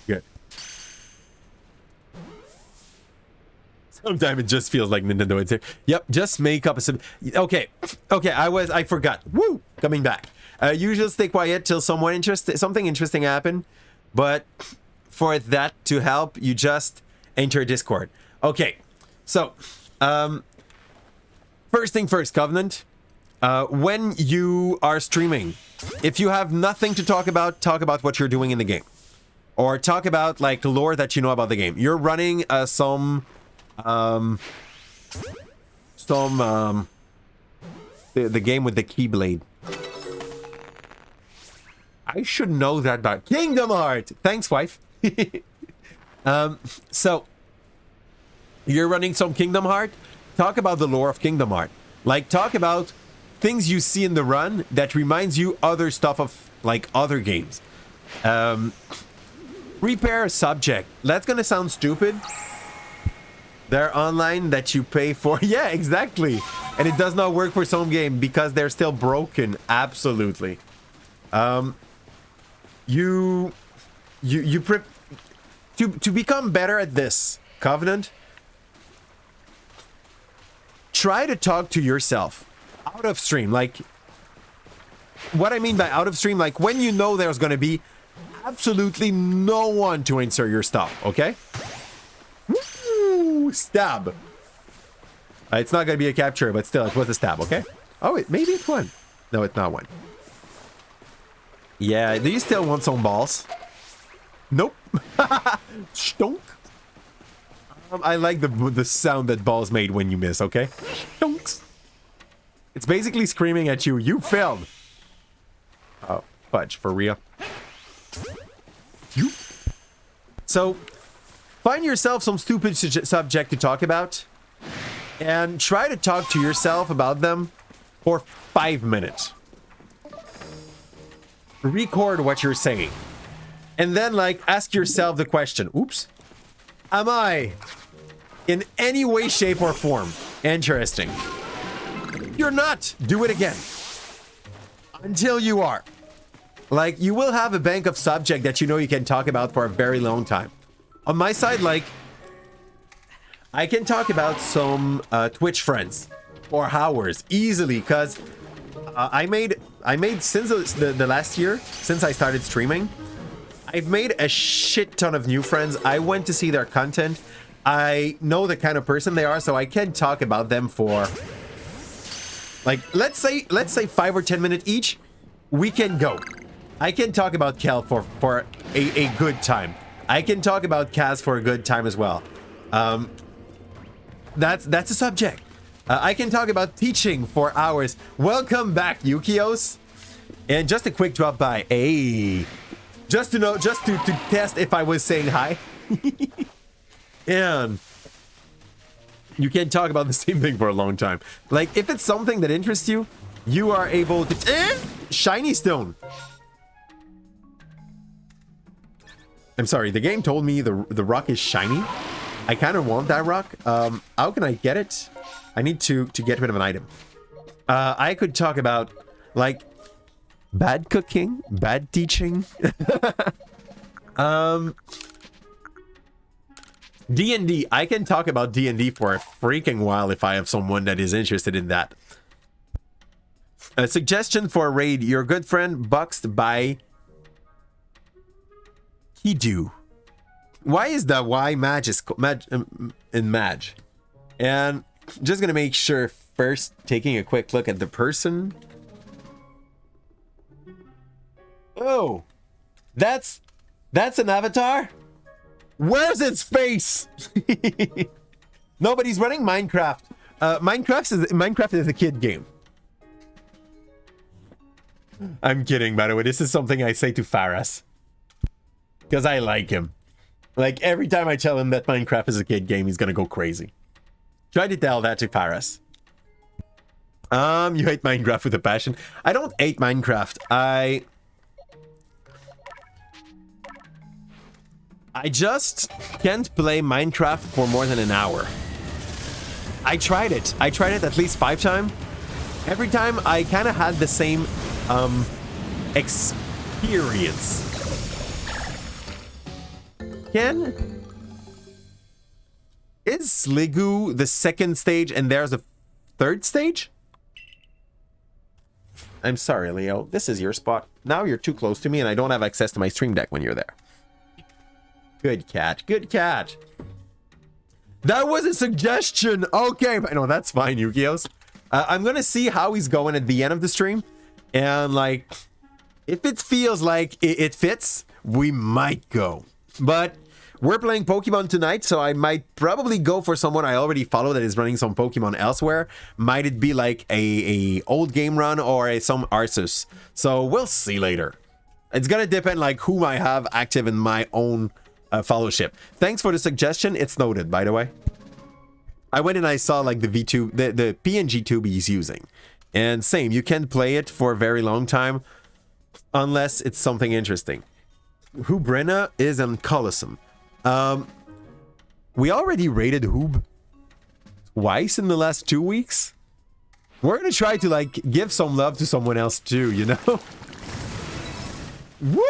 Good. Sometimes it just feels like Nintendo. It's here. Yep, just make up a... Okay, I forgot. Woo! Coming back. Usually stay quiet till something interesting happen. But for that to help, you just enter Discord. Okay, so... first thing first, Covenant. When you are streaming, if you have nothing to talk about what you're doing in the game. Or talk about, like, lore that you know about the game. You're running the game with the Keyblade. I should know that about Kingdom Hearts. Thanks, wife. So you're running some Kingdom Hearts. Talk about the lore of Kingdom Hearts. Like, talk about things you see in the run that reminds you other stuff of, like, other games. Repair a subject. That's gonna sound stupid. They're online that you pay for. Yeah, exactly. And it does not work for some game because they're still broken. Absolutely. To become better at this, Covenant, try to talk to yourself out of stream. Like, what I mean by out of stream, like when you know there's going to be absolutely no one to answer your stuff, okay? Woo! Stab. It's not going to be a capture, but still, it was a stab, okay? Oh, wait, maybe it's one. No, it's not one. Yeah, do you still want some balls? Nope. Stonk. I like the sound that balls made when you miss, okay? Stonks. It's basically screaming at you. You failed. Oh, fudge, for real. You. So, find yourself some stupid subject to talk about and try to talk to yourself about them for 5 minutes. Record what you're saying. And then, like, ask yourself the question, oops, am I in any way, shape, or form interesting? You're not. Do it again. Until you are. Like, you will have a bank of subject that you know you can talk about for a very long time. On my side, like, I can talk about some Twitch friends for hours easily, because I made since the last year, since I started streaming, I've made a shit ton of new friends. I went to see their content. I know the kind of person they are, so I can talk about them for, like, let's say 5 or 10 minutes each. We can go. I can talk about Kel for a good time. I can talk about Kaz for a good time as well. That's a subject. I can talk about teaching for hours. Welcome back, Yukios. And just a quick drop by. Hey. Just to know, just to test if I was saying hi. And you can talk about the same thing for a long time. Like, if it's something that interests you, you are able to... Shiny stone. I'm sorry, the game told me the rock is shiny. I kind of want that rock. How can I get it? I need to get rid of an item. I could talk about, like, bad cooking, bad D&D. I can talk about D&D for a freaking while if I have someone that is interested in that. A suggestion for a raid. Your good friend boxed by Hidu. Why is the Y in Maj? And just gonna make sure first, taking a quick look at the person. Oh, that's an avatar? Where's its face? Nobody's running Minecraft. Minecraft is a kid game. I'm kidding, by the way. This is something I say to Faras. Because I like him. Like, every time I tell him that Minecraft is a kid game, he's gonna go crazy. Try to tell that to Faras. You hate Minecraft with a passion. I don't hate Minecraft. I just can't play Minecraft for more than an hour. I tried it. I tried it at least 5 times. Every time I kind of had the same experience. Is Sligu the second stage and there's a third stage? I'm sorry, Leo. This is your spot. Now you're too close to me and I don't have access to my stream deck when you're there. Good cat. Good cat. That was a suggestion. Okay, but no, that's fine, Yu-Gi-Oh's. I'm gonna see how he's going at the end of the stream. And like, if it feels like it fits, we might go. But we're playing Pokemon tonight, so I might probably go for someone I already follow that is running some Pokemon elsewhere. Might it be like a old game run or some Arceus? So we'll see later. It's gonna depend like whom I have active in my own fellowship. Thanks for the suggestion. It's noted, by the way. I went and I saw like the V2, the PNG tube he's using. And same, you can't play it for a very long time unless it's something interesting. Hubrena is in Colossum. We already rated Hoob twice in the last 2 weeks. We're gonna try to like give some love to someone else too, you know? Woo!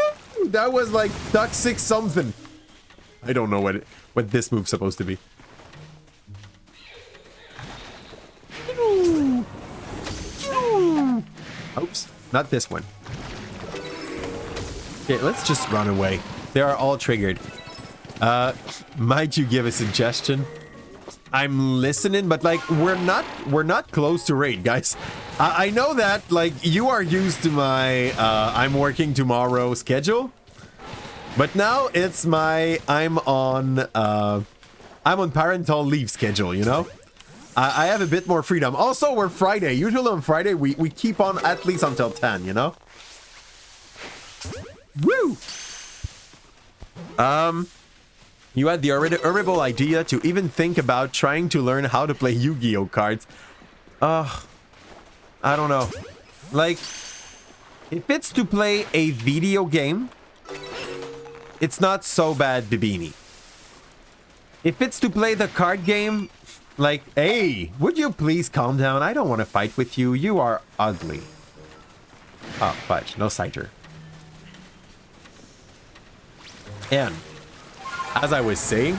That was like Duck 6 something. I don't know what this move's supposed to be. Oops, not this one. Okay, let's just run away. They are all triggered. Might you give a suggestion? I'm listening, but like we're not close to raid, guys. I know that like you are used to my I'm working tomorrow schedule. But now it's my I'm on parental leave schedule, you know? I have a bit more freedom. Also, we're Friday. Usually on Friday, we keep on at least until 10, you know? Woo! You had the horrible idea to even think about trying to learn how to play Yu-Gi-Oh cards. I don't know. Like, if it's to play a video game, it's not so bad, Bibini. If it's to play the card game, like, hey, would you please calm down? I don't want to fight with you. You are ugly. Oh, fudge. No citer. And, as I was saying,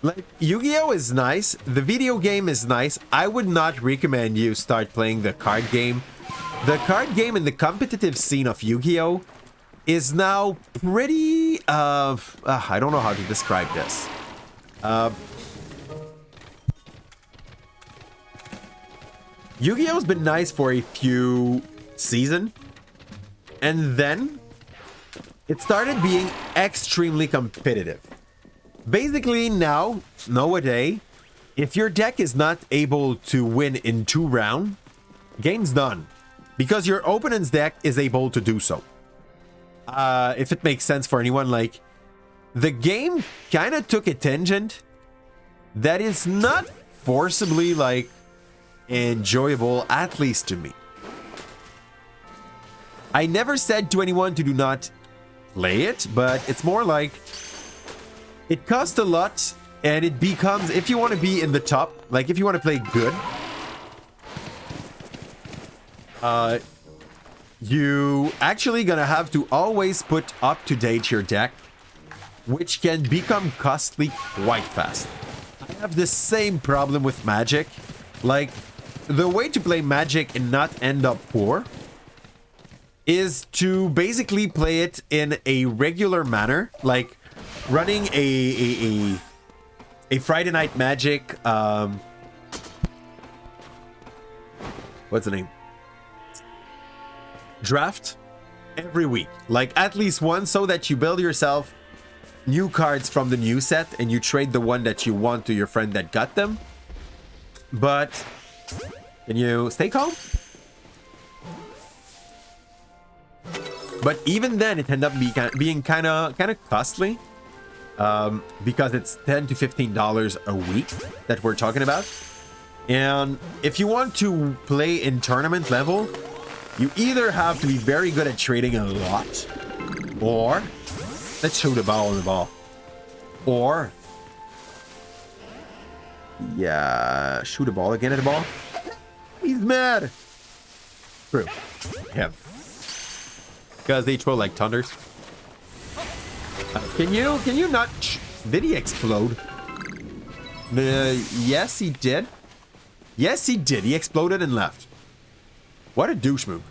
like, Yu-Gi-Oh is nice. The video game is nice. I would not recommend you start playing the card game. The card game in the competitive scene of Yu-Gi-Oh is now pretty, I don't know how to describe this. Yu-Gi-Oh's been nice for a few seasons, and then it started being extremely competitive. Basically now, nowadays, if your deck is not able to win in 2 rounds, game's done. Because your opponent's deck is able to do so. If it makes sense for anyone, like, the game kind of took a tangent that is not forcibly, like, enjoyable, at least to me. I never said to anyone to do not play it, but it's more like it costs a lot and it becomes, if you want to be in the top, like if you want to play good, you actually gonna have to always put up to date your deck which can become costly quite fast. I have the same problem with Magic. Like, the way to play Magic and not end up poor is to basically play it in a regular manner, like running a Friday Night Magic, what's the name? Draft every week, like at least one, so that you build yourself new cards from the new set and you trade the one that you want to your friend that got them. But can you stay calm? But even then, it ended up being kind of costly, because it's $10 to $15 a week that we're talking about. And if you want to play in tournament level, you either have to be very good at trading a lot, or let's shoot a ball on the ball, or yeah, shoot a ball again at the ball. He's mad. True. Yeah. Because they throw like thunders. Can you not? Did he explode? Yes, he did. Yes, he did. He exploded and left. What a douche move.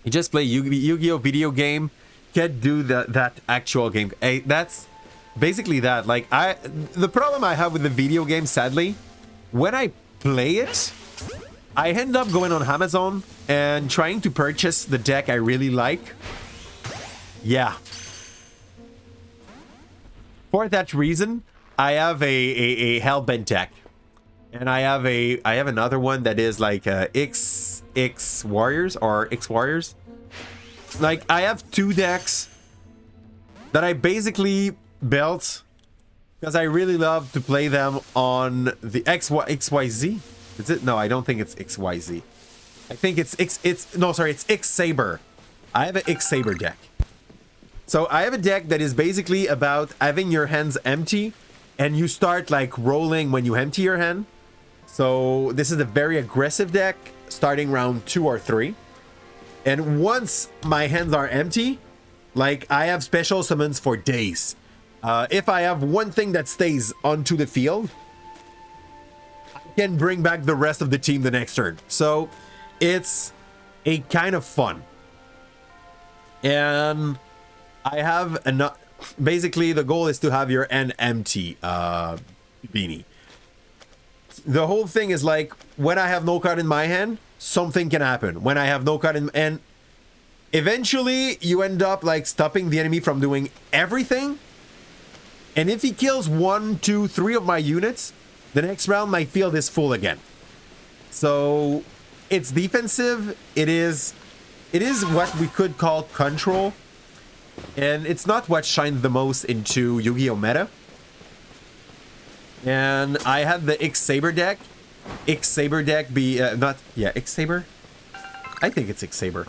He just played Yu-Gi-Oh video game. Can't do that actual game. Hey, that's basically that. Like, the problem I have with the video game, sadly, when I play it, I end up going on Amazon and trying to purchase the deck I really like. Yeah. For that reason, I have a Hellbent deck. And I have another one that is like X Warriors or X Warriors. Like, I have two decks that I basically built because I really love to play them on the XYZ. Is it? No, I don't think it's XYZ. I think it's X Saber. I have an X Saber deck. So I have a deck that is basically about having your hands empty and you start like rolling when you empty your hand. So this is a very aggressive deck starting round 2 or 3. And once my hands are empty, like, I have special summons for days. If I have one thing that stays onto the field, I can bring back the rest of the team the next turn. So it's a kind of fun. And I have enough. Basically, the goal is to have your end empty, Beanie. The whole thing is like, when I have no card in my hand, something can happen. When I have no card in, and eventually you end up like stopping the enemy from doing everything. And if he kills 1, 2, 3 of my units, the next round my field is full again. So it's defensive. It is what we could call control. And it's not what shines the most into Yu-Gi-Oh meta. And I had the X Saber deck. X Saber deck be X Saber. I think it's X Saber.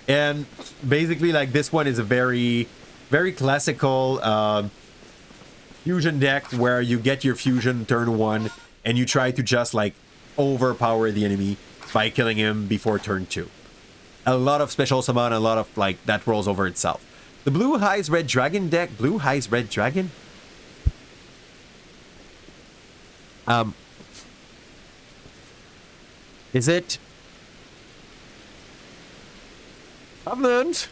And basically, like, this one is a very, very classical fusion deck where you get your fusion turn 1 and you try to just like overpower the enemy by killing him before turn 2. A lot of special summon, a lot of like that rolls over itself. The Blue Eyes Red Dragon deck. Blue Eyes Red Dragon. Is it Covenant?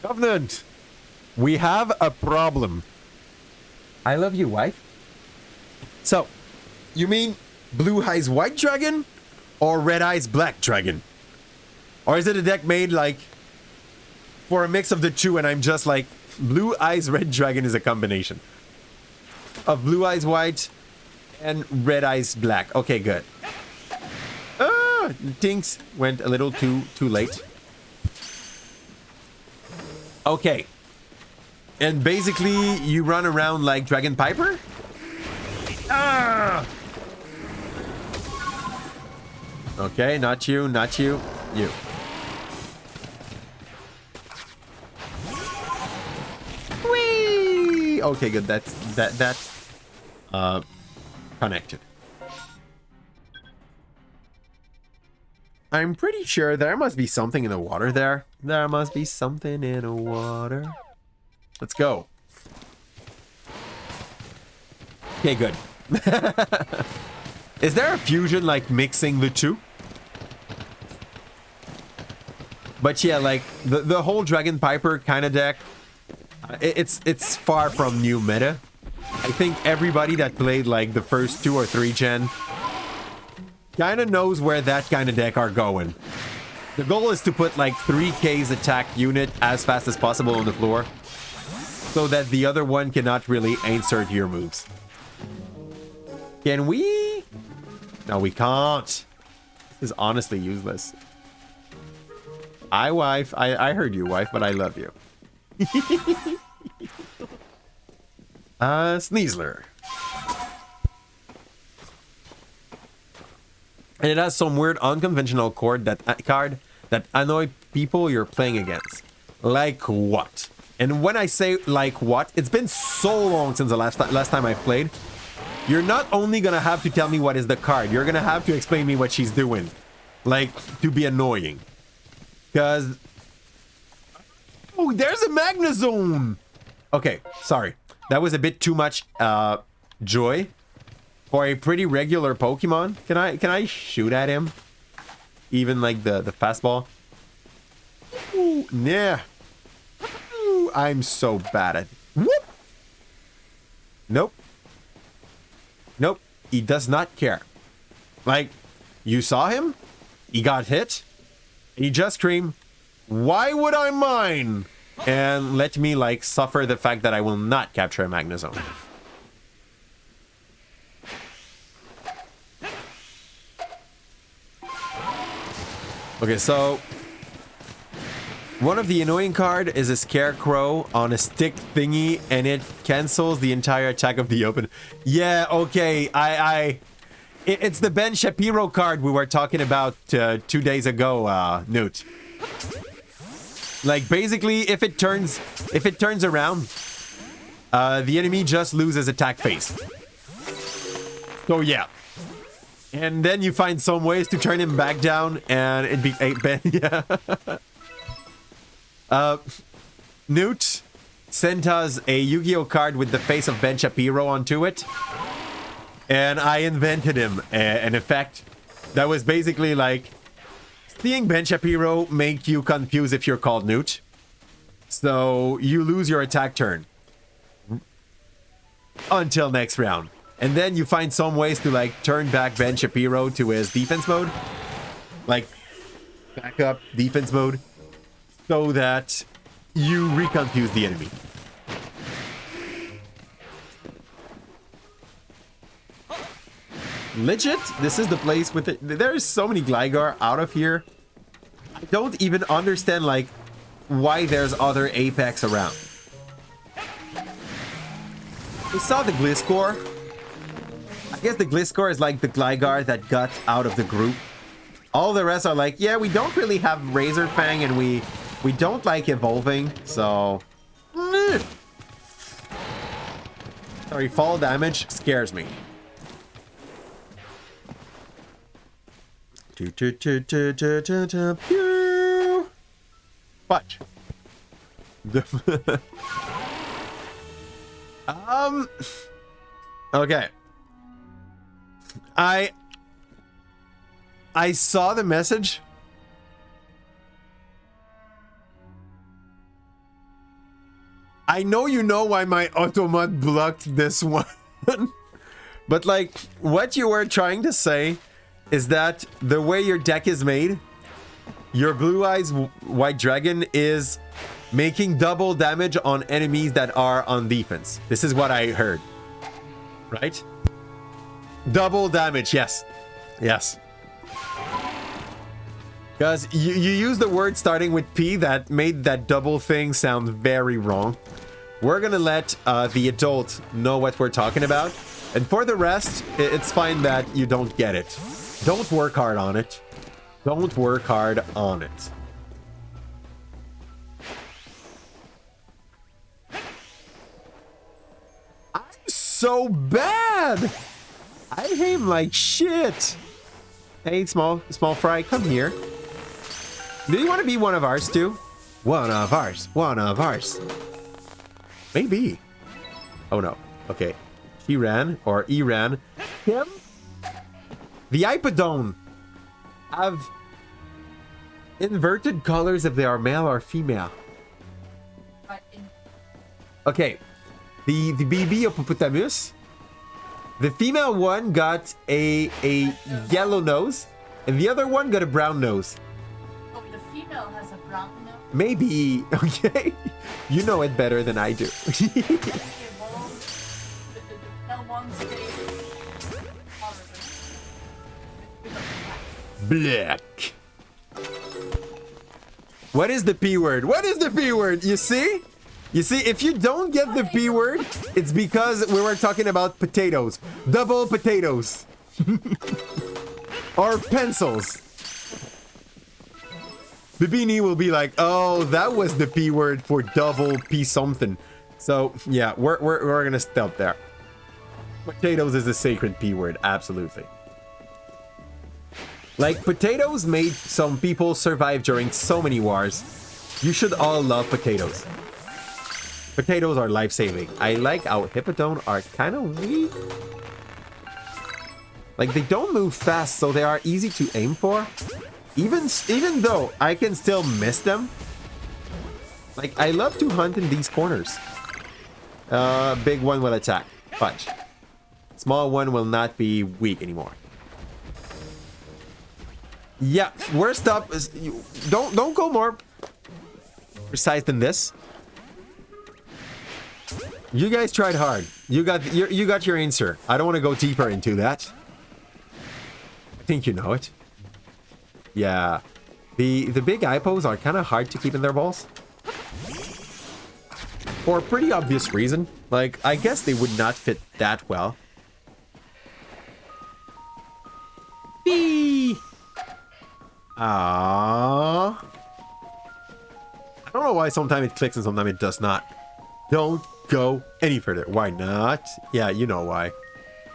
Covenant. We have a problem. I love you, wife. So, you mean Blue Eyes White Dragon or Red Eyes Black Dragon? Or is it a deck made like for a mix of the two and I'm just like, Blue Eyes Red Dragon is a combination of Blue Eyes White and Red Eyes Black. Okay, good. Things went a little too late. Okay. And basically, you run around like Dragon Piper? Ah! Okay, not you, not you. You. Whee! Okay, good. That's connected. I'm pretty sure there must be something in the water there. There must be something in the water. Let's go. Okay, good. Is there a fusion like mixing the two? But yeah, like the whole Dragon Piper kind of deck, it's far from new meta. I think everybody that played like the first 2 or 3 gen kind of knows where that kind of deck are going. The goal is to put like 3K's attack unit as fast as possible on the floor so that the other one cannot really insert your moves. Can we? No, we can't. This is honestly useless. Wife. I heard you, wife, but I love you. Sneasler. And it has some weird unconventional card that annoy people you're playing against. Like what? And when I say like what, it's been so long since the last time I played. You're not only gonna have to tell me what is the card, you're gonna have to explain me what she's doing. Like, to be annoying. Because... Oh, there's a Magnezone! Okay, sorry. That was a bit too much joy for a pretty regular Pokemon. Can I shoot at him? Even like the fastball? Ooh, nah. Ooh, I'm so bad at... Whoop! Nope. Nope. He does not care. Like, you saw him? He got hit? And he just screamed, "Why would I mine?" And let me, like, suffer the fact that I will not capture a Magnezone. Okay, so... one of the annoying card is a Scarecrow on a stick thingy, and it cancels the entire attack of the open. Yeah, okay, it's the Ben Shapiro card we were talking about 2 days ago, Newt. Like, basically, if it turns around, the enemy just loses attack phase. So, yeah. And then you find some ways to turn him back down, and it'd be 8 Ben, yeah. Newt sent us a Yu-Gi-Oh card with the face of Ben Shapiro onto it. And I invented him an effect that was basically like, seeing Ben Shapiro make you confused if you're called Newt. So you lose your attack turn. Until next round. And then you find some ways to like turn back Ben Shapiro to his defense mode. Like, back up defense mode. So that you reconfuse the enemy. Legit, this is the place with it. There's so many Gligar out of here. I don't even understand, like, why there's other Apex around. We saw the Gliscor. I guess the Gliscor is like the Gligar that got out of the group. All the rest are like, yeah, we don't really have Razor Fang and we don't like evolving, so... Sorry, fall damage scares me. Watch. Okay. I saw the message. I know you know why my Automod blocked this one. But like, what you were trying to say is that the way your deck is made, your Blue Eyes White Dragon is making double damage on enemies that are on defense. This is what I heard. Right? Double damage, yes. Yes. Because you use the word starting with P that made that double thing sound very wrong. We're gonna let the adult know what we're talking about. And for the rest, it's fine that you don't get it. Don't work hard on it. Don't work hard on it. I'm so bad! I aim like shit! Hey, small fry, come here. Do you want to be one of ours too? One of ours. One of ours. Maybe. Oh no. Okay. She ran, or he ran. Him? The Ipodone have inverted colors if they are male or female. Okay. The BB Hippopotamus. The female one got a yellow nose, and the other one got a brown nose. Oh, the female has a brown nose? Maybe. Okay. You know it better than I do. Okay, well, the male one stays Black. What is the P word? What is the P word? You see? You see, if you don't get the P word, it's because we were talking about potatoes. Double potatoes. Or pencils. Bibini will be like, oh, that was the P word for double P something. So, yeah, we're gonna stop there. Potatoes is a sacred P word, absolutely. Like, potatoes made some people survive during so many wars. You should all love potatoes. Potatoes are life-saving. I like how Hippodon are kind of weak. Like, they don't move fast, so they are easy to aim for. Even though I can still miss them. Like, I love to hunt in these corners. Big one will attack. Punch. Small one will not be weak anymore. Yeah, worst up is... Don't go more precise than this. You guys tried hard. You got your answer. I don't want to go deeper into that. I think you know it. Yeah. The big hypos are kind of hard to keep in their balls. For a pretty obvious reason. Like, I guess they would not fit that well. Bee! Aww. I don't know why sometimes it clicks and sometimes it does not. Don't go any further. Why not? Yeah, you know why.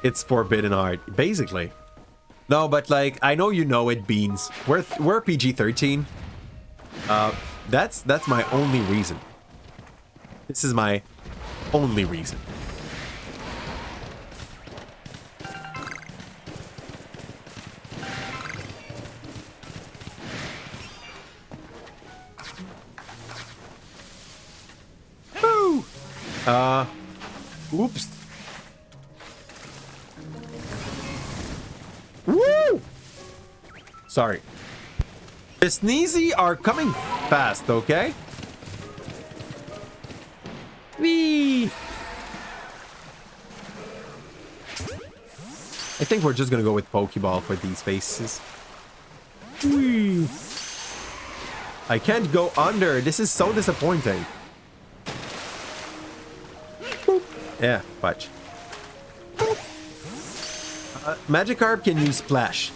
It's forbidden art, basically. No, but like, I know you know it, Beans. We're PG-13. That's my only reason. This is my only reason. Woo! Oops. Woo! Sorry. The Sneezy are coming fast, okay? Whee! I think we're just gonna go with Pokeball for these faces. Whee! I can't go under. This is so disappointing. Boop. Yeah, fudge. Magikarp can use Splash.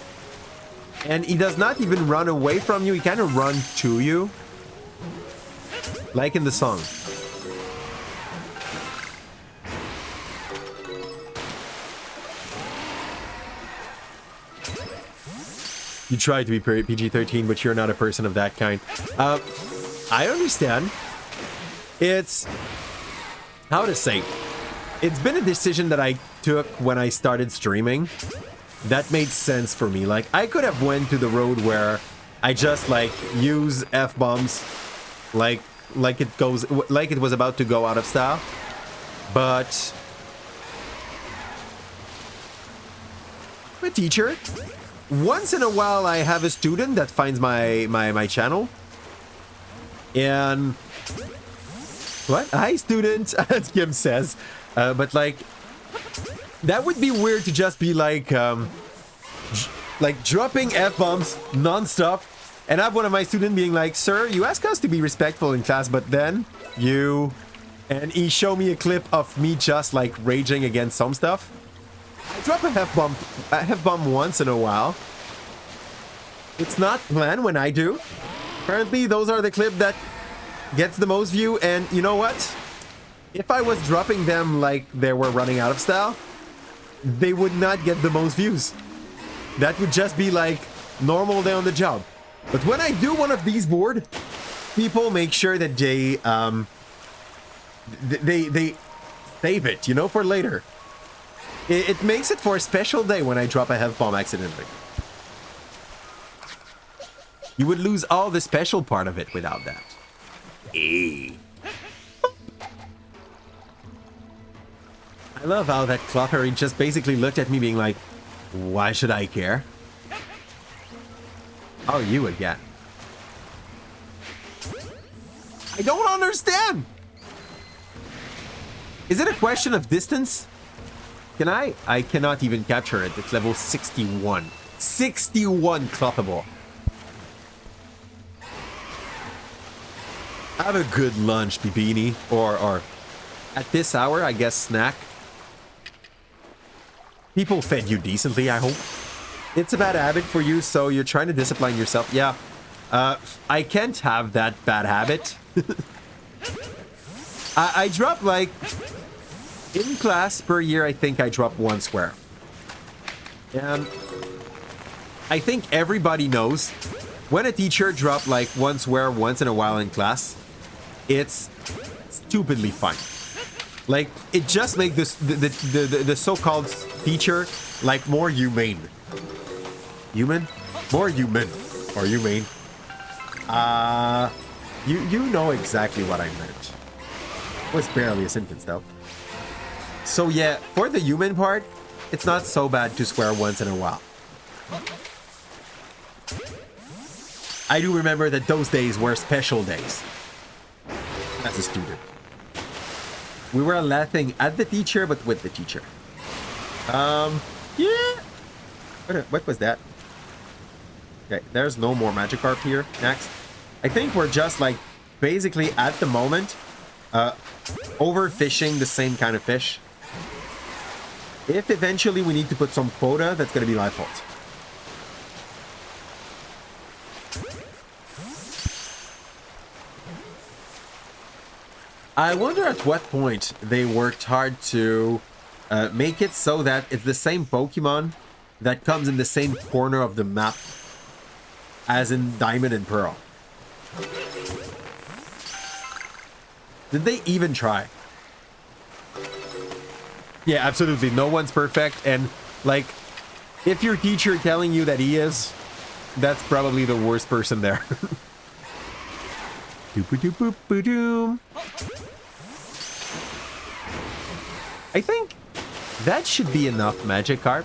And he does not even run away from you. He kind of runs to you. Like in the song. You try to be PG-13, but you're not a person of that kind. I understand. It's... how to say... it's been a decision that I took when I started streaming. That made sense for me. Like, I could have went to the road where I just, like, use F-bombs like it was about to go out of style. But... I'm a teacher. Once in a while, I have a student that finds my channel. And... what? Hi, student, as Kim says. But, like... that would be weird to just be, like dropping F-bombs non-stop. And have one of my students being like, sir, you ask us to be respectful in class, but then you... and he showed me a clip of me just, like, raging against some stuff. I drop a F-bomb once in a while. It's not planned when I do. Apparently, those are the clips that gets the most view. And you know what? If I was dropping them like they were running out of style, they would not get the most views. that would just be like normal day on the job. But when I do one of these board, people make sure that they save it, you know, for later. It makes it for a special day when I drop a health bomb accidentally. You would lose all the special part of it without that. I love how that Clottery just basically looked at me being like, why should I care? Oh, you again. I don't understand. Is it a question of distance? Can I? I cannot even capture it. It's level 61. 61 clothable. Have a good lunch, Bibini. Or at this hour, I guess, snack. People fed you decently, I hope. It's a bad habit for you, so you're trying to discipline yourself. Yeah. I can't have that bad habit. I drop like... In class per year, I think I drop 1 square. And I think everybody knows when a teacher drop like 1 square once in a while in class, it's stupidly fun. Like, it just makes this the so-called teacher like more humane. Human? More human. Or humane. You know exactly what I meant. It was barely a sentence though. So yeah, for the human part, it's not so bad to square once in a while. I do remember that those days were special days. As a student. We were laughing at the teacher, but with the teacher. Yeah. What was that? Okay, there's no more Magikarp here. Next. I think we're just like, basically at the moment, overfishing the same kind of fish. If eventually we need to put some quota, that's going to be my fault. I wonder at what point they worked hard to make it so that it's the same Pokemon that comes in the same corner of the map as in Diamond and Pearl. Did they even try? Yeah, absolutely. No one's perfect. And, like, if your teacher telling you that he is, that's probably the worst person there. Doop-a-doop-boop-a-doom. I think that should be enough Magikarp.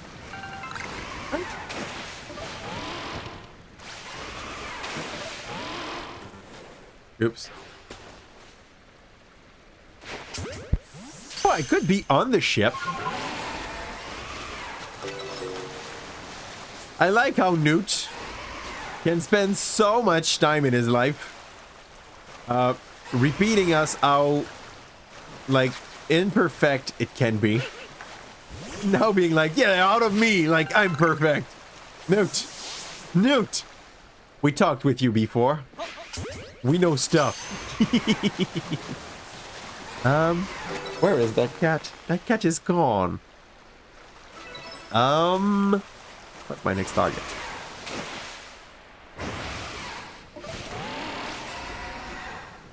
Oops. Oh, I could be on the ship. I like how Newt can spend so much time in his life repeating us how, like, imperfect it can be. Now being like, yeah, out of me, like, I'm perfect. Newt. Newt. We talked with you before. We know stuff. Where is that cat? That cat is gone. What's my next target?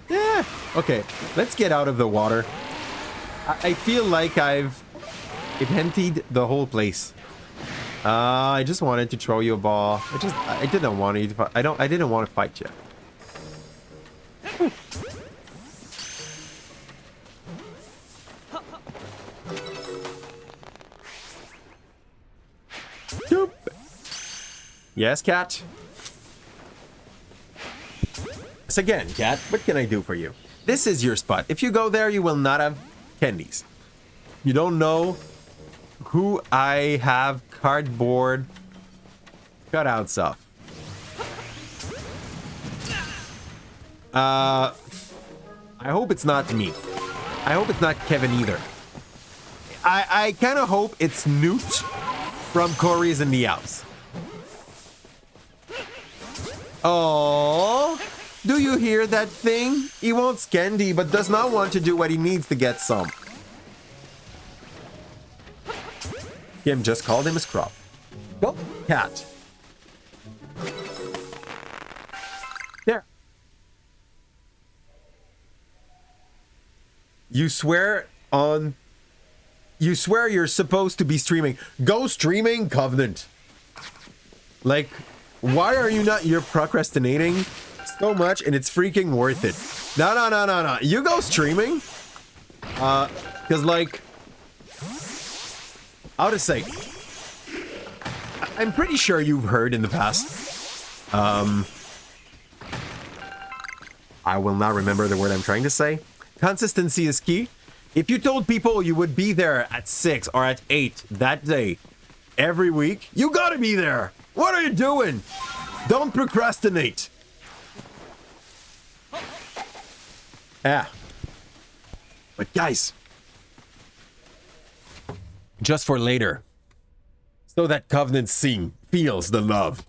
Yeah. Okay, let's get out of the water. I feel like I've emptied the whole place. I just wanted to throw you a ball. I didn't want you to. I didn't want to fight you. Doop. Yes, cat. Yes, again, cat. What can I do for you? This is your spot. If you go there, you will not have candies. You don't know who I have cardboard cutouts of. I hope it's not me. I hope it's not Kevin either. I kind of hope it's Newt from Corey's in the House. Oh, do you hear that thing? He wants candy, but does not want to do what he needs to get some. Kim just called him a scrub. Go. Cat. There. You swear you're supposed to be streaming. Go streaming, Covenant. Like, why are you not? You're procrastinating so much and it's freaking worth it. No. You go streaming. Because like, how to say, I'm pretty sure you've heard in the past. I will not remember the word I'm trying to say. Consistency is key. If you told people you would be there at 6 or at 8 that day, every week, you gotta be there. What are you doing? Don't procrastinate. Ah. But guys, just for later, so that Covenant feels the love,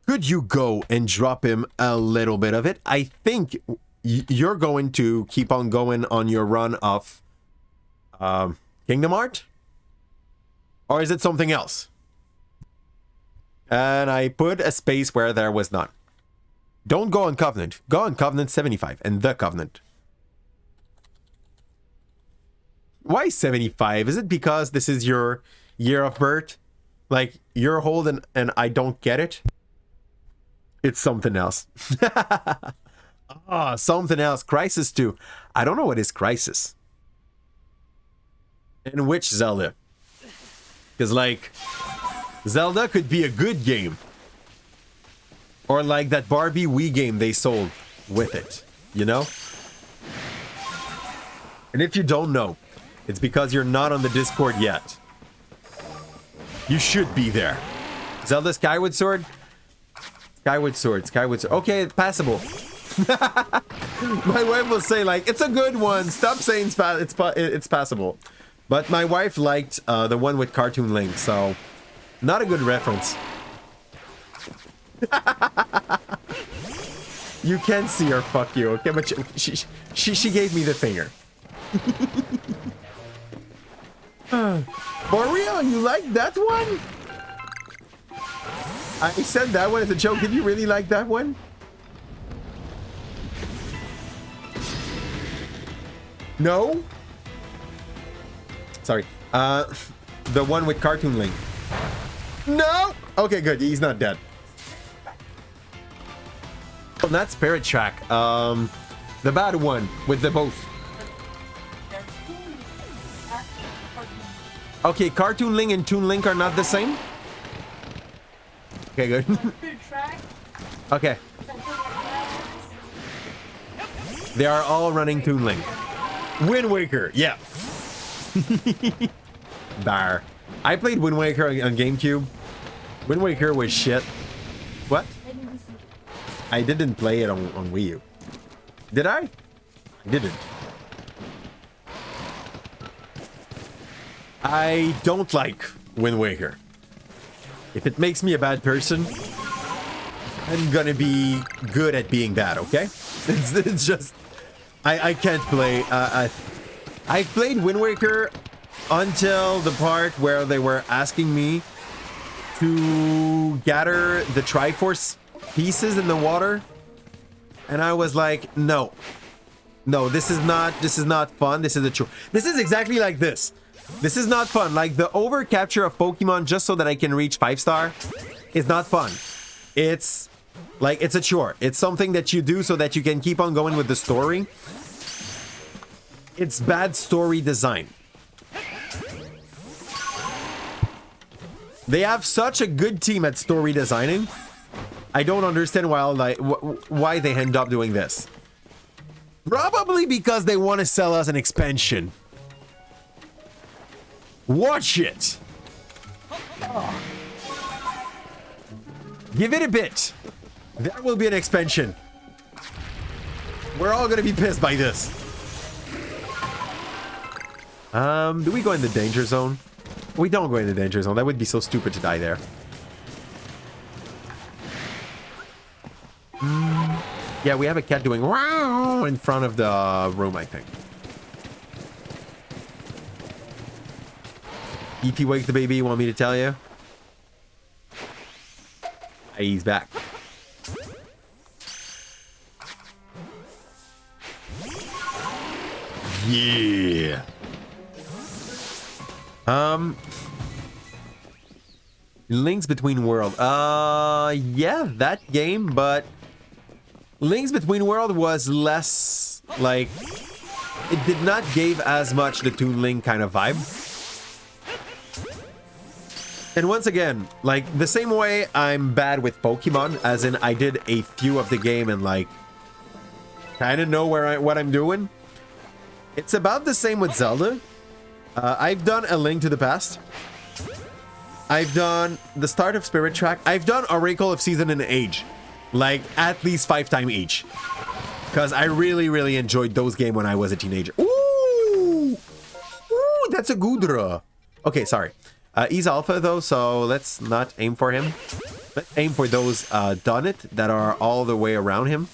could you go and drop him a little bit of it? I think you're going to keep on going on your run of Kingdom Heart? Or is it something else? And I put a space where there was none. Don't go on Covenant. Go on Covenant 75 and the Covenant. Why 75? Is it because this is your year of birth? Like, you're old and I don't get it? It's something else. Something else. Crisis 2. I don't know what is Crisis. And which Zelda? Because, like, Zelda could be a good game. Or like that Barbie Wii game they sold with it. You know? And if you don't know, it's because you're not on the Discord yet. You should be there. Zelda Skyward Sword? Skyward Sword. Okay, it's passable. My wife will say, like, it's a good one. Stop saying it's passable. But my wife liked the one with Cartoon Link, so not a good reference. You can see her, fuck you, okay? But she gave me the finger. For real, you like that one? I said that one as a joke. Did you really like that one? No? Sorry. The one with Cartoon Link. No! Okay, good. He's not dead. Oh, not Spirit Track. The bad one with the both. Okay, Cartoon Link and Toon Link are not the same? Okay, good. Okay. They are all running Toon Link. Wind Waker, yeah. Bar. I played Wind Waker on GameCube. Wind Waker was shit. What? I didn't play it on Wii U. Did I? I didn't. I don't like Wind Waker. If it makes me a bad person, I'm gonna be good at being bad, okay? It's just... I can't play... I played Wind Waker until the part where they were asking me to gather the Triforce pieces in the water. And I was like, no. No, this is not fun. This is a chore. This is exactly like this. This is not fun. Like the over capture of Pokemon just so that I can reach 5-star is not fun. It's like, it's a chore. It's something that you do so that you can keep on going with the story. It's bad story design. They have such a good team at story designing. I don't understand why they end up doing this. Probably because they want to sell us an expansion. Watch it. Give it a bit. There will be an expansion. We're all gonna be pissed by this. Do we go in the danger zone? We don't go in the danger zone. That would be so stupid to die there. Yeah, we have a cat doing wow in front of the room, I think. E.T. wake the baby, you want me to tell you? He's back. Yeah. Links Between World. Yeah, that game, but Links Between World was less like it did not give as much the Toon Link kind of vibe. And once again, like the same way I'm bad with Pokemon, as in I did a few of the game and like kind of know what I'm doing. It's about the same with Zelda. I've done A Link to the Past. I've done the Start of Spirit Track. I've done Oracle of Season and Age, like at least 5 times each, because I really, really enjoyed those games when I was a teenager. Ooh, ooh, that's a Goodra. Okay, sorry. He's alpha though, so let's not aim for him. Let's aim for those done it that are all the way around him.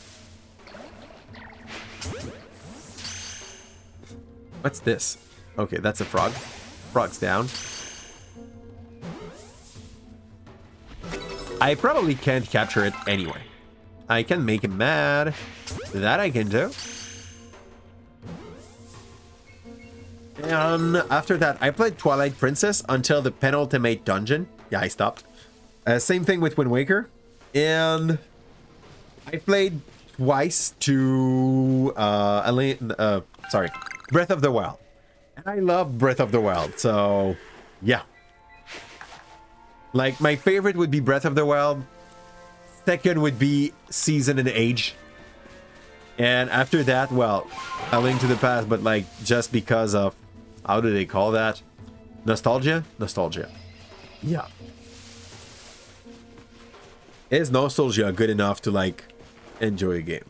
What's this? Okay, that's a frog. Frog's down. I probably can't capture it anyway. I can make him mad. That I can do. And after that, I played Twilight Princess until the penultimate dungeon. Yeah, I stopped. Same thing with Wind Waker. And I played twice to Breath of the Wild. And I love Breath of the Wild, so yeah. Like, my favorite would be Breath of the Wild. Second would be Season and Age. And after that, well, A Link to the Past, but like just because of, how do they call that? Nostalgia? Nostalgia. Yeah. Is nostalgia good enough to like enjoy a game?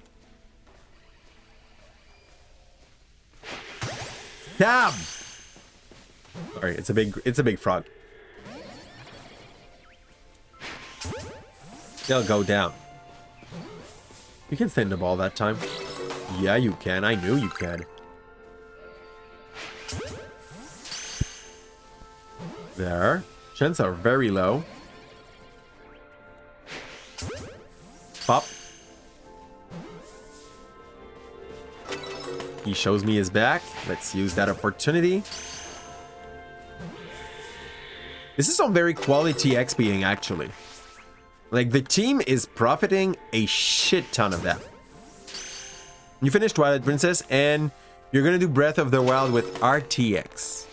Damn! Sorry, it's a big frog. They'll go down. You can send the ball that time. Yeah, you can. I knew you can. There. Chances are very low. Pop. He shows me his back. Let's use that opportunity. This is some very quality XPing, actually. Like, the team is profiting a shit ton of that. You finish Twilight Princess, and you're gonna do Breath of the Wild with RTX.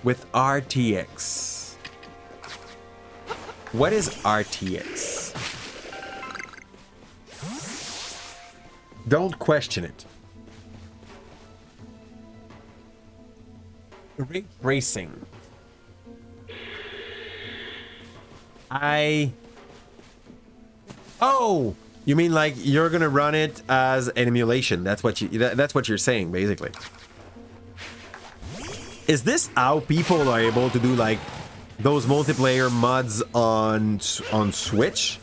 With RTX. What is RTX? Don't question it. Ray tracing. Oh, you mean like you're gonna run it as an emulation? That's what you're saying, basically. Is this how people are able to do like those multiplayer mods on Switch?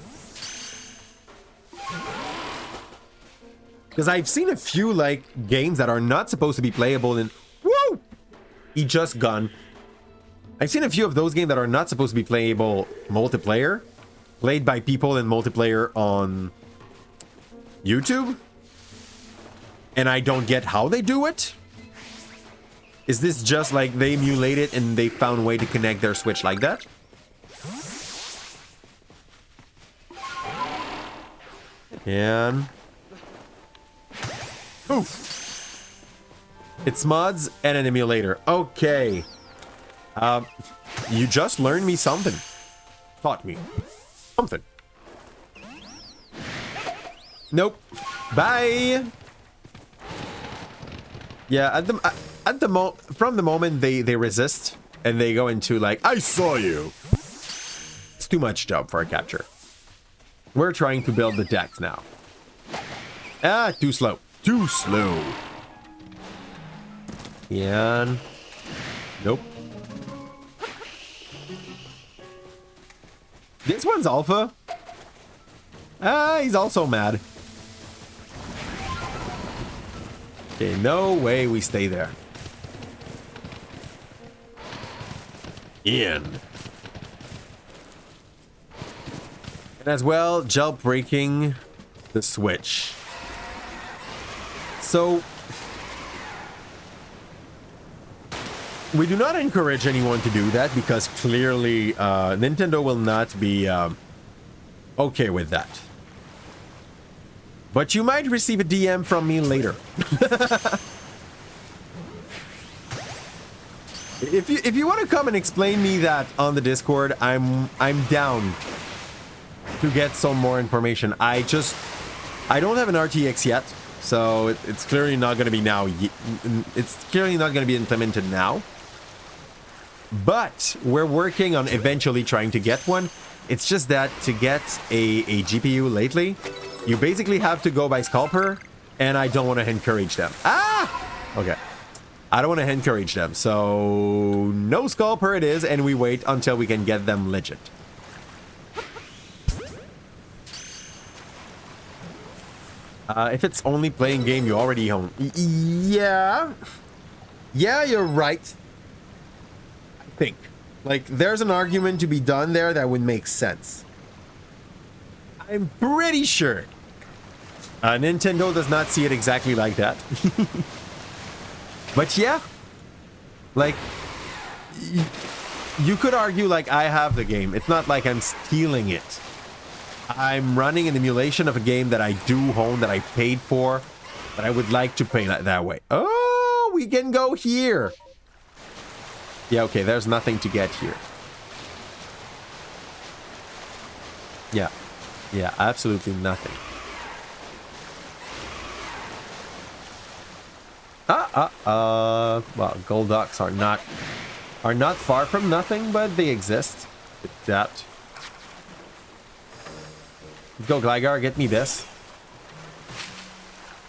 Because I've seen a few like games that are not supposed to be playable in. Woo! He just gone. I've seen a few of those games that are not supposed to be playable multiplayer, played by people in multiplayer on YouTube, and I don't get how they do it. Is this just like they emulate it and they found a way to connect their Switch like that? And oof. It's mods and an emulator. Okay. You just learned me something. Taught me something. Nope. Bye. Yeah, from the moment they resist and they go into like, I saw you. It's too much job for a capture. We're trying to build the decks now. Ah, too slow. Too slow. Yeah. Nope. This one's alpha. Ah, he's also mad. Okay, no way we stay there. in. And as well, jailbreaking the Switch. So, we do not encourage anyone to do that because clearly Nintendo will not be okay with that. But you might receive a DM from me later. If you want to come and explain me that on the Discord, I'm down to get some more information. I don't have an RTX yet, so it's clearly not going to be now. It's clearly not going to be implemented now. But we're working on eventually trying to get one. It's just that to get a GPU lately, you basically have to go by scalper, and I don't want to encourage them. Okay. I don't want to encourage them, so no scalper it is, and we wait until we can get them legit. If it's only playing game you already own. Yeah, you're right. I think. Like, there's an argument to be done there that would make sense. I'm pretty sure Nintendo does not see it exactly like that. But yeah, like, you could argue like I have the game. It's not like I'm stealing it. I'm running an emulation of a game that I do own, that I paid for, but I would like to play that way. Oh, we can go here. Yeah, okay, there's nothing to get here. Yeah, absolutely nothing. Well, gold ducks are not far from nothing, but they exist. Adapt. Go, Gligar, get me this.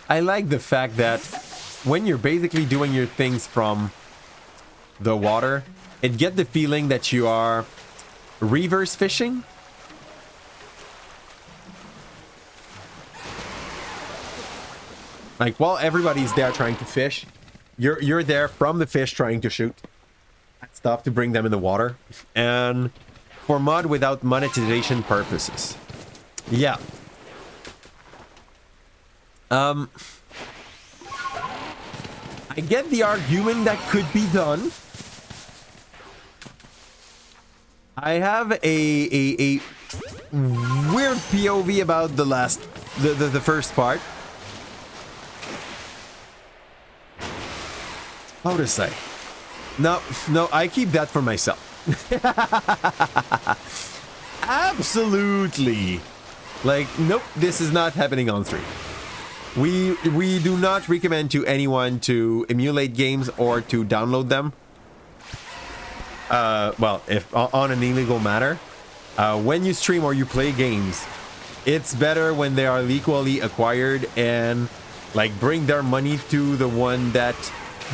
I like the fact that when you're basically doing your things from the water, it get the feeling that you are reverse fishing. Like, while everybody's there trying to fish, you're there from the fish trying to shoot stuff to bring them in the water. And for mod without monetization purposes. Yeah. I get the argument that could be done. I have a weird POV about the first part. How to say? No, I keep that for myself. Absolutely. Like, nope, this is not happening on stream. We do not recommend to anyone to emulate games or to download them. Well, if on an illegal matter. When you stream or you play games, it's better when they are legally acquired and like bring their money to the one that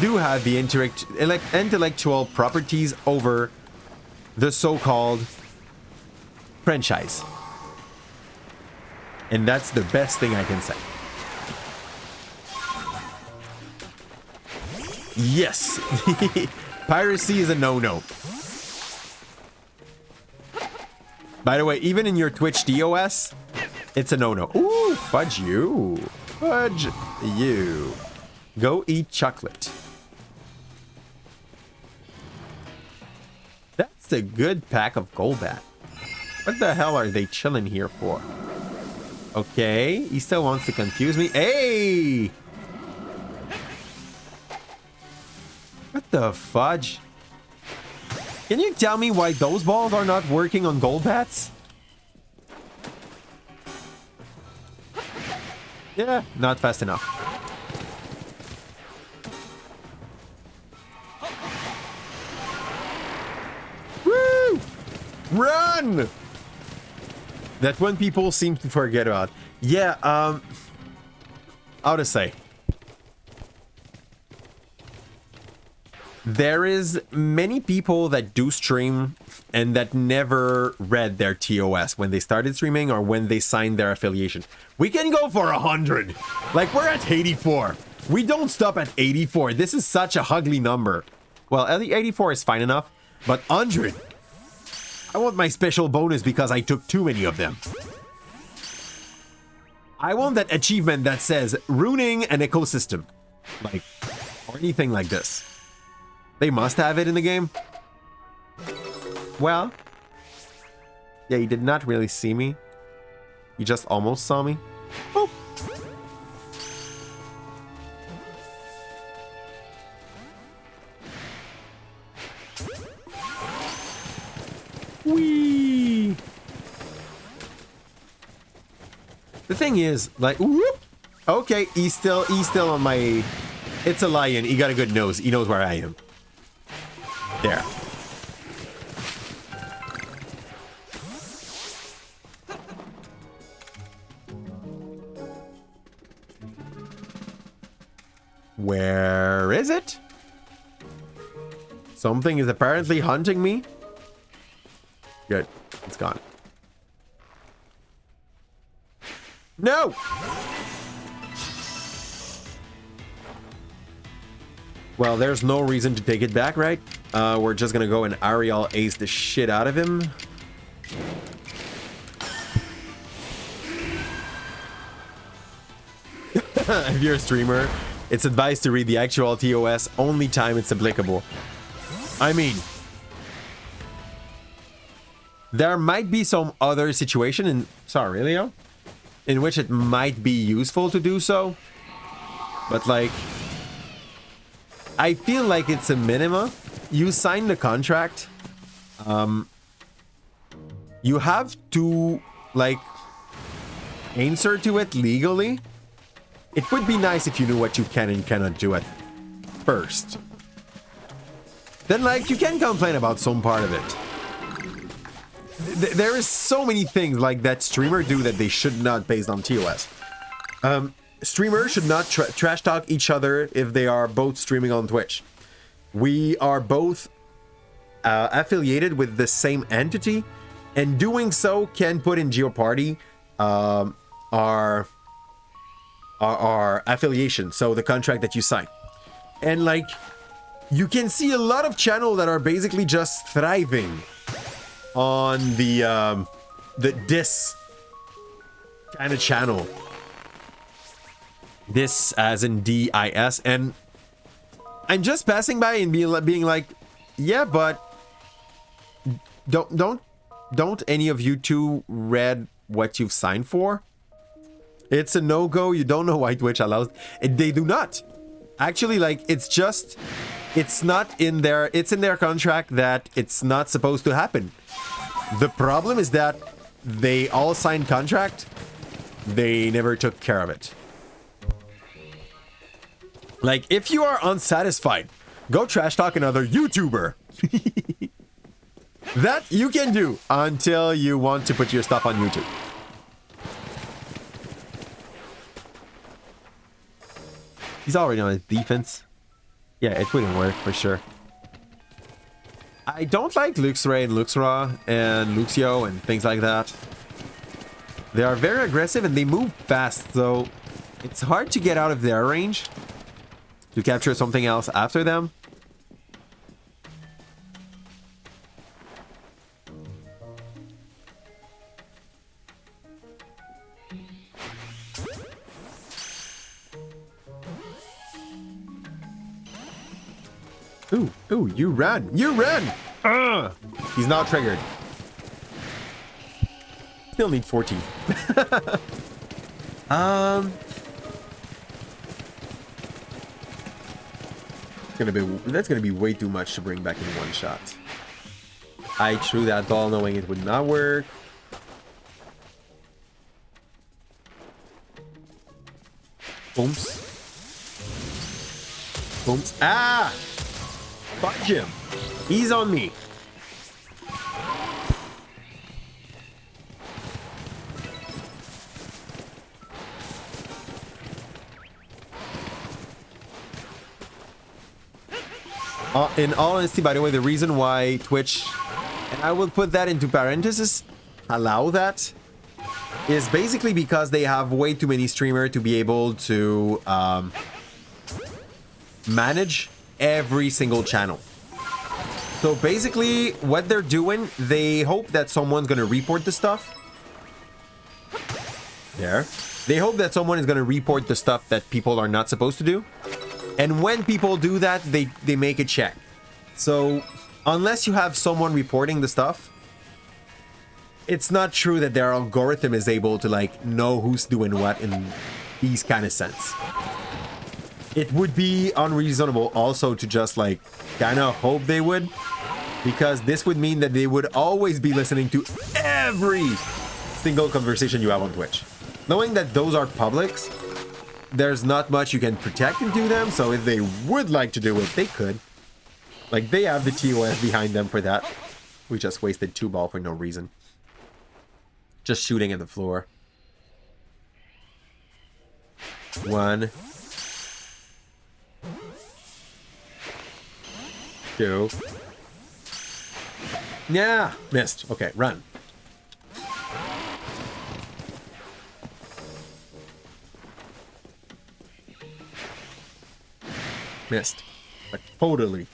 do have the intellectual properties over the so-called franchise. And that's the best thing I can say. Yes. Piracy is a no-no. By the way, even in your Twitch DOS, it's a no-no. Ooh, fudge you. Fudge you. Go eat chocolate. That's a good pack of Golbat. What the hell are they chilling here for? Okay, he still wants to confuse me. Hey! What the fudge? Can you tell me why those balls are not working on Golbats? Yeah, not fast enough. Woo! Run! That one people seem to forget about. Yeah, how to say? There is many people that do stream and that never read their TOS when they started streaming or when they signed their affiliation. We can go for 100. Like, we're at 84. We don't stop at 84. This is such a ugly number. Well, 84 is fine enough, But 100, I want my special bonus because I took too many of them. I want that achievement that says ruining an ecosystem, like, or anything like this. They must have it in the game. Well, yeah, he did not really see me. He just almost saw me. Oh. Whee! The thing is, like, whoop. Okay, he's still on my. It's a lion. He got a good nose. He knows where I am. There. Where is it? Something is apparently hunting me. Good. It's gone. No! Well, there's no reason to take it back, right? We're just gonna go and Ariel ace the shit out of him. If you're a streamer, it's advised to read the actual TOS only time it's applicable. I mean, there might be some other situation in Leo, in which it might be useful to do so, but like, I feel like it's a minima. You sign the contract. You have to like answer to it legally. It would be nice if you knew what you can and cannot do at first. Then like you can complain about some part of it. There is so many things like that streamer do that they should not based on TOS. Streamers should not trash talk each other if they are both streaming on Twitch. We are both affiliated with the same entity, and doing so can put in jeopardy our affiliation, so the contract that you sign. And like, you can see a lot of channels that are basically just thriving on the dis kind of channel. This as in DIS, and I'm just passing by and being like, yeah, but don't any of you two read what you've signed for? It's a no-go. You don't know why Twitch allows it. They do not. Actually, like, it's not in their, it's in their contract that it's not supposed to happen. The problem is that they all signed contract. They never took care of it. Like, if you are unsatisfied, go trash talk another YouTuber. That you can do until you want to put your stuff on YouTube. He's already on his defense. Yeah, it wouldn't work for sure. I don't like Luxray and Luxra and Luxio and things like that. They are very aggressive and they move fast, so it's hard to get out of their range to capture something else after them. Ooh, you ran! You ran! He's not triggered. Still need 14. That's gonna be way too much to bring back in one shot. I threw that ball knowing it would not work. Booms. Booms. Ah! Fudge him. He's on me. In all honesty, by the way, the reason why Twitch, and I will put that into parentheses, allow that, is basically because they have way too many streamers to be able to manage every single channel. So basically, what they're doing, they hope that someone's gonna report the stuff. There. They hope that someone is gonna report the stuff that people are not supposed to do. And when people do that, they make a check. So unless you have someone reporting the stuff, it's not true that their algorithm is able to like know who's doing what in these kind of sense. It would be unreasonable also to just like kind of hope they would, because this would mean that they would always be listening to every single conversation you have on Twitch. Knowing that those are publics, there's not much you can protect into them, so if they would like to do it, they could. Like, they have the TOS behind them for that. We just wasted 2 balls for no reason. Just shooting at the floor. 1. 2. Yeah, missed. Okay, run. Missed. But totally.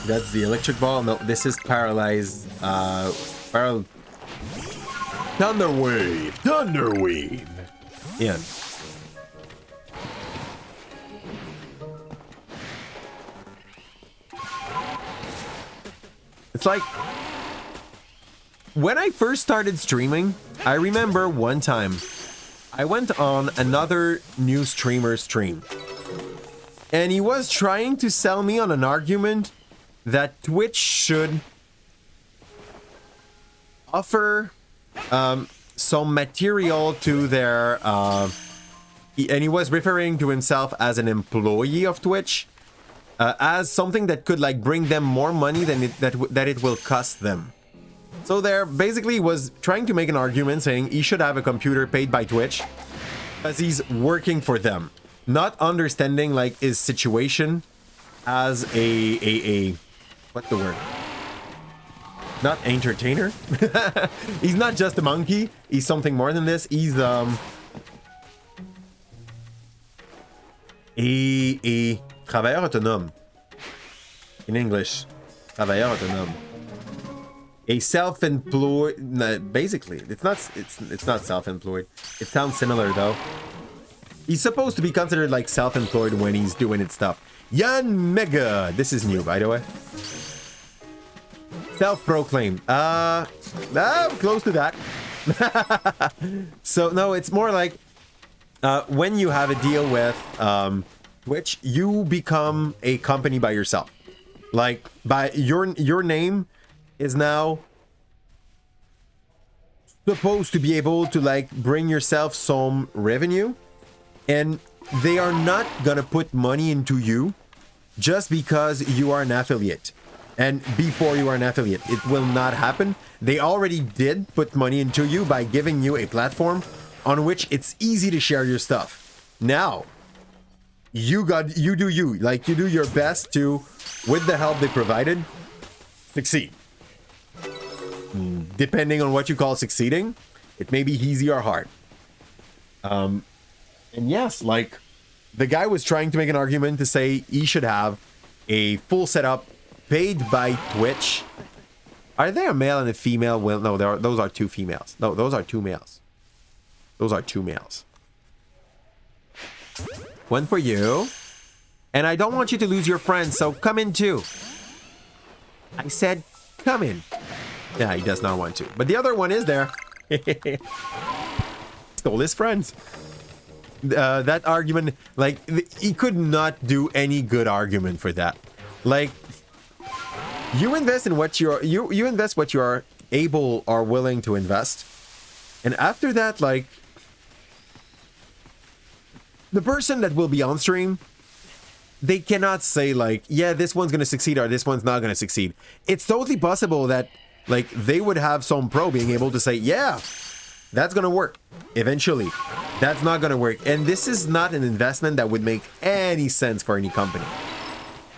That's the electric ball. No, this is paralyzed. Thunderwave! Thunderwave! In. It's like when I first started streaming, I remember one time I went on another new streamer's stream and he was trying to sell me on an argument that Twitch should offer some material to their and he was referring to himself as an employee of Twitch, as something that could like bring them more money than that it will cost them. So there basically was trying to make an argument saying he should have a computer paid by Twitch as he's working for them, not understanding like his situation as a what's the word? Not entertainer. He's not just a monkey. He's something more than this. He's a travailleur autonome. In English, travailleur autonome. A self-employed. Basically, it's not self-employed. It sounds similar though. He's supposed to be considered like self-employed when he's doing his stuff. Yan Mega. This is new, by the way. Self-proclaimed. Close to that. So no, it's more like when you have a deal with Twitch, you become a company by yourself. Like by your name is now supposed to be able to like bring yourself some revenue, and they are not gonna put money into you just because you are an affiliate. And before you are an affiliate, it will not happen. They already did put money into you by giving you a platform on which it's easy to share your stuff. Now, you do you. Like, you do your best to, with the help they provided, succeed. Depending on what you call succeeding, it may be easy or hard. And yes, like, the guy was trying to make an argument to say he should have a full setup paid by Twitch. Are there a male and a female? Well, no, those are 2 females. No, those are 2 males. Those are 2 males. One for you. And I don't want you to lose your friends, so come in too. I said come in. Yeah, he does not want to. But the other one is there. Stole his friends. That argument, like, he could not do any good argument for that. Like, you invest in what you invest what you are able or willing to invest, and after that, like, the person that will be on stream, they cannot say like, yeah, this one's gonna succeed or this one's not gonna succeed. It's totally possible that like they would have some pro being able to say, yeah, that's gonna work eventually, that's not gonna work, and this is not an investment that would make any sense for any company.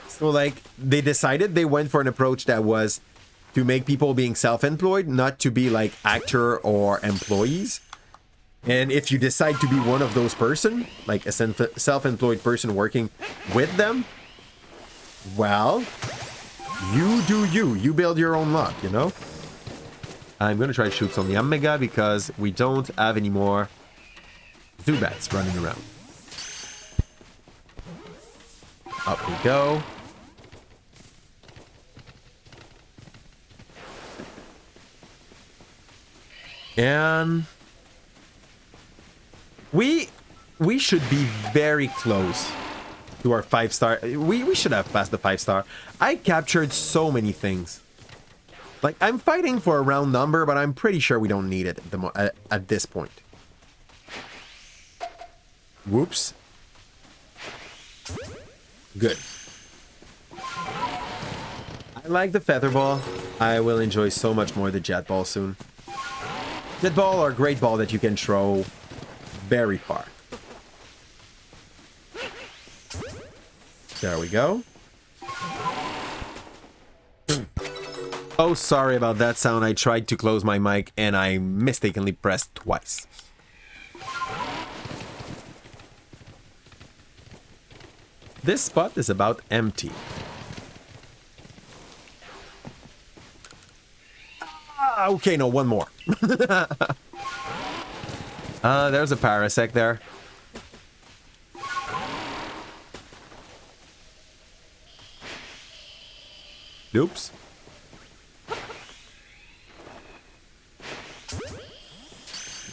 So like they decided they went for an approach that was to make people being self-employed, not to be like actor or employees. And if you decide to be one of those person, like a self-employed person working with them, well, you do you. You build your own luck, you know? I'm going to try to shoot some Omega because we don't have any more Zubats running around. Up we go. And we should be very close to our 5-star. We should have passed the 5-star. I captured so many things. Like, I'm fighting for a round number, but I'm pretty sure we don't need it at this point. Whoops. Good. I like the Feather Ball. I will enjoy so much more the Jet Ball soon. Jet Ball or Great Ball that you can throw very far. There we go. Oh, sorry about that sound. I tried to close my mic and I mistakenly pressed twice. This spot is about empty. Okay, no, one more. There's a Parasect there. Oops.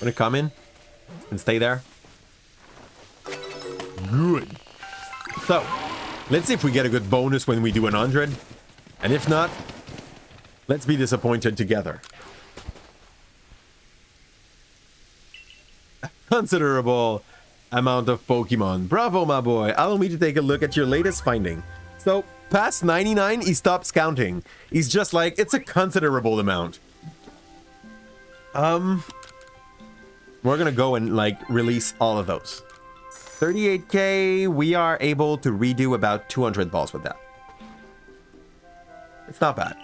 Wanna come in and stay there? Good. So, let's see if we get a good bonus when we do 100. And if not, let's be disappointed together. Considerable amount of Pokemon. Bravo, my boy. Allow me to take a look at your latest finding. So, past 99, he stops counting. He's just like, it's a considerable amount. We're gonna go and, like, release all of those. 38k, we are able to redo about 200 balls with that. It's not bad.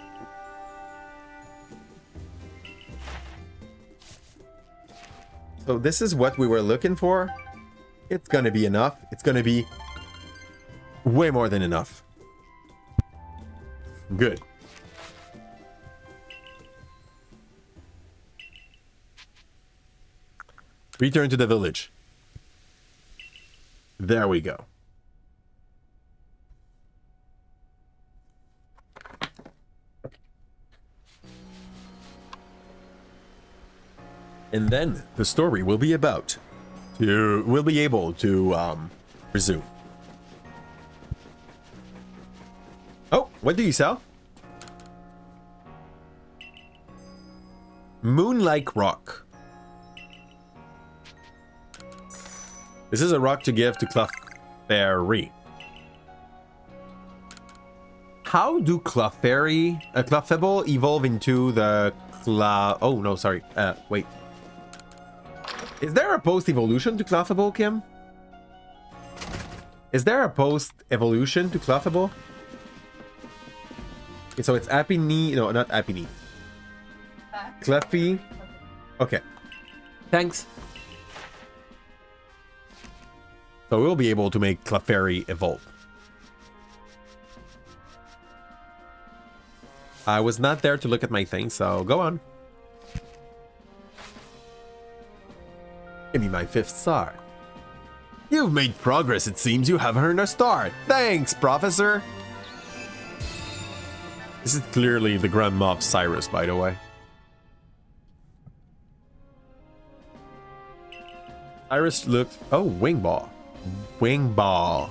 So this is what we were looking for. It's gonna be enough. It's gonna be way more than enough. Good. Return to the village. There we go. And then the story will be about to we'll be able to resume. Oh, what do you sell? Moonlike Rock. This is a rock to give to Clefairy. How do Clefable evolve into the Oh, no, sorry. Wait. Is there a post-evolution to Clefable, Kim? Is there a post-evolution to Clefable? Okay, so it's Apini... No, not Apini. Cleffy. Okay. Thanks. So we'll be able to make Clefairy evolve. I was not there to look at my thing, so go on. Give me my 5th star. You've made progress, it seems. You have earned a star. Thanks, Professor. This is clearly the Grandma of Cyrus, by the way. Cyrus looked... Oh, Wing Ball. Wing Ball.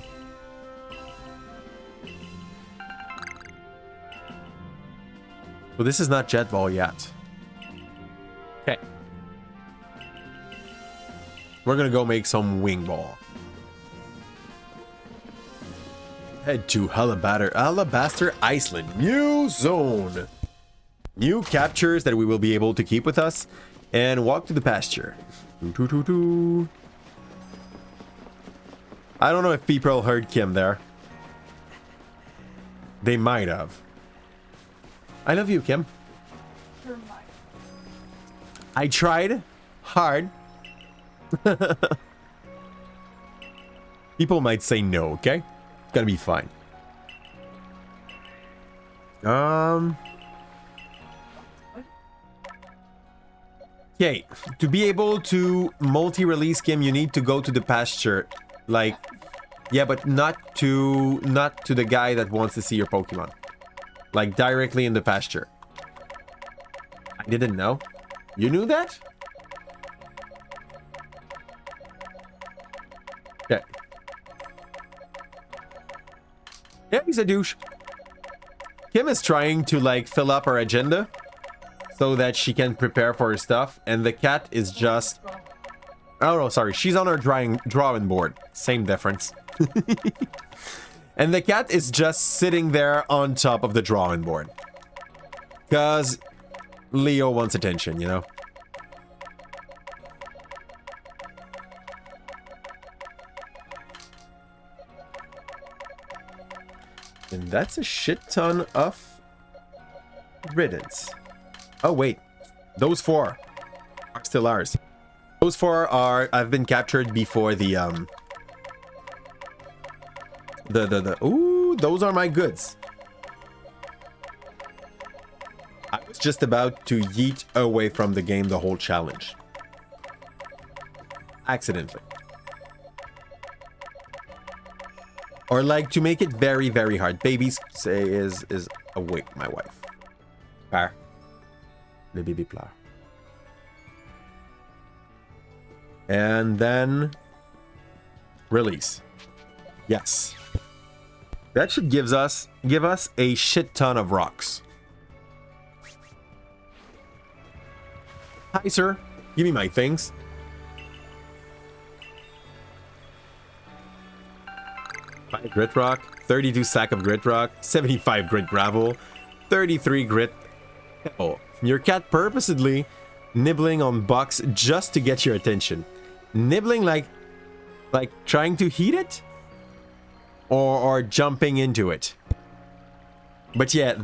Well, this is not Jet Ball yet. Okay. We're gonna go make some Wing Ball. Head to Alabaster Iceland. New zone. New captures that we will be able to keep with us. And walk to the pasture. I don't know if people heard Kim there. They might have. I love you, Kim. Never mind. I tried hard. People might say no, okay? It's gonna be fine. Okay, to be able to multi-release game, you need to go to the pasture. Like, yeah, but not to the guy that wants to see your Pokemon. Like, directly in the pasture. I didn't know. You knew that? Okay. Yeah, he's a douche. Kim is trying to, like, fill up her agenda so that she can prepare for her stuff, and the cat is just... Oh, no, sorry. She's on her drawing board. Same difference. And the cat is just sitting there on top of the drawing board. Because Leo wants attention, you know? And that's a shit ton of riddance. Oh, wait. Those 4 are still ours. Those 4 are... I've been captured before the... Ooh, those are my goods. I was just about to yeet away from the game the whole challenge. Accidentally. Or like to make it very, very hard. Babies say is awake, my wife. Par. Le bébé pleure. And then release. Yes. That should give us a shit ton of rocks. Hi, sir. Give me my things. Five grit rock, 32 sack of grit rock, 75 grit gravel, 33 grit pebble. Your cat purposely nibbling on bucks just to get your attention. Nibbling like trying to heat it? Or jumping into it. But yeah.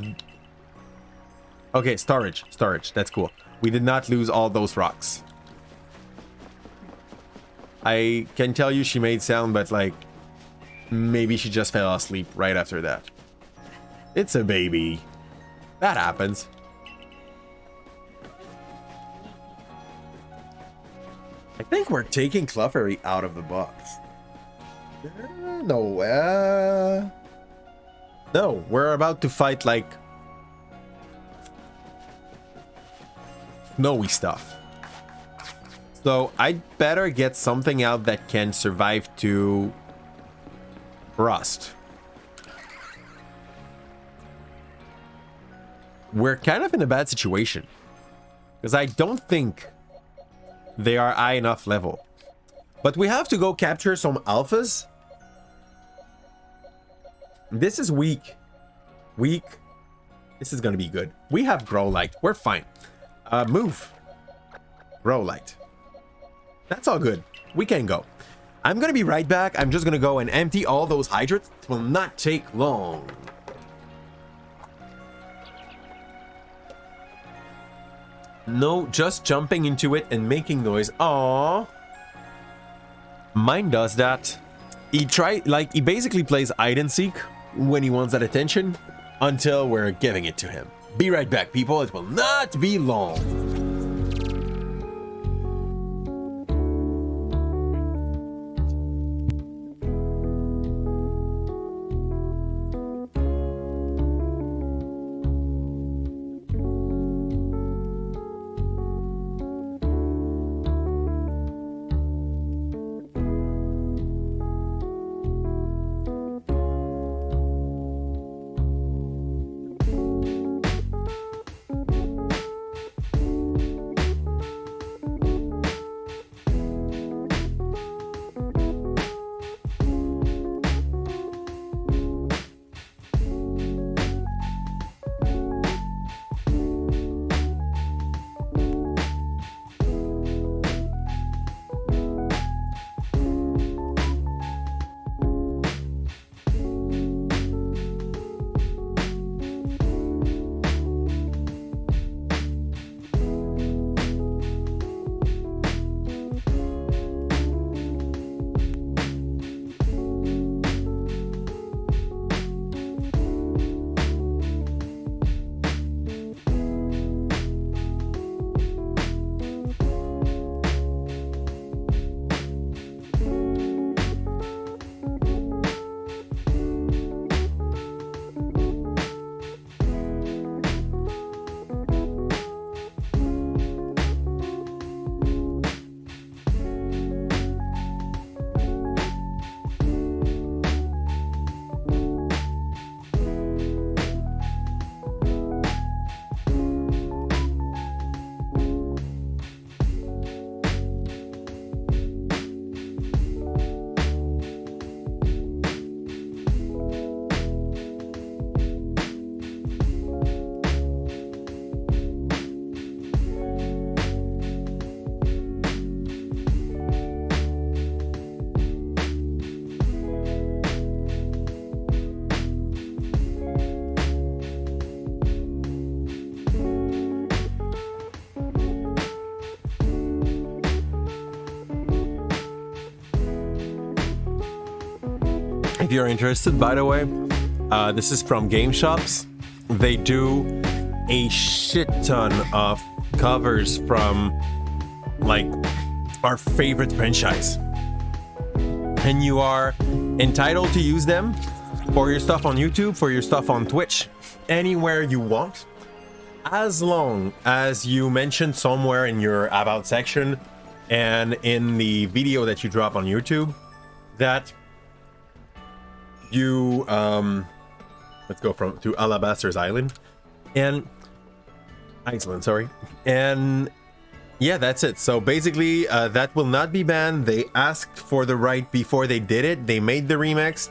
Okay, storage. That's cool. We did not lose all those rocks. I can tell you she made sound, but like... Maybe she just fell asleep right after that. It's a baby. That happens. I think we're taking Clefairy out of the box. No, no, we're about to fight like snowy stuff. So I'd better get something out that can survive to rust. We're kind of in a bad situation because I don't think they are high enough level. But we have to go capture some alphas. This is weak. Weak. This is gonna be good. We have Growlite. We're fine. Move. Growlite. That's all good. We can go. I'm gonna be right back. I'm just gonna go and empty all those hydrates. It will not take long. No, just jumping into it and making noise. Aww. Mine does that. He basically plays hide and seek when he wants that attention until we're giving it to him. Be right back, people. It will not be long. If you're interested, by the way, this is from Game Shops. They do a shit ton of covers from like our favorite franchise, and you are entitled to use them for your stuff on YouTube, for your stuff on Twitch, anywhere you want, as long as you mention somewhere in your about section and in the video that you drop on YouTube that you let's go to Alabaster's Island and Iceland, sorry. And yeah, that's it. So basically, that will not be banned. They asked for the right before they did it. They made the remix,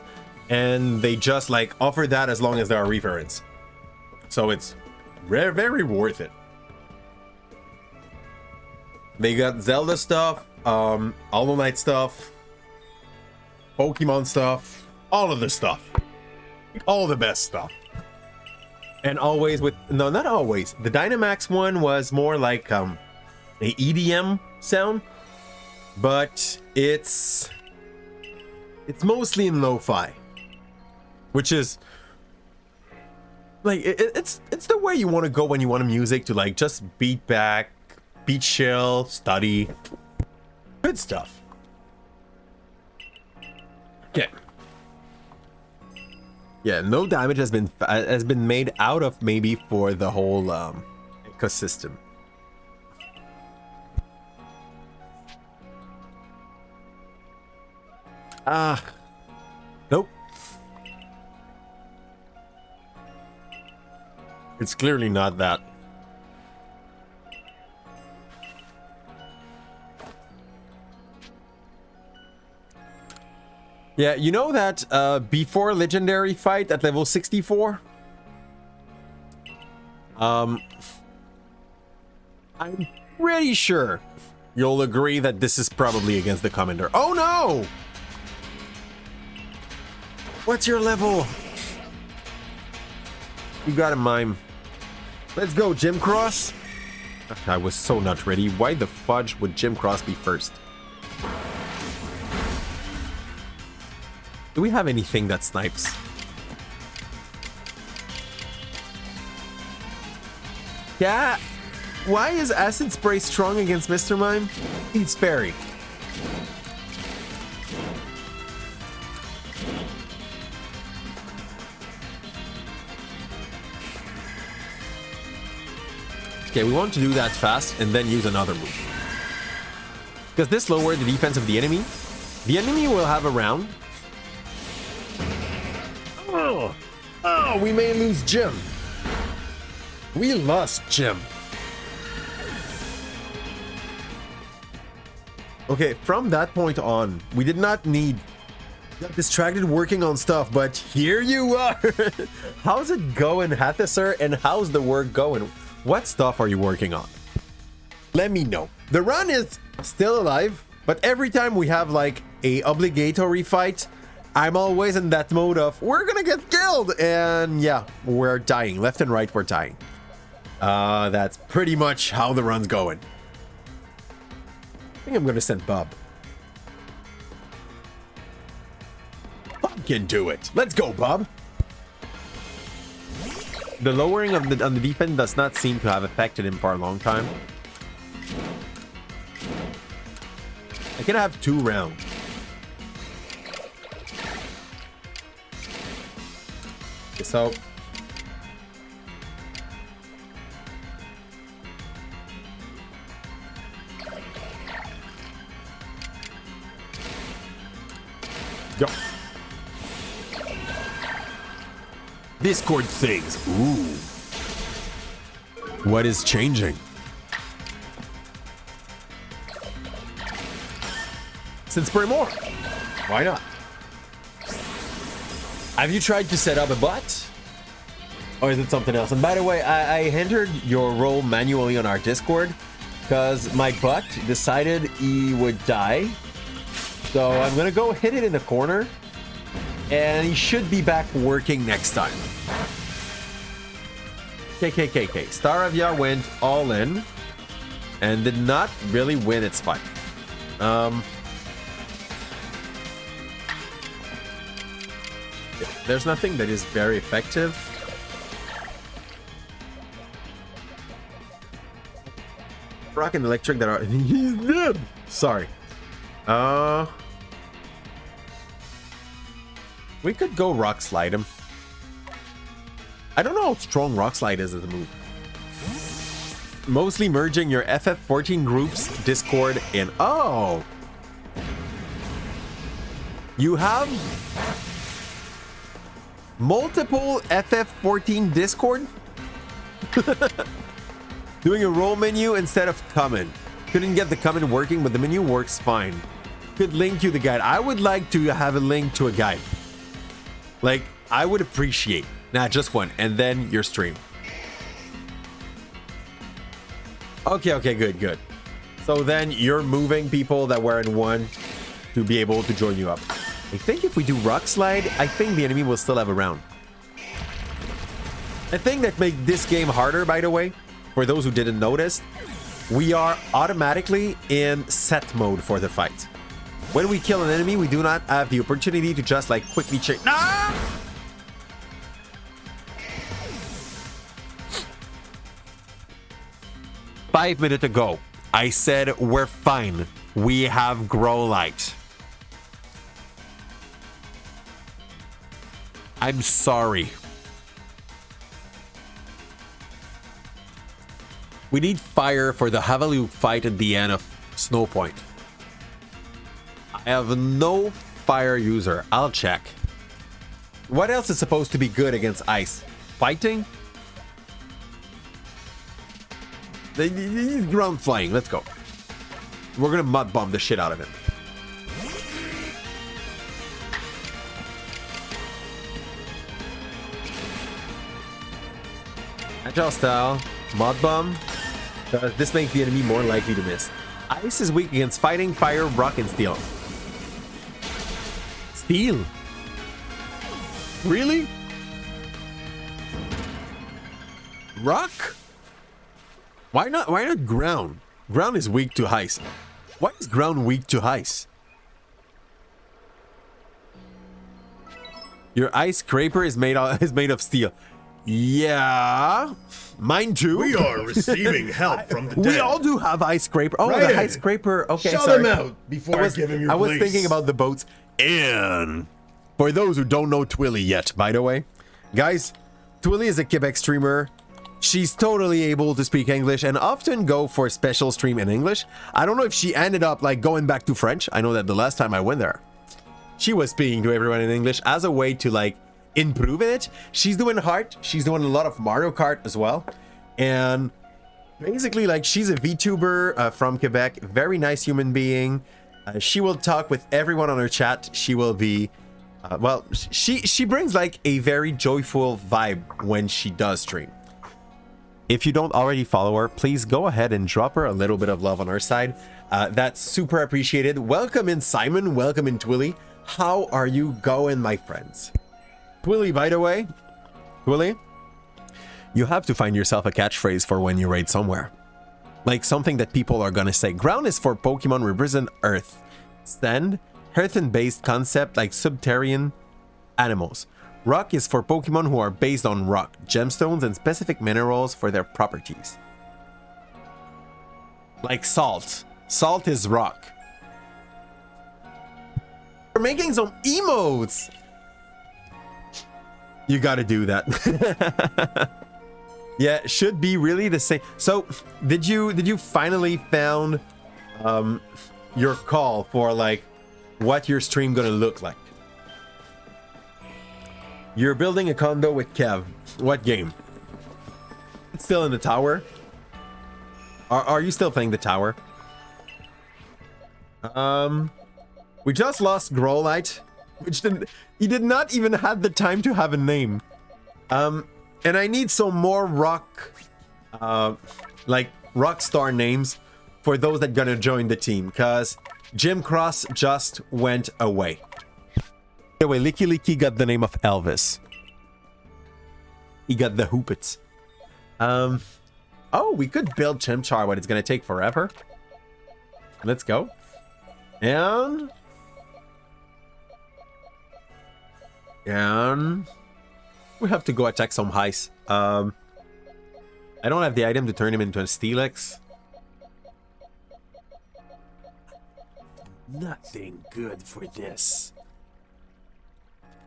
and they just like offered that as long as there are reference. So it's very, very worth it. They got Zelda stuff, Hollow Knight stuff, Pokemon stuff, all of the stuff, all the best stuff. And always with, no, not always. The Dynamax one was more like a EDM sound, but it's mostly in lo-fi, which is like it's the way you want to go when you want music to like just beat back, beat chill, study, good stuff. Okay. Yeah, no damage has been made out of maybe for the whole ecosystem. Nope. It's clearly not that. Yeah, you know that before legendary fight at level 64? I'm pretty sure you'll agree that this is probably against the Commander. Oh no! What's your level? You got a mime. Let's go, Jim Cross. I was so not ready. Why the fudge would Jim Cross be first? Do we have anything that snipes? Yeah. Why is Acid Spray strong against Mr. Mime? He's fairy. Okay, we want to do that fast and then use another move. Because this lowers the defense of the enemy. The enemy will have a round. Oh, we may lose Jim. We lost Jim. Okay, from that point on, we did not need... Got distracted working on stuff, but here you are. How's it going, Hathasar, and how's the work going? What stuff are you working on? Let me know. The run is still alive, but every time we have like a obligatory fight, I'm always in that mode of we're gonna get killed, and yeah, we're dying left and right. We're dying. That's pretty much how the run's going. I think I'm gonna send Bob. Bob can do it. Let's go, Bob. The lowering of the defense does not seem to have affected him for a long time. I can have 2 rounds. Okay, so go. Discord things. Ooh. What is changing? Since spray more. Why not? Have you tried to set up a bot? Or is it something else? And by the way, I entered your role manually on our Discord because my bot decided he would die. So I'm gonna go hit it in the corner and he should be back working next time. KKKK. Staravia went all in and did not really win its fight. There's nothing that is very effective. Rock and electric that are... He's dead! Sorry. We could go rock slide him. I don't know how strong rock slide is as a move. Mostly merging your FF14 groups Discord in... Oh! You have multiple FF14 Discord? Doing a roll menu instead of common. Couldn't get the common working, but the menu works fine. Could link you the guide. I would like to have a link to a guide. Like, I would appreciate. Nah, just one. And then your stream. Okay, good. So then you're moving people that were in one to be able to join you up. I think if we do rock slide, I think the enemy will still have a round. The thing that makes this game harder, by the way, for those who didn't notice, we are automatically in set mode for the fight. When we kill an enemy, we do not have the opportunity to just like quickly check. Ah! 5 minutes ago, I said we're fine. We have grow light. I'm sorry. We need fire for the Havalu fight at the end of Snow Point. I have no fire user. I'll check. What else is supposed to be good against ice? Fighting? They need ground flying. Let's go. We're gonna mud bomb the shit out of it. Agile style, mud bomb. This makes the enemy more likely to miss. Ice is weak against fighting, fire, rock, and steel. Steel? Really? Rock? Why not ground? Ground is weak to ice. Why is ground weak to ice? Your ice scraper is made of steel. Yeah, mine too. We are receiving help from the dead. We all do have ice scraper. Oh, Right the in. ice scraper. Okay, Shout sorry. him out before I give him your I was place. thinking about the boats. And for those who don't know Twilly yet, by the way, guys, Twilly is a Quebec streamer. She's totally able to speak English and often go for a special stream in English. I don't know if she ended up like going back to French. I know that the last time I went there, she was speaking to everyone in English as a way to like improve it. She's doing Heart. She's doing a lot of Mario Kart as well. And basically like she's a VTuber from Quebec. Very nice human being. She will talk with everyone on her chat. She will be well, she brings like a very joyful vibe when she does stream. If you don't already follow her, please go ahead and drop her a little bit of love on our side. That's super appreciated. Welcome in, Simon. Welcome in, Twilly. How are you going, my friends? Twilly, by the way, Twilly, you have to find yourself a catchphrase for when you raid somewhere. Like something that people are gonna say. Ground is for Pokemon represent Earth. Sand, earthen-based concept like subterranean animals. Rock is for Pokemon who are based on rock, gemstones, and specific minerals for their properties. Like salt. Salt is rock. We're making some emotes! You gotta do that. Yeah, should be really the same. So, did you finally found your call for like what your stream gonna look like? You're building a condo with Kev. What game? It's still in the tower. Are you still playing the tower? We just lost Growlite, which he did not even have the time to have a name. And I need some more rock, like rock star names for those that gonna join the team, cause Jim Cross just went away. By the way, Licky Licky got the name of Elvis. He got the Hoopits. Oh, we could build Chimchar, but it's gonna take forever. Let's go. And And we have to go attack some heist. I don't have the item to turn him into a Steelix. Nothing good for this.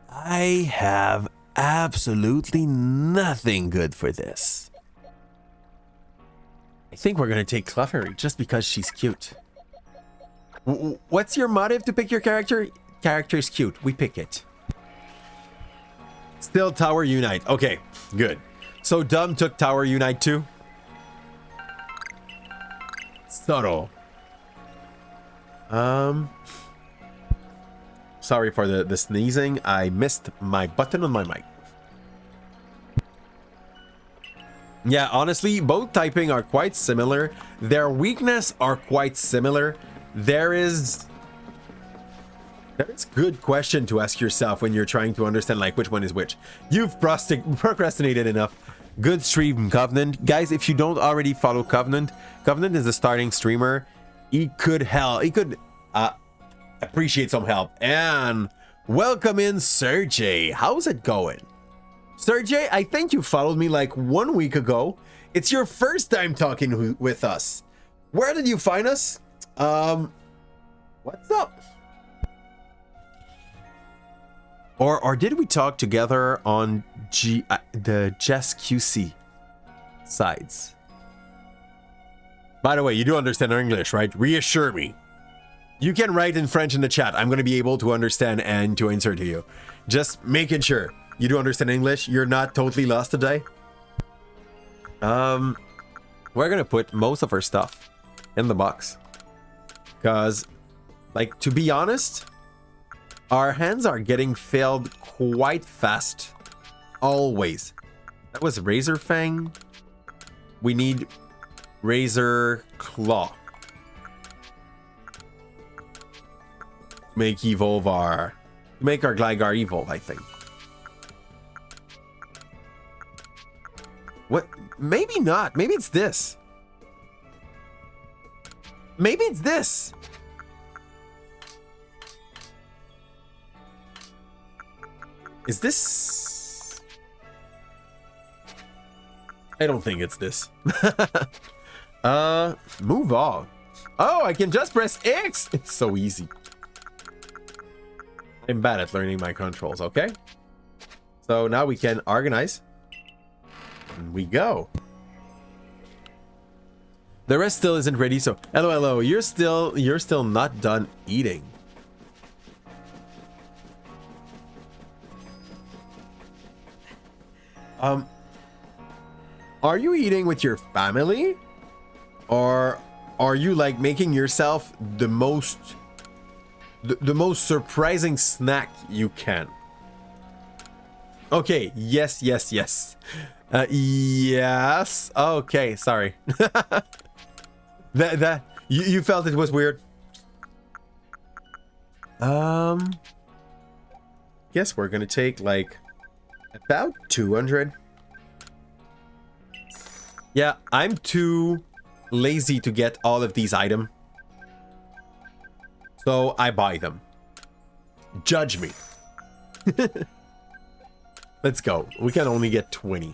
I have absolutely nothing good for this. I think we're gonna take Clefairy just because she's cute. What's your motive to pick your character? Character is cute. We pick it. Still Tower Unite. Okay, good. So Dumb took Tower Unite too. Subtle. Sorry for the sneezing. I missed my button on my mic. Yeah, honestly, both typing are quite similar. Their weakness are quite similar. There is good question to ask yourself when you're trying to understand like which one is which. You've procrastinated enough. Good stream, Covenant. Guys, if you don't already follow Covenant, Covenant is a starting streamer. He could appreciate some help. And welcome in Sergey. How's it going? Sergey, I think you followed me like 1 week ago. It's your first time talking with us. Where did you find us? What's up? Or did we talk together on the Jess QC sides? By the way, you do understand English, right? Reassure me. You can write in French in the chat. I'm going to be able to understand and to answer to you. Just making sure you do understand English. You're not totally lost today. We're going to put most of our stuff in the box. Because, like, to be honest, our hands are getting filled quite fast. Always. That was Razor Fang. We need Razor Claw. Make our Gligar evolve, I think. What? Maybe not. Maybe it's this. Maybe it's this. Is this? I don't think it's this. Move on. Oh, I can just press X. It's so easy. I'm bad at learning my controls, okay? So now we can organize. And we go. The rest still isn't ready, so hello, you're still not done eating. Are you eating with your family? Or are you like making yourself the most surprising snack you can? Okay, yes. Yes. Okay, sorry. that you felt it was weird. Guess we're gonna take like about 200. Yeah, I'm too lazy to get all of these items. So I buy them. Judge me. Let's go. We can only get 20.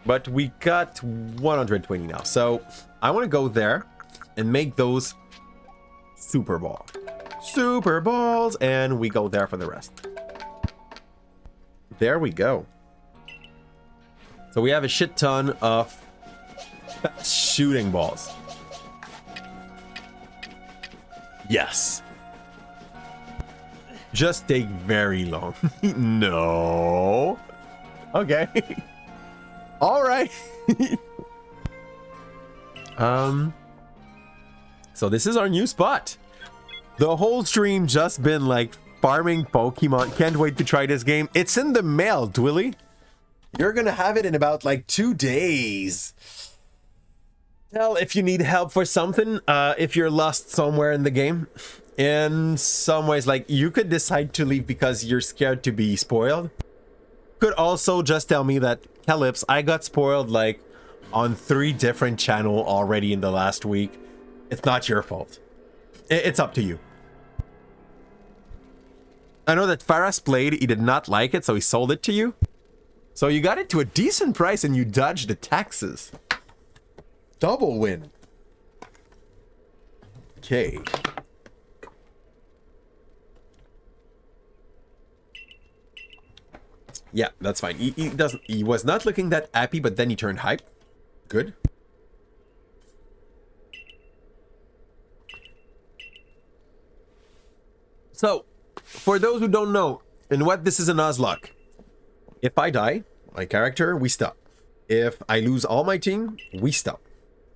But we got 120 now. So I want to go there and make those super balls. Super balls. And we go there for the rest. There we go. So we have a shit ton of shooting balls. Yes. Just take very long. No. Okay. All right. So this is our new spot. The whole stream just been like farming Pokemon. Can't wait to try this game. It's in the mail, Twilly. You're gonna have it in about like 2 days. Tell if you need help for something, if you're lost somewhere in the game. In some ways, like, you could decide to leave because you're scared to be spoiled. Could also just tell me that, Calypse, I got spoiled like on 3 different channels already in the last week. It's not your fault. It's up to you. I know that Faras played, he did not like it, so he sold it to you. So you got it to a decent price and you dodged the taxes. Double win. Okay. Yeah, that's fine. He was not looking that happy, but then he turned hype. Good. So, for those who don't know, and what this is a Nuzlock. If I die, my character, we stop. If I lose all my team, we stop.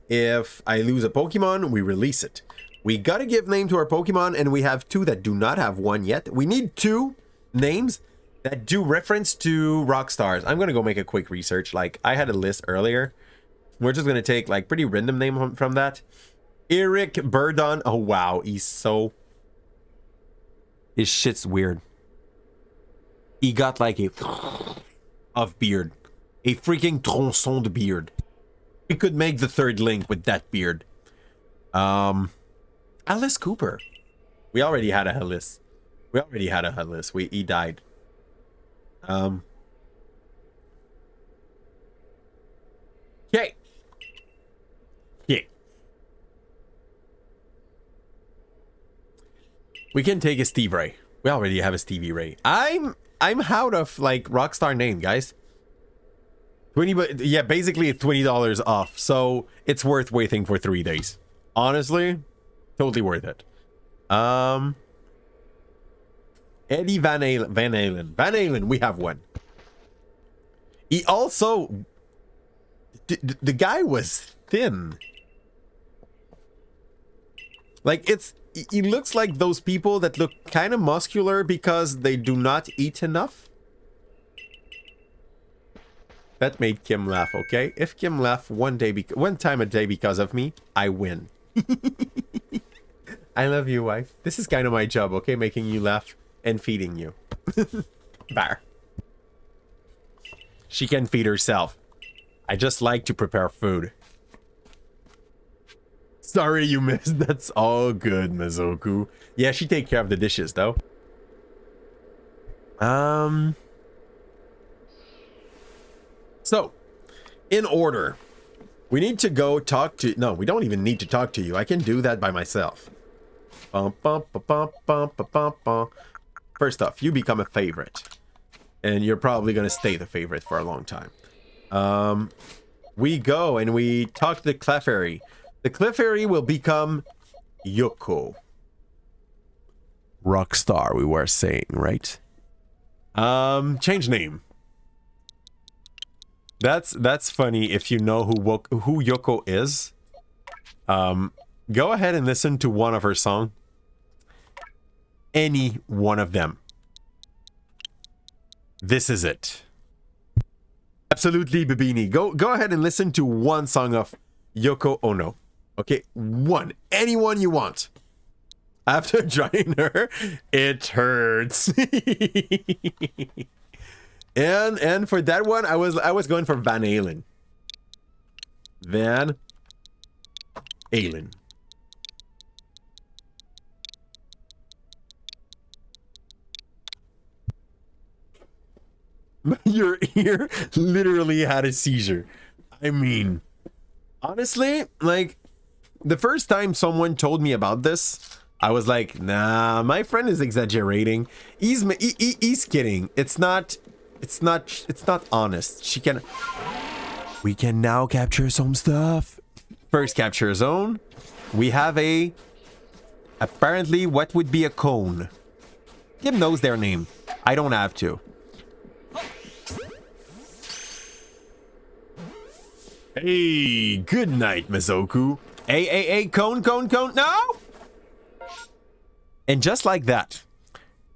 If I lose a Pokemon, we release it. We gotta give name to our Pokemon, and we have 2 that do not have one yet. We need 2 names that do reference to rock stars. I'm gonna go make a quick research. Like, I had a list earlier. We're just gonna take like pretty random name from that. Eric Burdon. Oh wow, he's so... His shit's weird. He got like a of beard. A freaking tronçon de beard. We could make the 3rd link with that beard. Alice Cooper. We already had a Alice. He died. Okay. Yeah. We can take a Steve Ray. We already have a Stevie Ray. I'm out of like Rockstar name, guys. 20, but yeah, basically $20 off. So it's worth waiting for 3 days. Honestly, totally worth it. Eddie Van Halen, we have one. He also... The guy was thin. Like, he looks like those people that look kind of muscular because they do not eat enough. That made Kim laugh, okay? If Kim laughed one time a day because of me, I win. I love you, wife. This is kind of my job, okay? Making you laugh and feeding you. Bar. She can feed herself. I just like to prepare food. Sorry you missed. That's all good, Mizoku. Yeah, she take care of the dishes, though. So, in order, we need to go talk to... No, we don't even need to talk to you. I can do that by myself. First off, you become a favorite. And you're probably going to stay the favorite for a long time. We go and we talk to the Clefairy. The Clefairy will become Yoko. Rockstar, we were saying, right? Change name. That's funny if you know who Yoko is. Go ahead and listen to one of her songs. Any one of them. This is it. Absolutely, Bibini. Go ahead and listen to one song of Yoko Ono. Okay, one. Anyone you want. After trying her, it hurts. and for that one, I was going for Van Halen. Van Halen. Your ear literally had a seizure. I mean, honestly, like, the first time someone told me about this, I was like, nah, my friend is exaggerating. He's kidding. It's not honest. We can now capture some stuff. First capture zone. We have apparently what would be a cone. Kim knows their name. I don't have to. Hey, good night, Mizoku. Hey, cone, no! And just like that,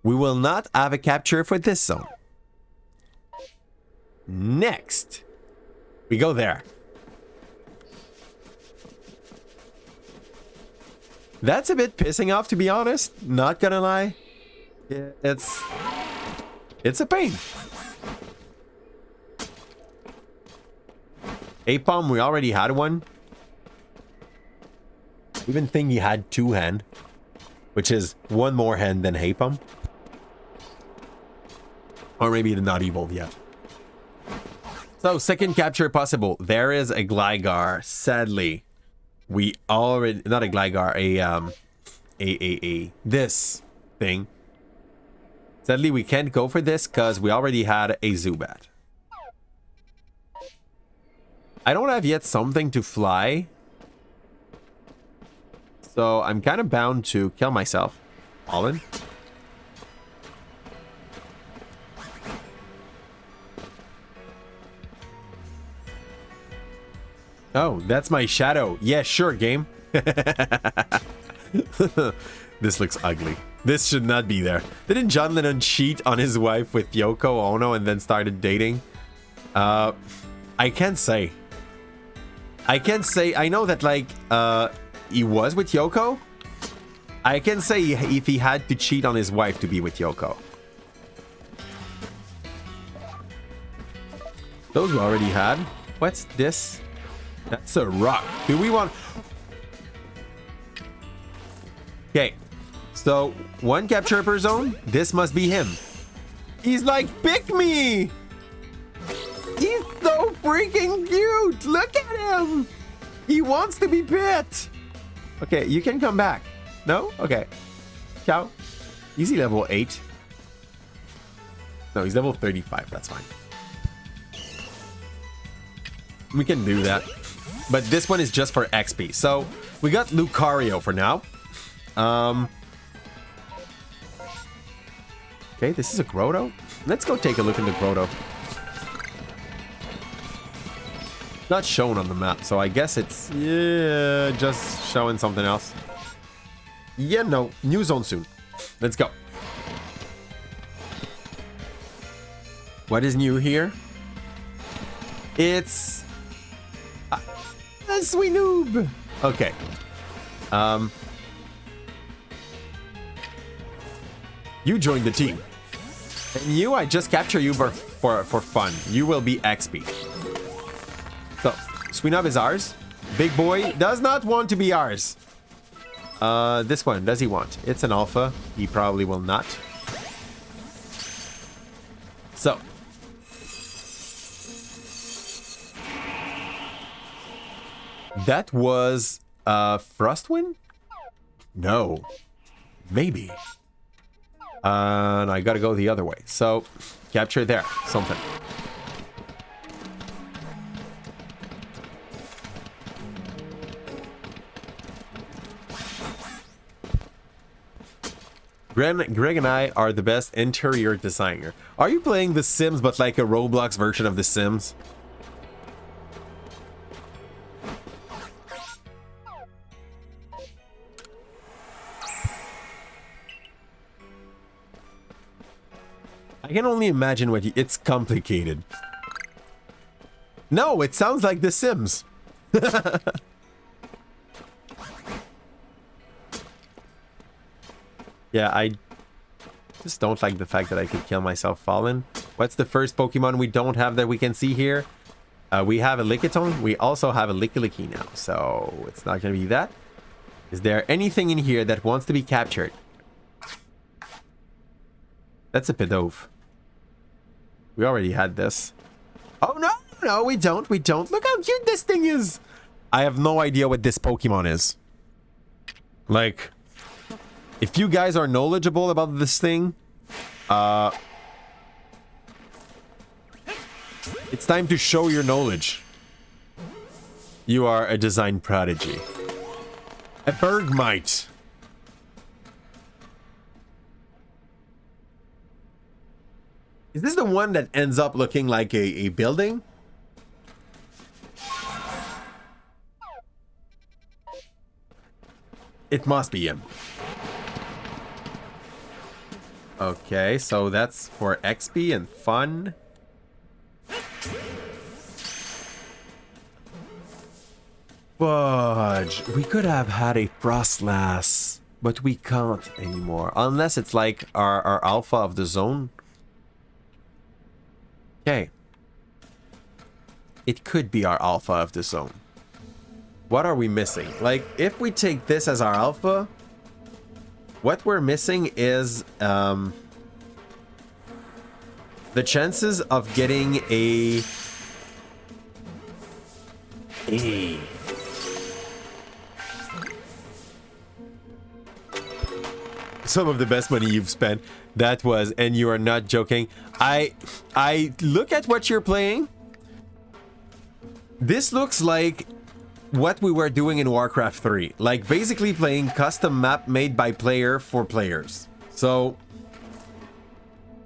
we will not have a capture for this zone. Next, we go there. That's a bit pissing off, to be honest. Not gonna lie. It's a pain. Apom, we already had one. Even think he had 2 hand, which is 1 more hand than Apom. Or maybe not evolved yet. So, second capture possible. There is a Gligar. Sadly, we already... Not a Gligar, this thing. Sadly, we can't go for this because we already had a Zubat. I don't have yet something to fly. So, I'm kind of bound to kill myself. All in. Oh, that's my shadow. Yeah, sure, game. This looks ugly. This should not be there. Didn't John Lennon cheat on his wife with Yoko Ono and then started dating? I can't say. I can't say. I know that, like, he was with Yoko. I can say if he had to cheat on his wife to be with Yoko. Those we already had. What's this? That's a rock. Do we want... Okay. So, one capture per zone. This must be him. He's like, pick me! He's so freaking cute! Look at him! He wants to be pet! Okay, you can come back. No? Okay. Ciao. Easy level 8. No, he's level 35. That's fine. We can do that. But this one is just for XP. So, we got Lucario for now. Okay, this is a Grotto. Let's go take a look in the Grotto. Not shown on the map, so I guess it's... Yeah, just showing something else. Yeah, no. New zone soon. Let's go. What is new here? It's... a sweet noob. Okay. You joined the team. And you, I just capture you for fun. You will be XP. So, Swinub is ours. Big boy does not want to be ours. This one, does he want? It's an alpha. He probably will not. So. That was, Frostwind? No. Maybe. And I gotta go the other way. So, capture there. Something. Greg and I are the best interior designer. Are you playing The Sims, but like a Roblox version of The Sims? I can only imagine what you... It's complicated. No, it sounds like The Sims. Yeah, I just don't like the fact that I could kill myself falling. What's the first Pokemon we don't have that we can see here? We have a Lickitung. We also have a Lickilicky now, so it's not going to be that. Is there anything in here that wants to be captured? That's a Pidove. We already had this. Oh, no, no, we don't. We don't. Look how cute this thing is. I have no idea what this Pokemon is. Like... If you guys are knowledgeable about this thing, it's time to show your knowledge. You are a design prodigy. A Bergmite. Is this the one that ends up looking like a building? It must be him. Okay, so that's for XP and fun. Fudge. We could have had a Frostlass, but we can't anymore. Unless it's like our alpha of the zone. Okay. It could be our alpha of the zone. What are we missing? Like, if we take this as our alpha... What we're missing is, the chances of getting a some of the best money you've spent. That was, and you are not joking. I look at what you're playing. This looks like what we were doing in Warcraft 3. Like basically playing custom map made by player for players. So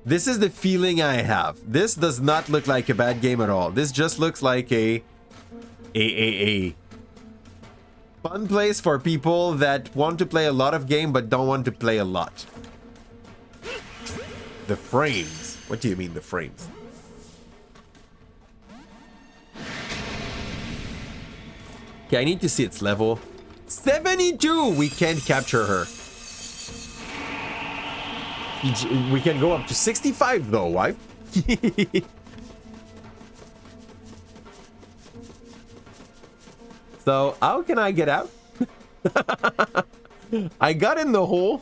this is the feeling I have. This does not look like a bad game at all. This just looks like a fun place for people that want to play a lot of game but don't want to play a lot. The frames. What do you mean the frames? Okay, I need to see its level. 72! We can't capture her. We can go up to 65 though, why? So, how can I get out? I got in the hole,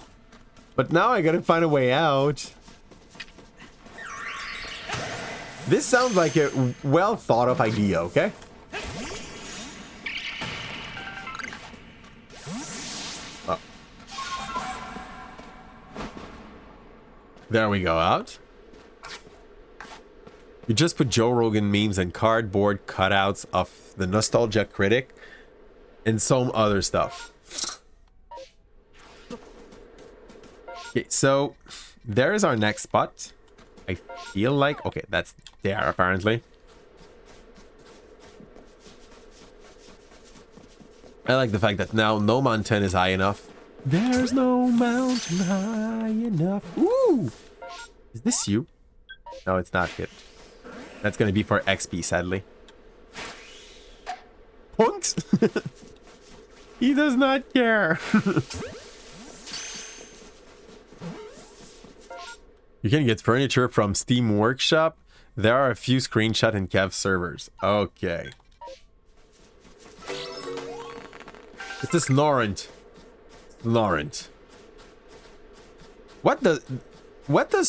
but now I gotta find a way out. This sounds like a well thought of idea, okay? Oh. There we go, out. You just put Joe Rogan memes and cardboard cutouts of the Nostalgia Critic and some other stuff. Okay, so there is our next spot. I feel like... Okay, that's there, apparently. I like the fact that now no mountain is high enough. There's no mountain high enough. Ooh! Is this you? No, it's not it. That's gonna be for XP, sadly. Punks! He does not care. You can get furniture from Steam Workshop. There are a few screenshot and Kev servers. Okay. It's a Snorant. Snorant. What does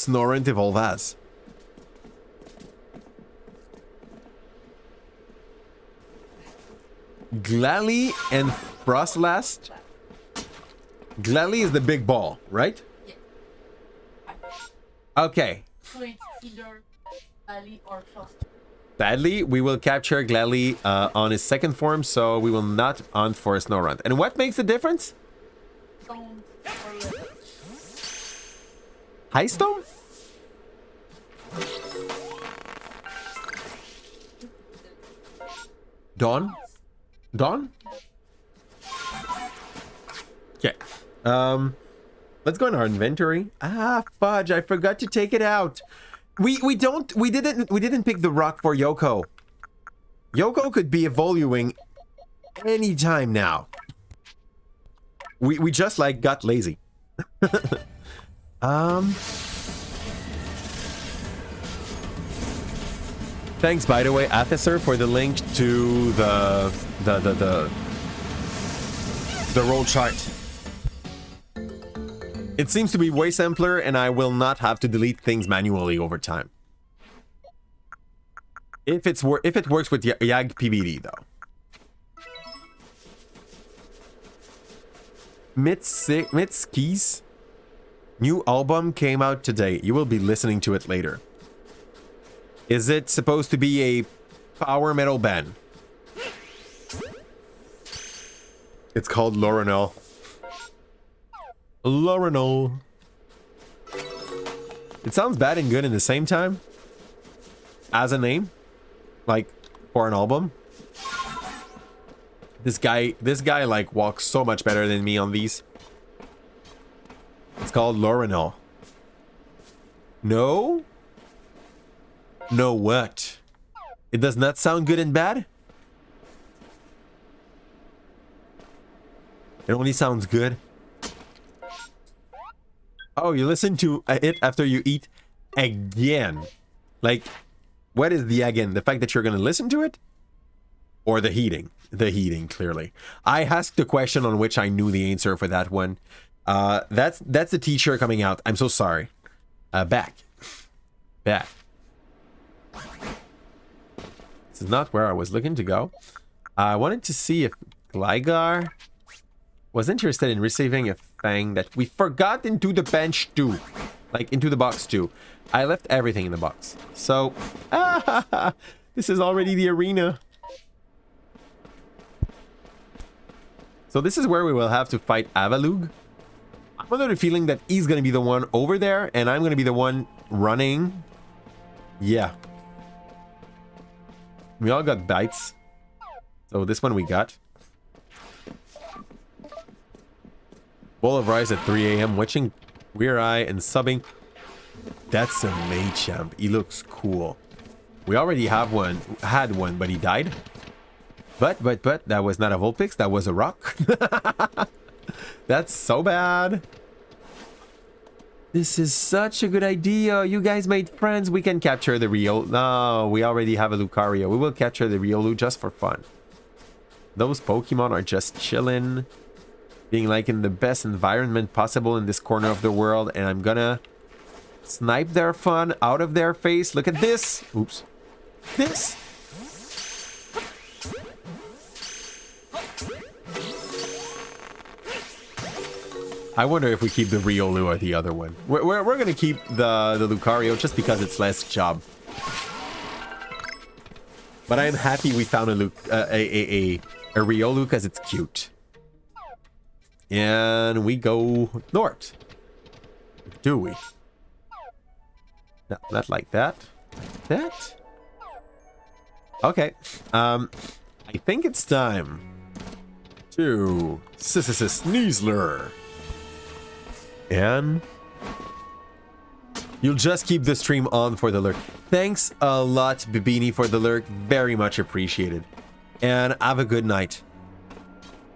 Snorant evolve as? Glalie and Frostlast. Glalie is the big ball, right? Yeah. Okay. So it's either Glalie or Frost. Sadly, we will capture Glalie on his second form, so we will not hunt for a Snorunt. And what makes the difference? Stone or leather. High stone? Dawn? Dawn? Okay. Let's go in our inventory. Ah, fudge! I forgot to take it out. We didn't pick the rock for Yoko. Yoko could be evolving anytime now. We just like got lazy. Thanks, by the way, Atheser, for the link to the roll chart. It seems to be way simpler, and I will not have to delete things manually over time. If it works with YAG PBD, though. Mitski's new album came out today. You will be listening to it later. Is it supposed to be a power metal band? It's called Lorenol. Lorenol. It sounds bad and good in the same time. As a name. Like, for an album. This guy like walks so much better than me on these. It's called Lorenol. No? No what? It does not sound good and bad? It only sounds good. Oh, you listen to it after you eat again. Like, what is the again? The fact that you're going to listen to it? Or the heating? The heating, clearly. I asked the question on which I knew the answer for that one. That's the t-shirt coming out. I'm so sorry. Back. This is not where I was looking to go. I wanted to see if Gligar was interested in receiving a Fang that we forgot into the bench too. Like, into the box too. I left everything in the box. So, this is already the arena. So this is where we will have to fight Avalugg. I'm under the feeling that he's going to be the one over there, and I'm going to be the one running. Yeah. We all got bites. So this one we got. Bowl of rice at 3 a.m. Watching Queer Eye and subbing. That's a Machamp. He looks cool. We already had one, but he died. But, that was not a Vulpix. That was a rock. That's so bad. This is such a good idea. You guys made friends. We can capture the Riolu. No, we already have a Lucario. We will capture the Riolu just for fun. Those Pokemon are just chilling. Being like in the best environment possible in this corner of the world. And I'm gonna snipe their fun out of their face. Look at this. Oops. This. I wonder if we keep the Riolu or the other one. We're going to keep the Lucario just because it's less job. But I'm happy we found a Riolu because it's cute. And we go north. Do we? No, not like that. That? Okay. I think it's time to Nuzlock. And you'll just keep the stream on for the lurk. Thanks a lot, Bibini, for the lurk. Very much appreciated. And have a good night.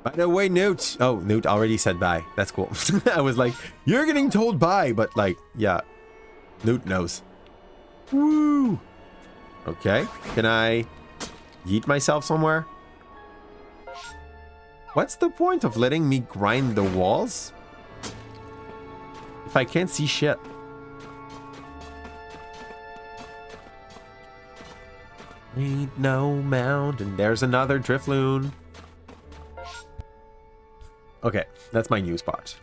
By the way, Newt. Oh, Newt already said bye. That's cool. I was like, you're getting told bye. But like, yeah. Newt knows. Woo. Okay. Can I yeet myself somewhere? What's the point of letting me grind the walls if I can't see shit? Ain't no mountain. There's another Drifloon. Okay, that's my new spot.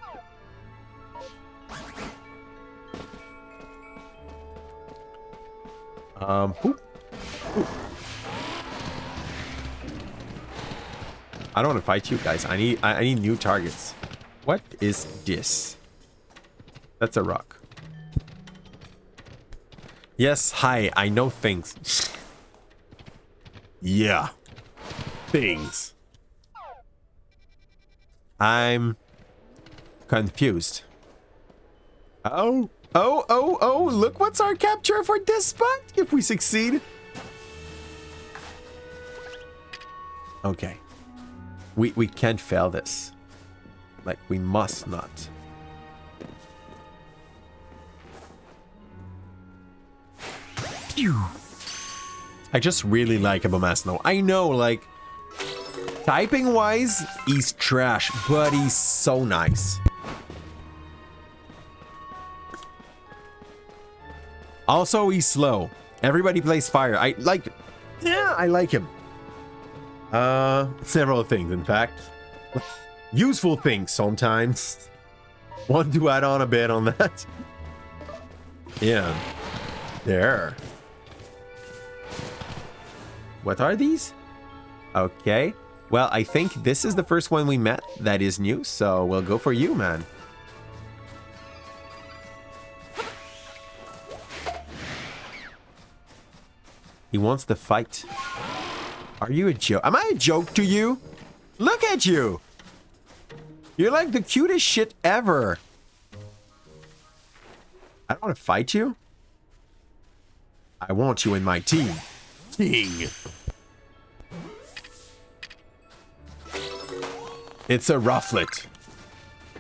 Poop. Poop. I don't want to fight you guys. I need new targets. What is this? That's a rock. Yes, hi. I know things. Yeah. Things. I'm confused. Oh, look what's our capture for this spot if we succeed. Okay. We can't fail this. Like, we must not. I just really like Abomasnow. I know, like, typing wise, he's trash, but he's so nice. Also, he's slow. Everybody plays fire. I like him. Several things, in fact. Useful things sometimes. Want to add on a bit on that? Yeah. There. What are these? Okay. Well, I think this is the first one we met that is new, so we'll go for you, man. He wants to fight. Are you a joke? Am I a joke to you? Look at you! You're like the cutest shit ever. I don't want to fight you. I want you in my team. King. It's a Rufflet.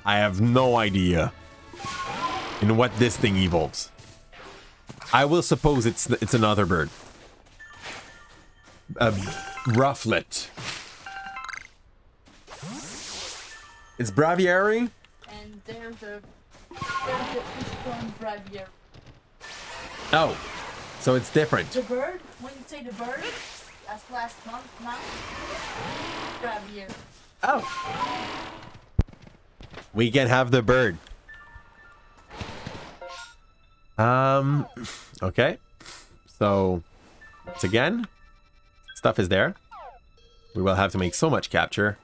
I have no idea in what this thing evolves. I will suppose it's another bird. A Rufflet. It's Braviary. And there's a strong Braviary. Oh, so it's different. The bird, when you say the bird, That's last month now. Grab you. Oh. We can have the bird. Okay. So, once again, stuff is there. We will have to make so much capture.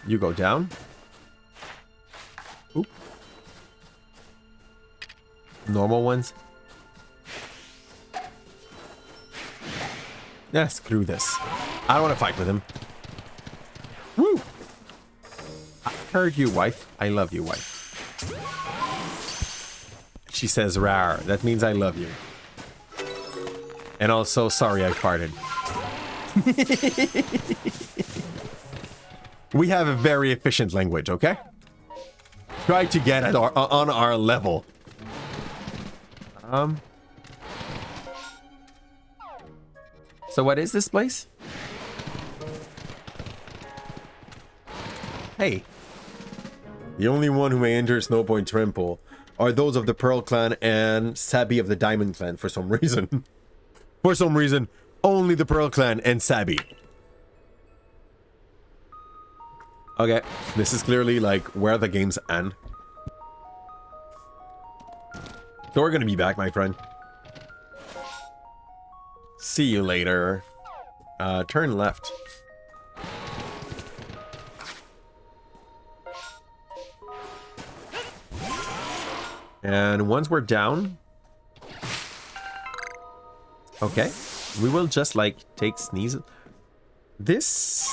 You go down. Oop. Normal ones. Yeah, screw this. I don't want to fight with him. Woo! I heard you, wife. I love you, wife. She says rar. That means I love you. And also, sorry I farted. We have a very efficient language, okay? Try to get at on our level. So what is this place? Hey. The only one who may enter Snowpoint Temple are those of the Pearl Clan and Sabi of the Diamond Clan for some reason. For some reason, only the Pearl Clan and Sabi. Okay, this is clearly like where the games end. So we're gonna be back, my friend. See you later. Turn left. And once we're down... Okay. We will just, like, take sneeze. This...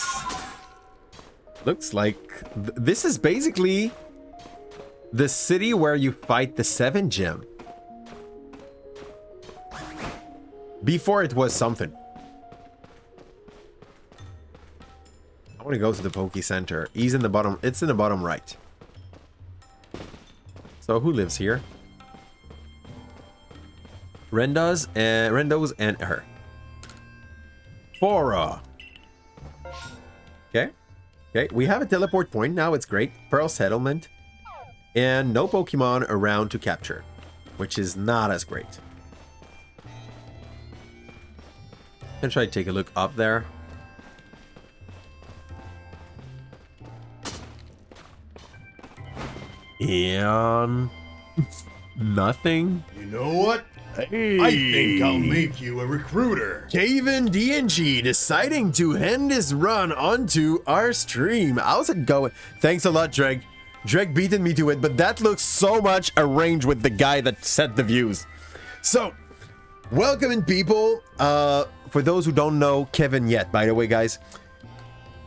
looks like... this is basically... the city where you fight the 7 gem. Before it was something. I want to go to the Poke Center. He's in the bottom... it's in the bottom right. So who lives here? Rendo's and her. Fora. Okay. Okay, we have a teleport point now. It's great. Pearl Settlement. And no Pokemon around to capture. Which is not as great. I'm gonna try to take a look up there. And... nothing. You know what? Hey. I think I'll make you a recruiter. Caven DNG deciding to end his run onto our stream. How's it going? Thanks a lot, Dreg. Dreg beaten me to it, but that looks so much arranged with the guy that set the views. So, welcome in, people. For those who don't know Kevin yet, by the way, guys,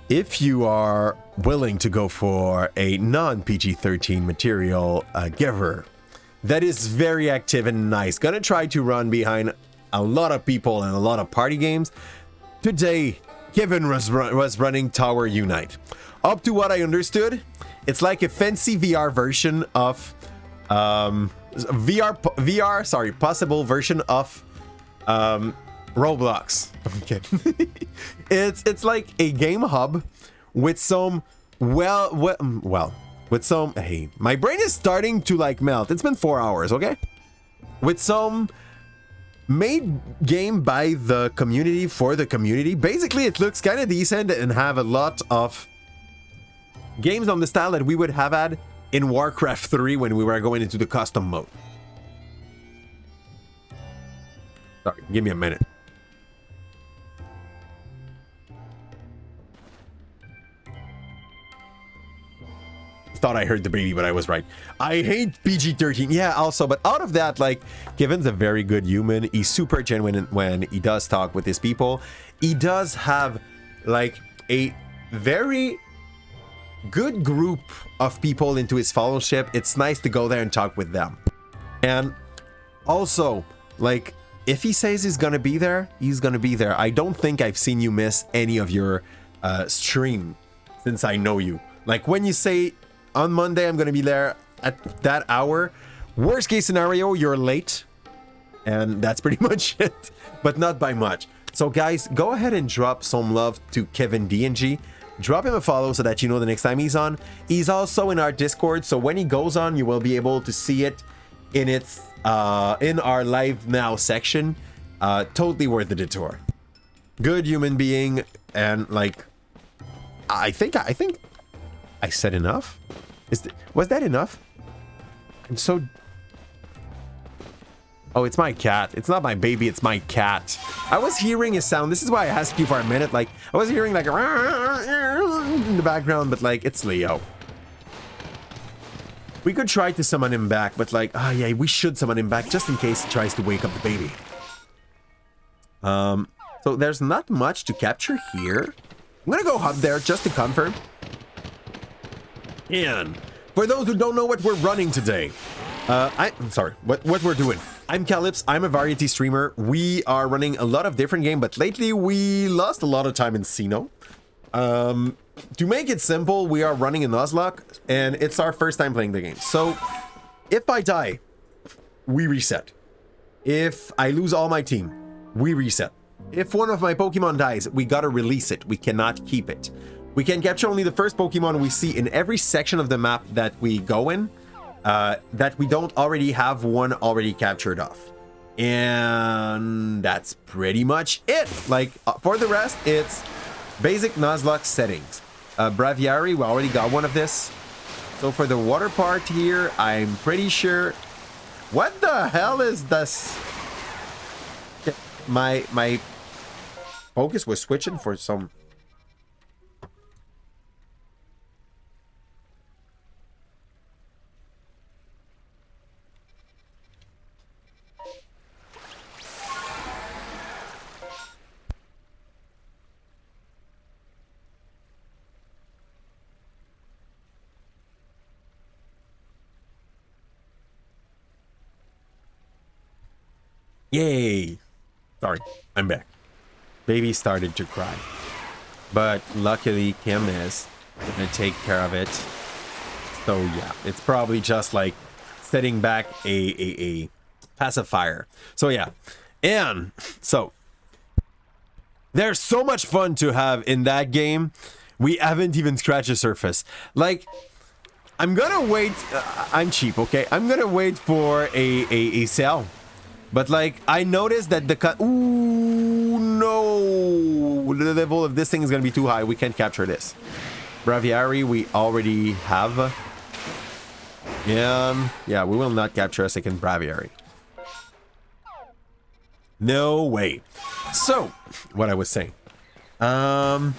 if you are willing to go for a non-PG-13 material giver that is very active and nice, gonna try to run behind a lot of people and a lot of party games, today Kevin was running Tower Unite. Up to what I understood, it's like a fancy VR version of possible version of Roblox. Okay. it's like a game hub with some with some, hey, my brain is starting to like melt. It's been 4 hours, okay? With some made game by the community for the community. Basically, it looks kind of decent and have a lot of games on the style that we would have had in Warcraft 3 when we were going into the custom mode. Sorry, give me a minute. Thought I heard the baby, but I was right. I hate PG-13. Yeah, also, but out of that, like, Kevin's a very good human. He's super genuine when he does talk with his people. He does have, like, a very good group of people into his fellowship. It's nice to go there and talk with them. And also, like, if he says he's gonna be there, he's gonna be there. I don't think I've seen you miss any of your stream since I know you. Like, when you say on Monday I'm gonna be there at that hour, worst case scenario, you're late, and that's pretty much it, but not by much. So guys, go ahead and drop some love to Kevin DNG. Drop him a follow so that you know the next time he's on. He's also in our Discord, so when he goes on, you will be able to see it in its in our live now section. Totally worth the detour. good human being, and like, I think I said enough. Was that enough? I'm so. Oh, it's my cat. It's not my baby. It's my cat. I was hearing a sound. This is why I asked you for a minute. Like, I was hearing like in the background, but like, it's Leo. We could try to summon him back, but like, oh yeah, we should summon him back just in case he tries to wake up the baby. So there's not much to capture here. I'm gonna go up there just to confirm. And for those who don't know what we're running today, I'm sorry, what we're doing. I'm Calypso, I'm a variety streamer. We are running a lot of different games, but lately we lost a lot of time in Sino. To make it simple, we are running in Nuzlock, and it's our first time playing the game. So, if I die, we reset. If I lose all my team, we reset. If one of my Pokemon dies, we gotta release it. We cannot keep it. We can capture only the first Pokemon we see in every section of the map that we go in, that we don't already have one already captured off. And that's pretty much it. Like, for the rest, it's basic Nuzlock settings. Braviary, we already got one of this. So for the water part here, I'm pretty sure... What the hell is this? My focus was switching for some... Yay! Sorry, I'm back. Baby started to cry. But luckily Kim is gonna take care of it. So yeah, it's probably just like setting back a pacifier. So yeah. And so there's so much fun to have in that game. We haven't even scratched the surface. Like, I'm gonna wait. I'm cheap, okay? I'm gonna wait for a sale. But like, I noticed that the ooh, no, the level of this thing is gonna be too high. We can't capture this. Braviary, we already have. Yeah, we will not capture a second Braviary. No way. So, what I was saying. I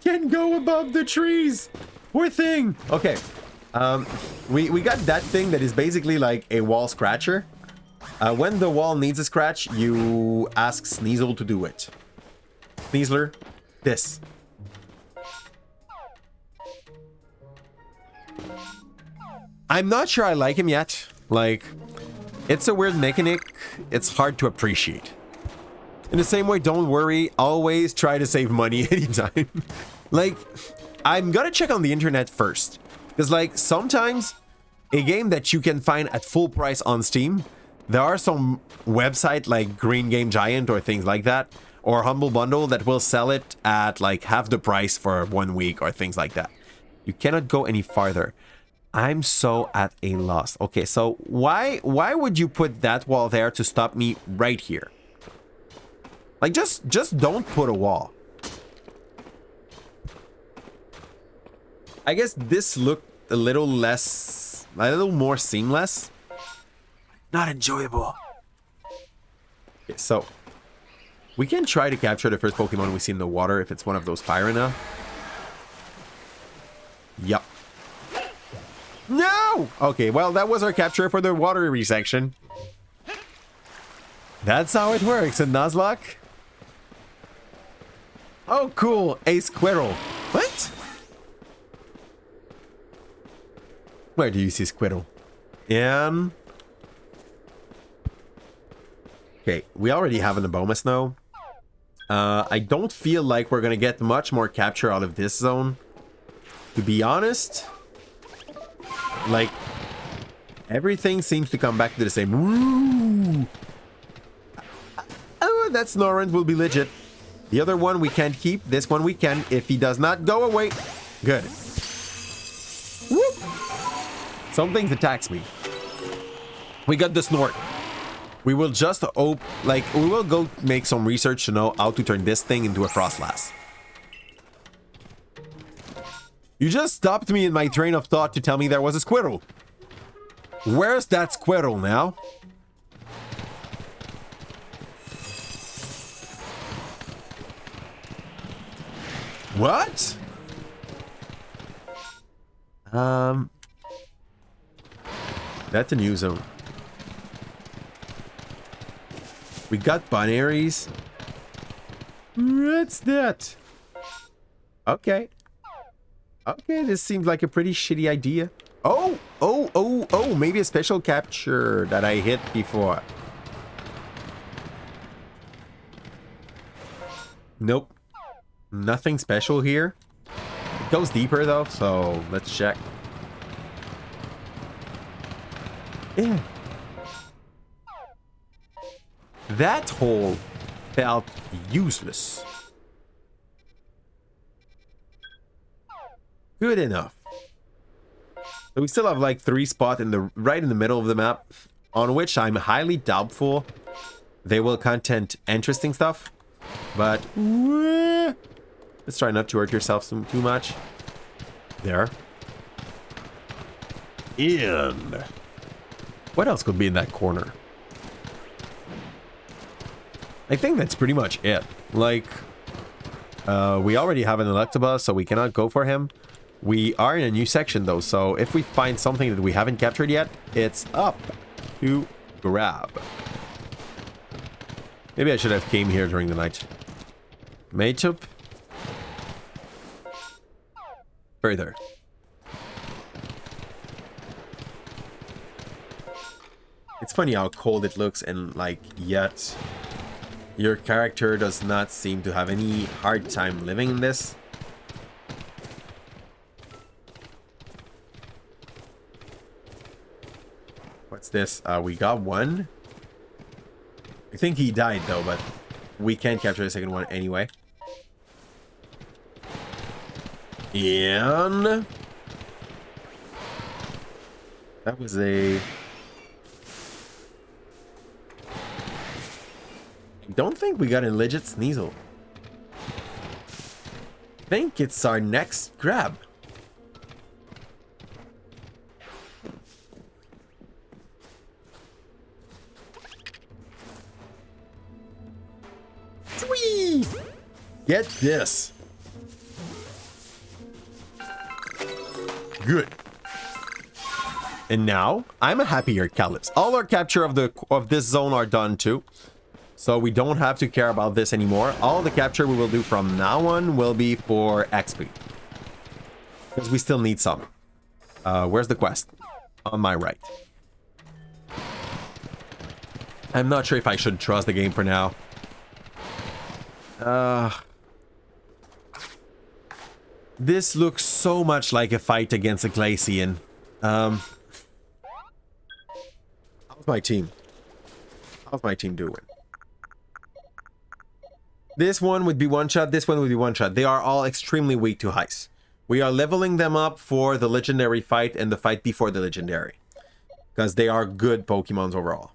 can go above the trees. Poor thing. Okay. We got that thing that is basically like a wall scratcher. When the wall needs a scratch, you ask Sneasel to do it. Sneasler, this. I'm not sure I like him yet. Like, it's a weird mechanic. It's hard to appreciate. In the same way, don't worry. Always try to save money anytime. Like, I'm gonna check on the internet first. Because, like, sometimes a game that you can find at full price on Steam, there are some website like Green Game Giant or things like that, or Humble Bundle that will sell it at like half the price for 1 week or things like that. You cannot go any farther. I'm so at a loss. Okay, so why would you put that wall there to stop me right here? Like, just don't put a wall. I guess this looked a little more seamless. Not enjoyable. Okay, so we can try to capture the first Pokemon we see in the water if it's one of those Piranha. Yup. No! Okay, well, that was our capture for the watery section. That's how it works in Nuzlock. Oh, cool. A Squirrel. What? Where do you see Squirrel? Okay, we already have an Abomas now. I don't feel like we're gonna get much more capture out of this zone. To be honest, like, everything seems to come back to the same. Woo! Oh, that Snorunt will be legit. The other one we can't keep. This one we can if he does not go away. Good. Whoop! Something attacks me. We got the Snort. We will just like we will go make some research to know how to turn this thing into a Frostlass. You just stopped me in my train of thought to tell me there was a squirrel. Where's that squirrel now? What? That's a new zone. We got binaries. What's that? Okay. Okay, this seems like a pretty shitty idea. Oh, maybe a special capture that I hit before. Nope. Nothing special here. It goes deeper though, so let's check. Yeah. That hole felt useless. Good enough. So we still have like 3 spots in the right in the middle of the map, on which I'm highly doubtful they will content interesting stuff. But let's try not to hurt yourself too much. There. In. What else could be in that corner? I think that's pretty much it. Like, we already have an Electabuzz, so we cannot go for him. We are in a new section, though, so if we find something that we haven't captured yet, it's up to grab. Maybe I should have came here during the night. Matchup. Further. It's funny how cold it looks, and like, yet your character does not seem to have any hard time living in this. What's this? We got one. I think he died though, but we can't capture the second one anyway. And that was a... I don't think we got a legit Sneasel. I think it's our next grab. Whee! Get this. Good. And now I'm a happier Calypso. All our capture of this zone are done too. So we don't have to care about this anymore. All the capture we will do from now on will be for XP. Because we still need some. Where's the quest? On my right. I'm not sure if I should trust the game for now. This looks so much like a fight against a Glacian. How's my team? How's my team doing? This one would be one shot, this one would be one shot. They are all extremely weak to ice. We are leveling them up for the legendary fight and the fight before the legendary. Because they are good Pokemons overall.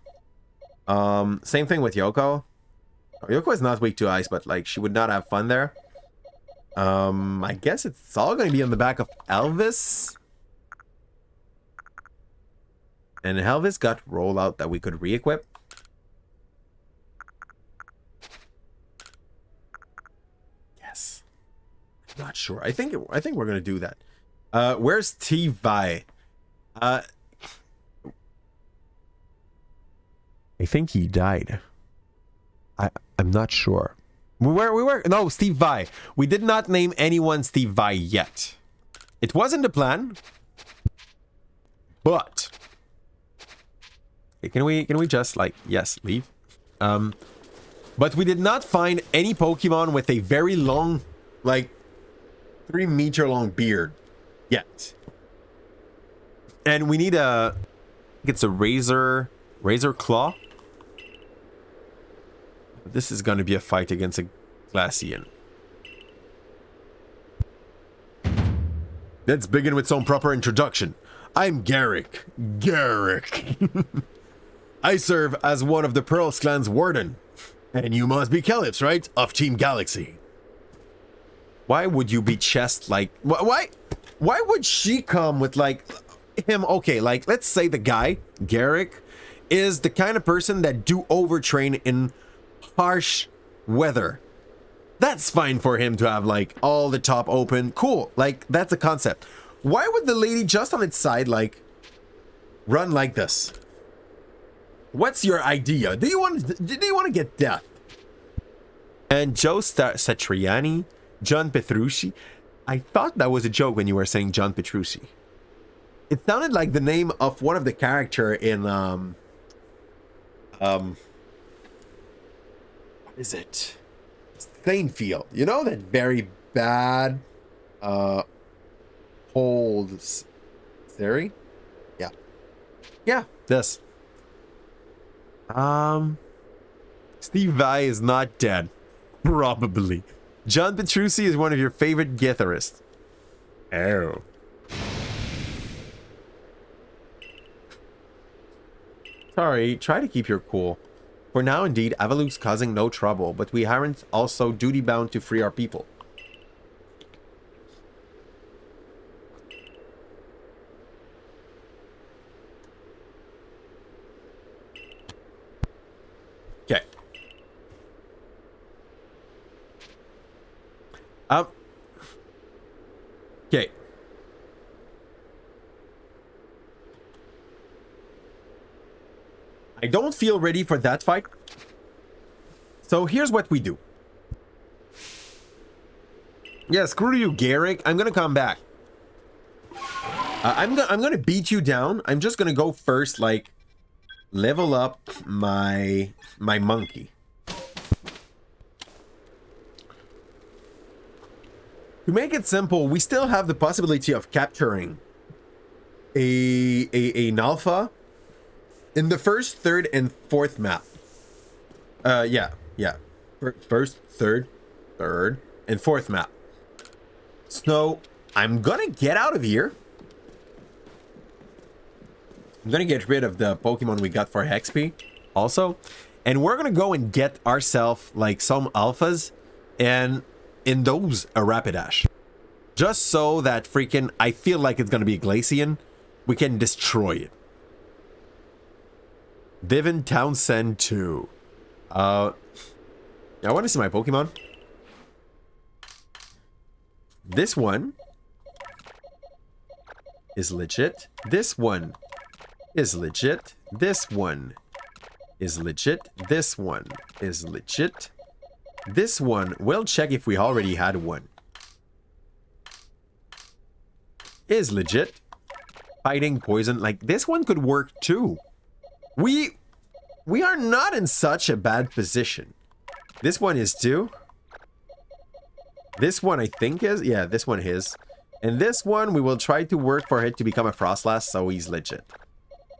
Same thing with Yoko. Yoko is not weak to ice, but like she would not have fun there. I guess it's all going to be on the back of Elvis. And Elvis got rollout that we could re-equip. Yes. Not sure. I think we're going to do that. Where's T-Vi? I think he died. I'm not sure. We were no, Steve Vai. We did not name anyone Steve Vai yet. It wasn't the plan. But can we just like, yes, leave? But we did not find any Pokemon with a very long, like 3-meter long beard yet. And we need a, it's a Razor Claw. This is going to be a fight against a Glacian. Let's begin with some proper introduction. I'm Garrick. I serve as one of the Pearls clan's warden. And you must be Calypso, right? Of Team Galaxy. Why would you be chest like... Why would she come with like... him? Okay, like, let's say the guy, Garrick, is the kind of person that do overtrain in harsh weather. That's fine for him to have like all the top open. Cool, like that's a concept. Why would the lady just on its side like run like this? What's your idea? Do you want to get death? And Joe Satriani, John Petrucci. I thought that was a joke when you were saying John Petrucci. It sounded like the name of one of the character in what is it? Plainfield. You know that very bad old theory? Yeah. Yeah, this. Steve Vai is not dead. Probably. John Petrucci is one of your favorite guitarists. Oh. Sorry, try to keep your cool. For now, indeed, Avalu's causing no trouble, but we aren't also duty-bound to free our people. Okay. Okay. I don't feel ready for that fight. So here's what we do. Yeah, screw you, Garrick. I'm gonna come back. I'm gonna beat you down. I'm just gonna go first, like, level up my monkey. To make it simple, we still have the possibility of capturing an alpha in the first, third, and fourth map. Yeah. First, third, and fourth map. So, I'm gonna get out of here. I'm gonna get rid of the Pokemon we got for XP also. And we're gonna go and get ourselves, like, some alphas. And in those, a Rapidash. Just so that freaking, I feel like it's gonna be a Glaceon. We can destroy it. Vivian Townsend 2. I want to see my Pokemon. This one is legit. This one is legit. This one is legit. This one is legit. This one, we'll check if we already had one. Is legit. Fighting poison, like this one could work too. We are not in such a bad position. This one is too. This one I think is, yeah, this one is. And this one we will try to work for it to become a Frostlass, so he's legit.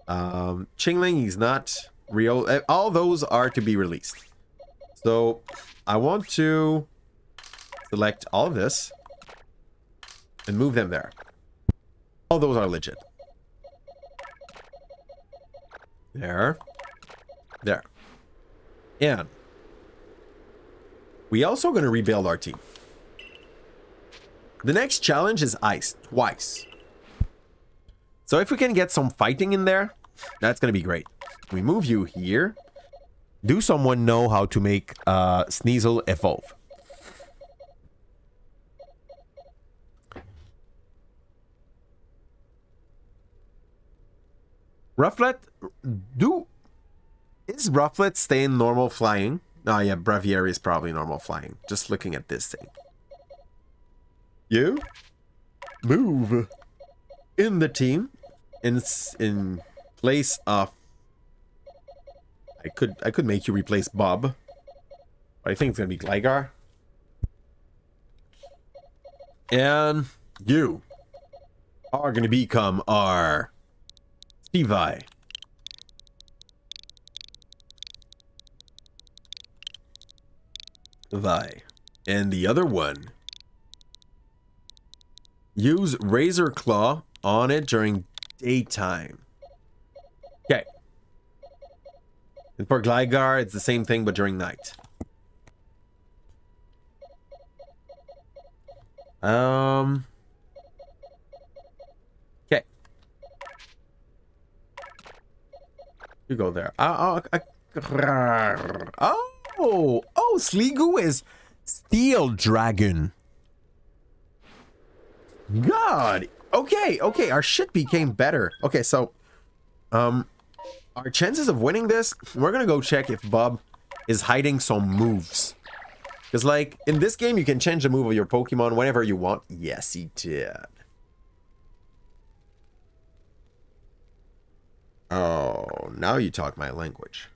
Chingling, he's not real. All those are to be released. So I want to select all of this and move them there. All those are legit. There. There. And we also going to rebuild our team. The next challenge is ice, twice. So if we can get some fighting in there, that's going to be great. We move you here. Do someone know how to make Sneasel evolve? Rufflet, is Rufflet staying normal flying? Oh yeah, Braviary is probably normal flying. Just looking at this thing. You move in the team in place of. I could make you replace Bob, but I think it's gonna be Gligar. And you are gonna become our Levi. And the other one, use Razor Claw on it during daytime. Okay. And for Gligar, it's the same thing, but during night. Okay. You go there. Oh, Sliggoo is Steel Dragon. God. Okay, okay, our shit became better. Okay, so our chances of winning this, we're gonna go check if Bob is hiding some moves. Because, like, in this game, you can change the move of your Pokemon whenever you want. Yes, he did. Oh, now you talk my language.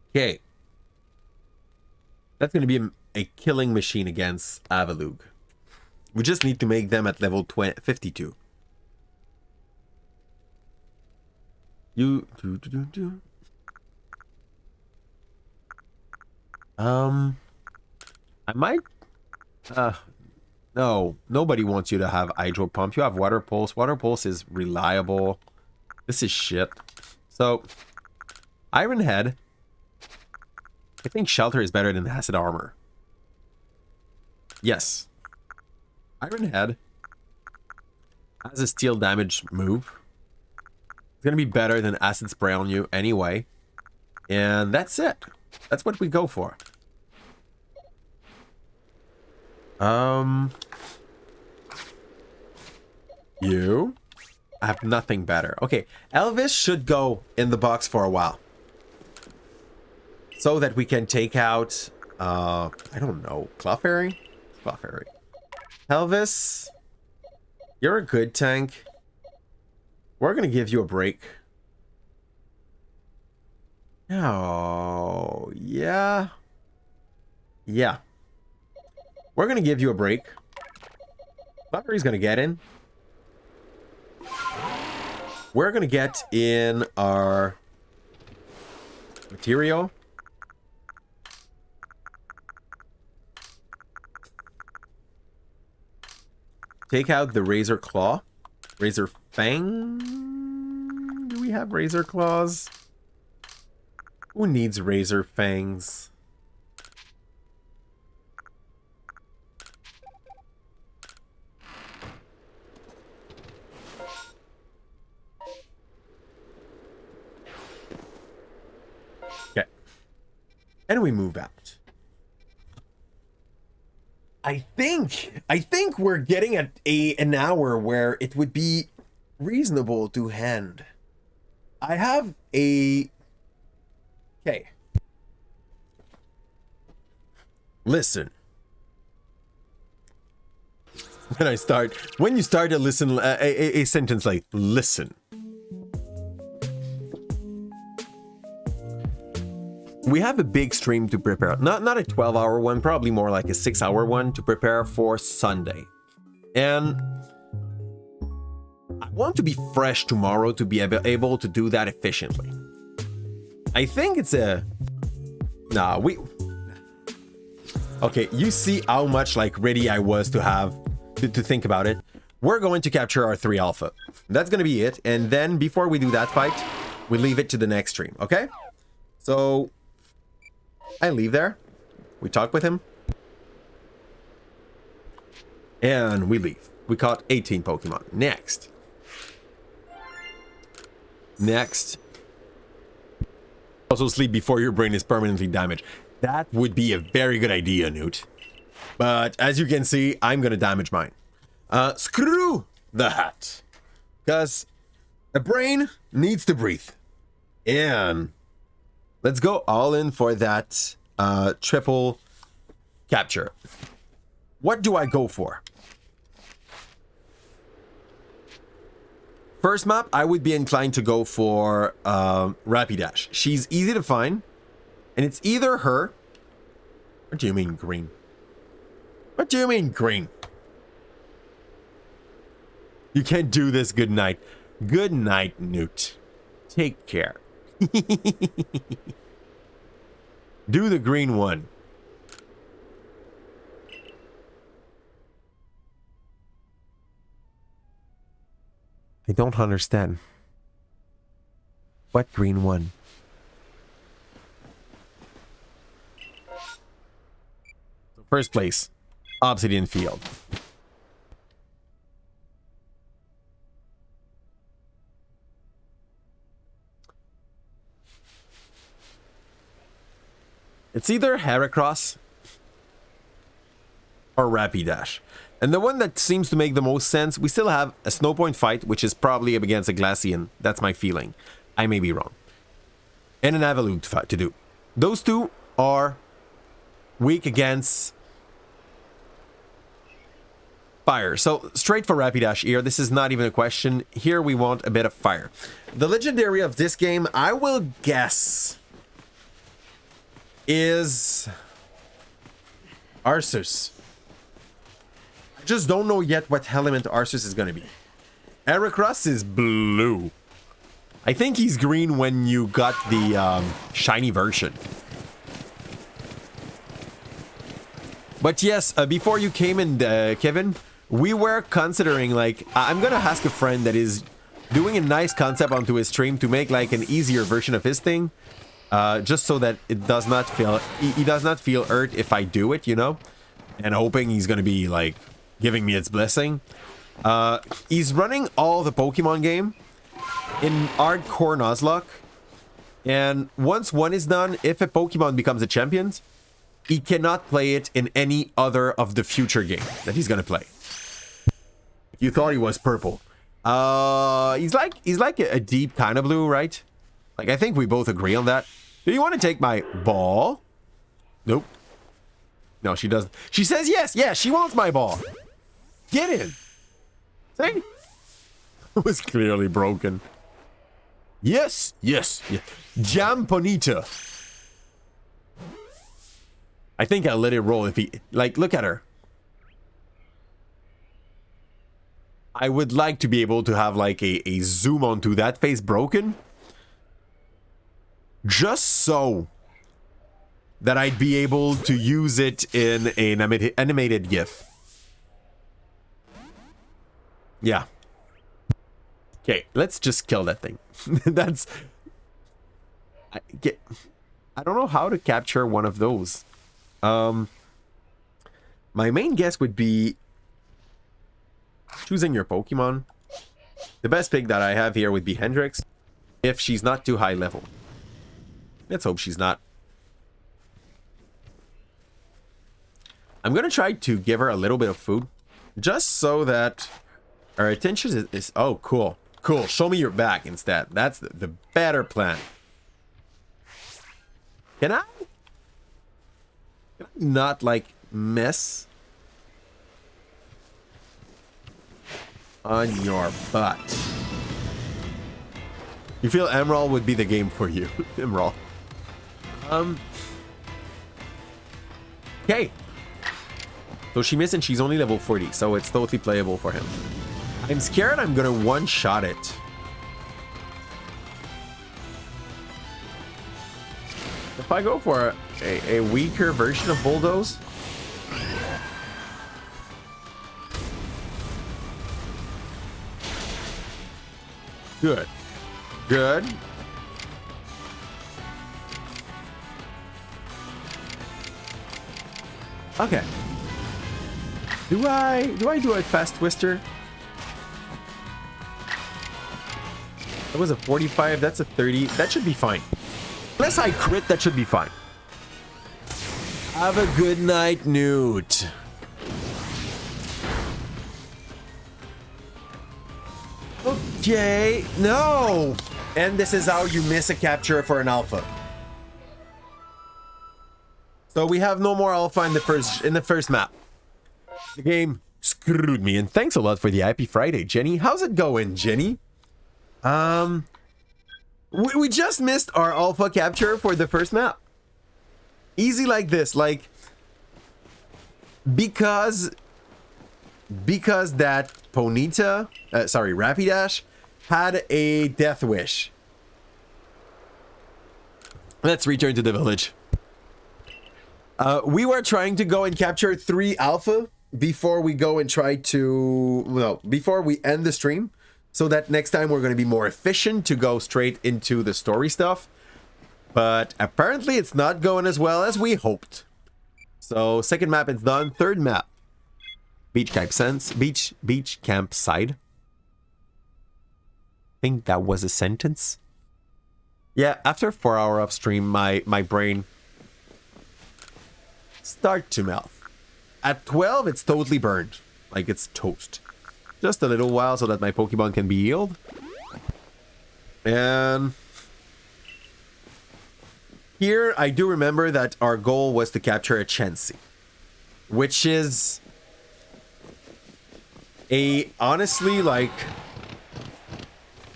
Okay. That's going to be a killing machine against Avalugg. We just need to make them at level 52. I might... no, nobody wants you to have Hydro Pump. You have Water Pulse. Water Pulse is reliable. This is shit. So, Iron Head. I think Shelter is better than Acid Armor. Yes. Iron Head has a steel damage move. It's going to be better than Acid Spray on you anyway. And that's it. That's what we go for. You? I have nothing better. Okay, Elvis should go in the box for a while. So that we can take out, I don't know, Clefairy? Clefairy. Elvis, you're a good tank. We're gonna give you a break. Oh, yeah. Yeah. We're gonna give you a break. Clefairy's gonna get in. We're gonna get in our material. Take out the Razor Claw. Razor Fang? Do we have Razor Claws? Who needs Razor Fangs? Okay. And we move out. I think we're getting at an hour where it would be reasonable to hand. I have a... Okay. Listen. When you start to listen, a sentence like, listen. We have a big stream to prepare. Not a 12-hour one, probably more like a 6-hour one to prepare for Sunday. And I want to be fresh tomorrow to be able to do that efficiently. I think it's a... Nah, Okay, you see how much like ready I was to have to think about it. We're going to capture our 3 alpha. That's going to be it. And then before we do that fight, we leave it to the next stream, okay? So... I leave there. We talk with him. And we leave. We caught 18 Pokemon. Next. Also sleep before your brain is permanently damaged. That would be a very good idea, Newt. But as you can see, I'm going to damage mine. Screw that. Because a brain needs to breathe. And... let's go all in for that triple capture. What do I go for? First map, I would be inclined to go for Rapidash. She's easy to find. And it's either her... What do you mean green? What do you mean green? You can't do this. Good night. Good night, Newt. Take care. Do the green one. I don't understand. What green one? First place, Obsidian Field. It's either Heracross or Rapidash. And the one that seems to make the most sense, we still have a Snowpoint fight, which is probably up against a Glaceon. That's my feeling. I may be wrong. And an Avalugg to do. Those two are weak against fire. So straight for Rapidash here. This is not even a question. Here we want a bit of fire. The legendary of this game, I will guess, is Arceus. I just don't know yet what element Arceus is going to be. Heracross is blue. I think he's green when you got the shiny version. But yes, before you came in, Kevin, we were considering, like, I'm going to ask a friend that is doing a nice concept onto his stream to make, like, an easier version of his thing. Just so that it does not feel, he does not feel hurt if I do it, you know? And hoping he's going to be, like, giving me its blessing. He's running all the Pokemon game in hardcore Nuzlock. And once one is done, if a Pokemon becomes a champion, he cannot play it in any other of the future game that he's going to play. You thought he was purple. He's like a deep kind of blue, right? Like, I think we both agree on that. Do you want to take my ball? Nope. No, she doesn't. She says yes. Yeah, she wants my ball. Get in. See? It was clearly broken. Yes. Yes. Yes. Jamponita. I think I'll let it roll if he... Like, look at her. I would like to be able to have, like, a zoom onto that face broken. Just so that I'd be able to use it in an animated GIF. Yeah. Okay, let's just kill that thing. That's... I don't know how to capture one of those. My main guess would be choosing your Pokemon. The best pick that I have here would be Hendrix, if she's not too high level. Let's hope she's not. I'm gonna try to give her a little bit of food, just so that her attention is oh, cool. Cool, show me your back instead. That's the better plan. Can I not, like, miss on your butt? You feel Emerald would be the game for you. Emerald. Okay. So she missed and she's only level 40, so it's totally playable for him. I'm scared I'm gonna one-shot it. If I go for a weaker version of Bulldoze, good. Good. Okay. Do I do a fast twister? That was a 45, that's a 30. That should be fine. Unless I crit, that should be fine. Have a good night, Newt. Okay, no. And this is how you miss a capture for an alpha. So we have no more alpha in the first map. The game screwed me, and thanks a lot for the happy Friday, Jenny. How's it going, Jenny? We just missed our alpha capture for the first map. Easy like this, like, because that Ponyta, Rapidash had a death wish. Let's return to the village. We were trying to go and capture 3 alpha before we go and try to... Well, before we end the stream. So that next time we're going to be more efficient to go straight into the story stuff. But apparently it's not going as well as we hoped. So second map is done. Third map. Beach campsite. I think that was a sentence. Yeah, after 4 hour of stream, my brain start to melt. At 12, it's totally burned. Like it's toast. Just a little while so that my Pokemon can be healed. And here, I do remember that our goal was to capture a Chansey. Which is a, honestly, like,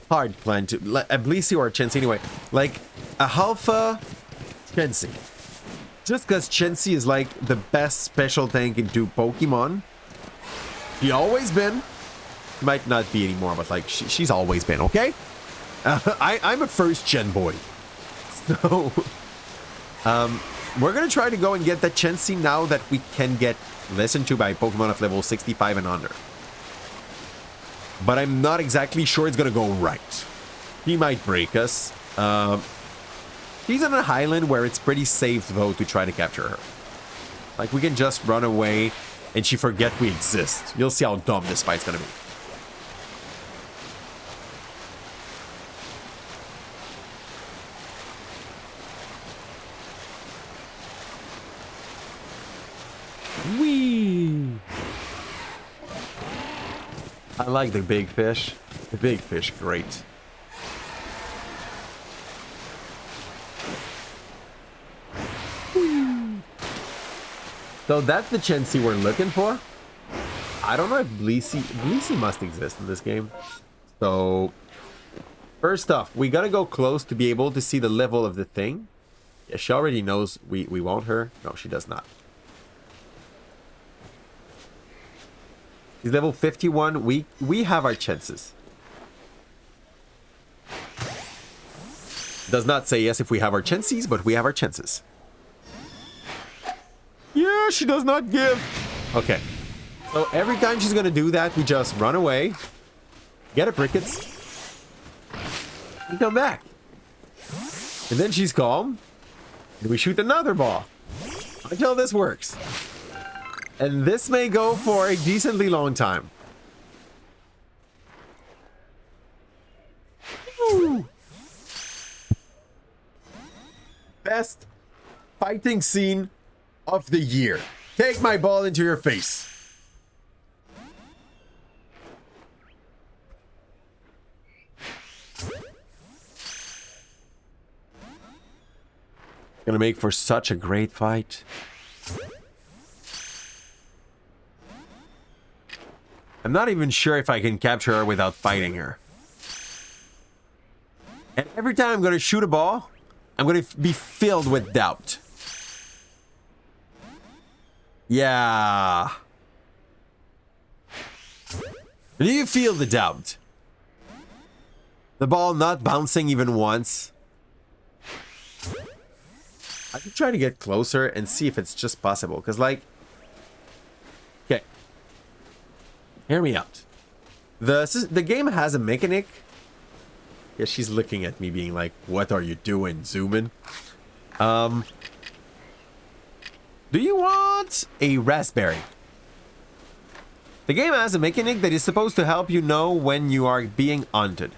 hard plan to... A Blissey or a Chansey anyway. Like, a Alpha Chansey. Just because Chansey is like the best special tank into Pokemon. She always been. Might not be anymore, but like she's always been, okay? I'm a first gen boy. So we're gonna try to go and get that Chansey now that we can get listened to by Pokemon of level 65 and under. But I'm not exactly sure it's gonna go right. He might break us. She's on a highland where it's pretty safe, though, to try to capture her. Like, we can just run away and she forget we exist. You'll see how dumb this fight's gonna be. Whee! I like the big fish. The big fish, great. So that's the Chansey we're looking for. I don't know if Blissey must exist in this game. So first off, we gotta go close to be able to see the level of the thing. Yeah, she already knows we want her. No, she does not. He's level 51. We have our chances. Does not say yes if we have our chances, but we have our chances. Yeah, she does not give. Okay. So every time she's gonna do that, we just run away, get a Prickets, and come back. And then she's calm, and we shoot another ball until this works. And this may go for a decently long time. Woo. Best fighting scene of the year. Take my ball into your face. Gonna make for such a great fight. I'm not even sure if I can capture her without fighting her. And every time I'm gonna shoot a ball, I'm gonna be filled with doubt. Yeah. Do you feel the doubt? The ball not bouncing even once. I could try to get closer and see if it's just possible. Because, like... Okay. Hear me out. The game has a mechanic. Yeah, she's looking at me being like, what are you doing, zoom in? Do you want a raspberry? The game has a mechanic that is supposed to help you know when you are being haunted.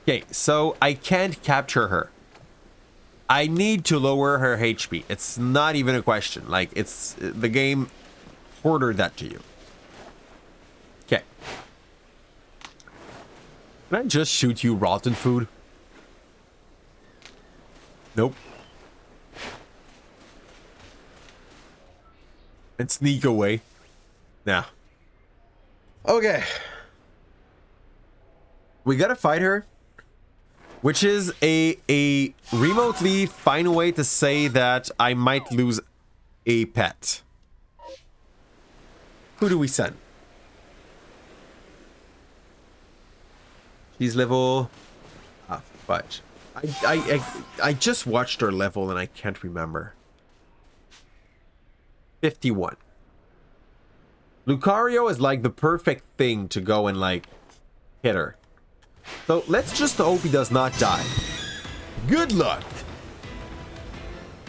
Okay, so I can't capture her. I need to lower her HP. It's not even a question. Like, it's... The game ordered that to you. Okay. Can I just shoot you rotten food? Nope. And sneak away. Nah. Okay. We gotta fight her. Which is a remotely fine way to say that I might lose a pet. Who do we send? She's level... Ah, fudge. I just watched her level and I can't remember. 51. Lucario is like the perfect thing to go and like hit her. So let's just hope he does not die. Good luck.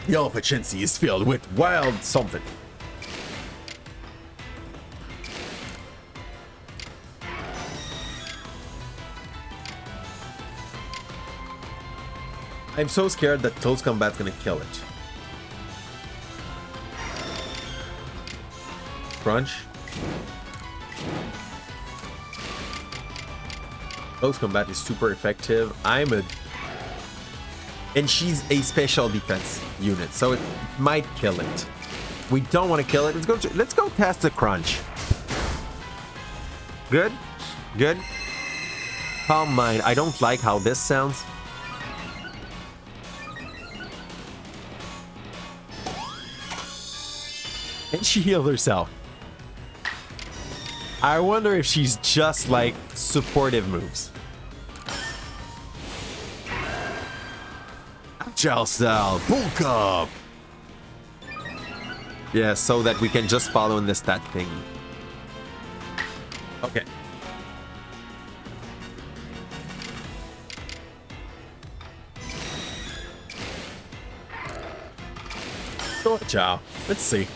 The Alpha-Chincy is filled with wild something. I'm so scared that close combat's gonna kill it. Crunch. Close combat is super effective. And she's a special defense unit, so it might kill it. We don't want to kill it. Let's go test the crunch. Good? Good? Calm mind. I don't like how this sounds. And she healed herself. I wonder if she's just like supportive moves. Agile Cell, bulk up! Yeah, so that we can just follow in this stat thing. Okay. Go Ciao. Let's see.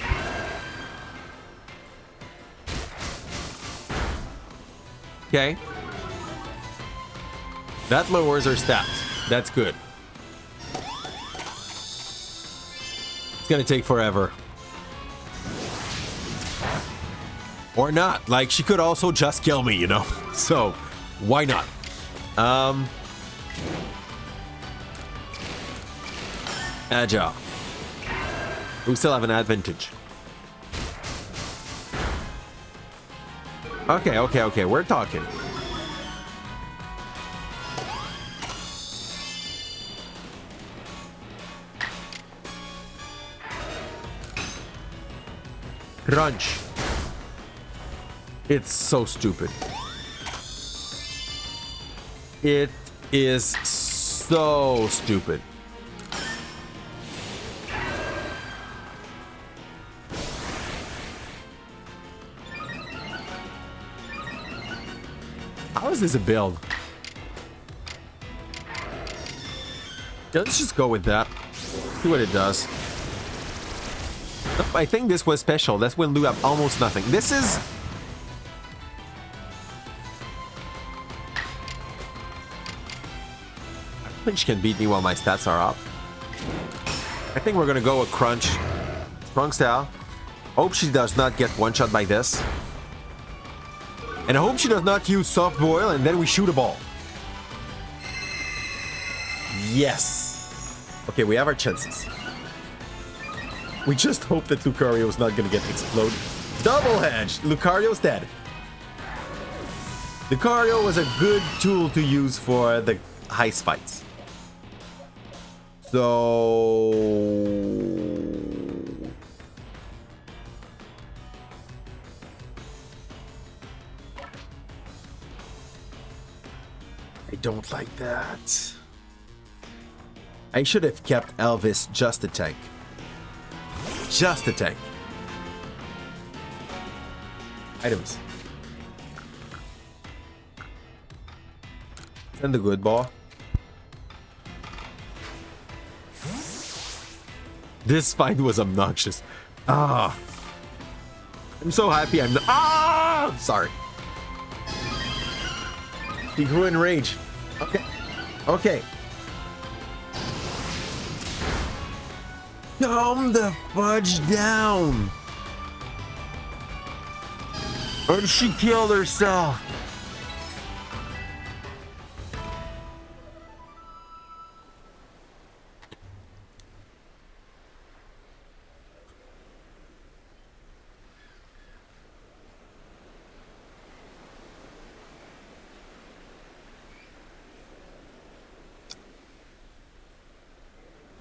Okay. That lowers her stats. That's good. It's gonna take forever. Or not. Like, she could also just kill me, you know? So, why not? Agile. We still have an advantage. Okay. We're talking. Crunch. It's so stupid. It is so stupid. How is this a build? Yeah, let's just go with that. See what it does. Nope, I think this was special. This will do almost nothing. This is... I don't think she can beat me while my stats are up. I think we're gonna go with Crunch. Strong style. Hope she does not get one shot by this. And I hope she does not use soft boil and then we shoot a ball. Yes. Okay, we have our chances. We just hope that Lucario is not going to get exploded. Double hedge. Lucario's dead. Lucario was a good tool to use for the heist fights. So... I don't like that. I should have kept Elvis just a tank. Just a tank. Items. And the good ball. This fight was obnoxious. Ah. I'm so happy I'm not. Ah! Sorry. He grew in rage. Okay. Okay. Calm the fudge down. And she killed herself.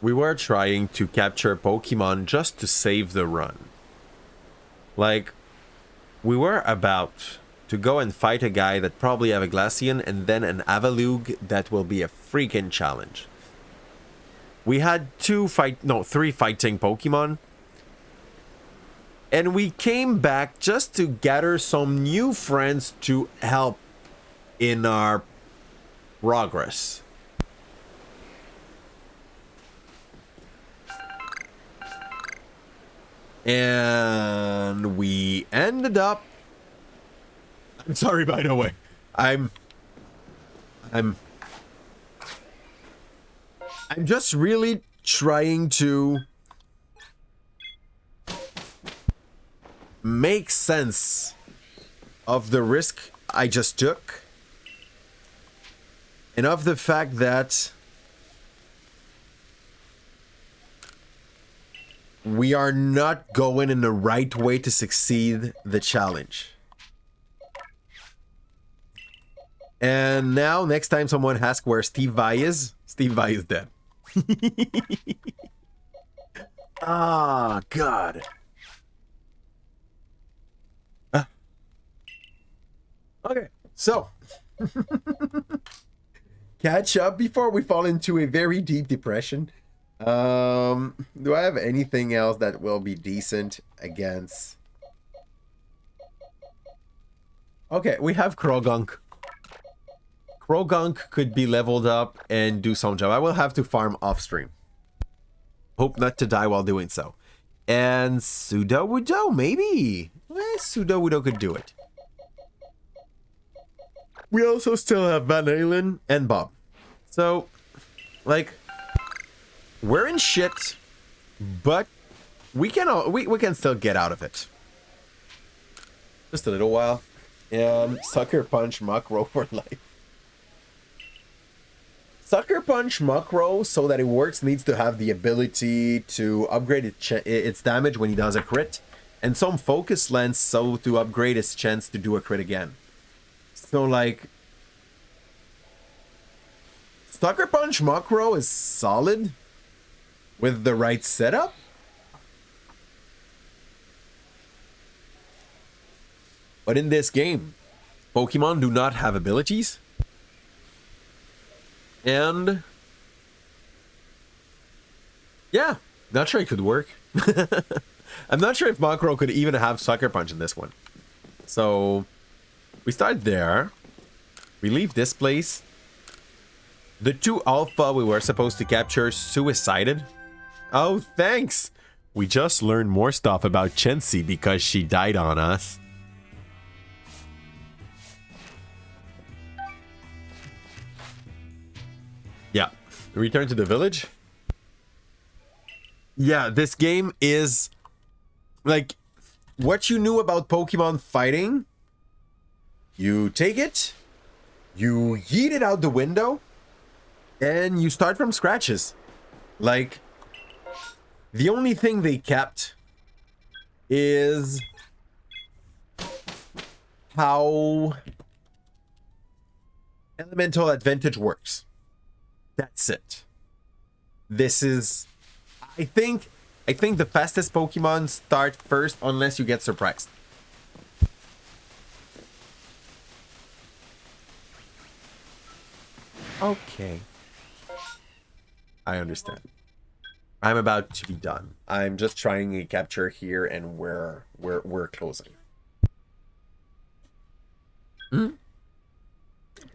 We were trying to capture Pokemon just to save the run. Like, we were about to go and fight a guy that probably have a Glaceon and then an Avalugg that will be a freaking challenge. We had three fighting Pokemon. And we came back just to gather some new friends to help in our progress. And we ended up... I'm sorry, by the way. I'm just really trying to make sense of the risk I just took and of the fact that we are not going in the right way to succeed the challenge. And now, next time someone asks where Steve Vai is dead. Ah, God. Okay, so catch up before we fall into a very deep depression. Do I have anything else that will be decent against? Okay, we have Krogunk. Krogunk could be leveled up and do some job. I will have to farm off stream. Hope not to die while doing so. And Sudowoodo, maybe. Sudowoodo could do it. We also still have Van Halen and Bob. So, like, we're in shit, but we can still get out of it. Just a little while. Sucker Punch Mukro for life. Sucker Punch Mukro, so that it works, needs to have the ability to upgrade its damage when he does a crit, and some focus lens so to upgrade its chance to do a crit again. So, like, Sucker Punch Mukro is solid with the right setup. But in this game, Pokemon do not have abilities. And yeah, not sure it could work. I'm not sure if Mukro could even have Sucker Punch in this one. So we start there. We leave this place. The 2 alpha we were supposed to capture suicided. Oh, thanks. We just learned more stuff about Chansey because she died on us. Yeah, return to the village. Yeah, this game is like what you knew about Pokemon fighting. You take it, you yeet it out the window, and you start from scratches. Like, the only thing they kept is how Elemental Advantage works. That's it. This is, I think the fastest Pokemon start first unless you get surprised. Okay. I understand. I'm about to be done. I'm just trying a capture here and we're closing.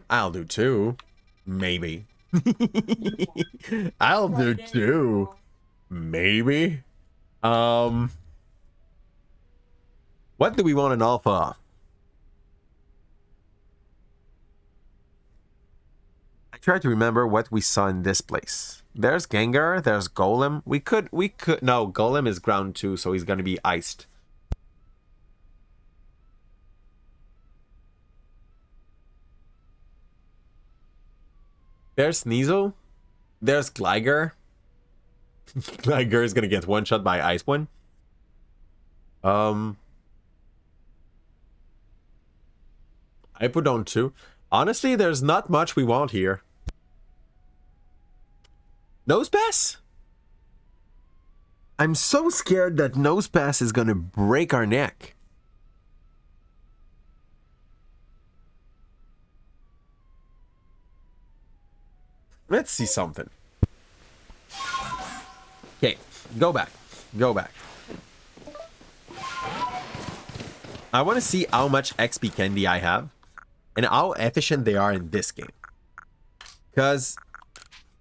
I'll do 2. Maybe. I'll do 2. Maybe. What do we want an alpha of? I try to remember what we saw in this place. There's Gengar, there's Golem. We could no, Golem is ground 2, so he's gonna be iced. There's Sneasel. There's Gligar. Gligar is gonna get one shot by Ice One. I put on 2. Honestly, there's not much we want here. Nosepass? I'm so scared that Nosepass is gonna break our neck. Let's see something. Okay, go back. Go back. I want to see how much XP candy I have and how efficient they are in this game. Because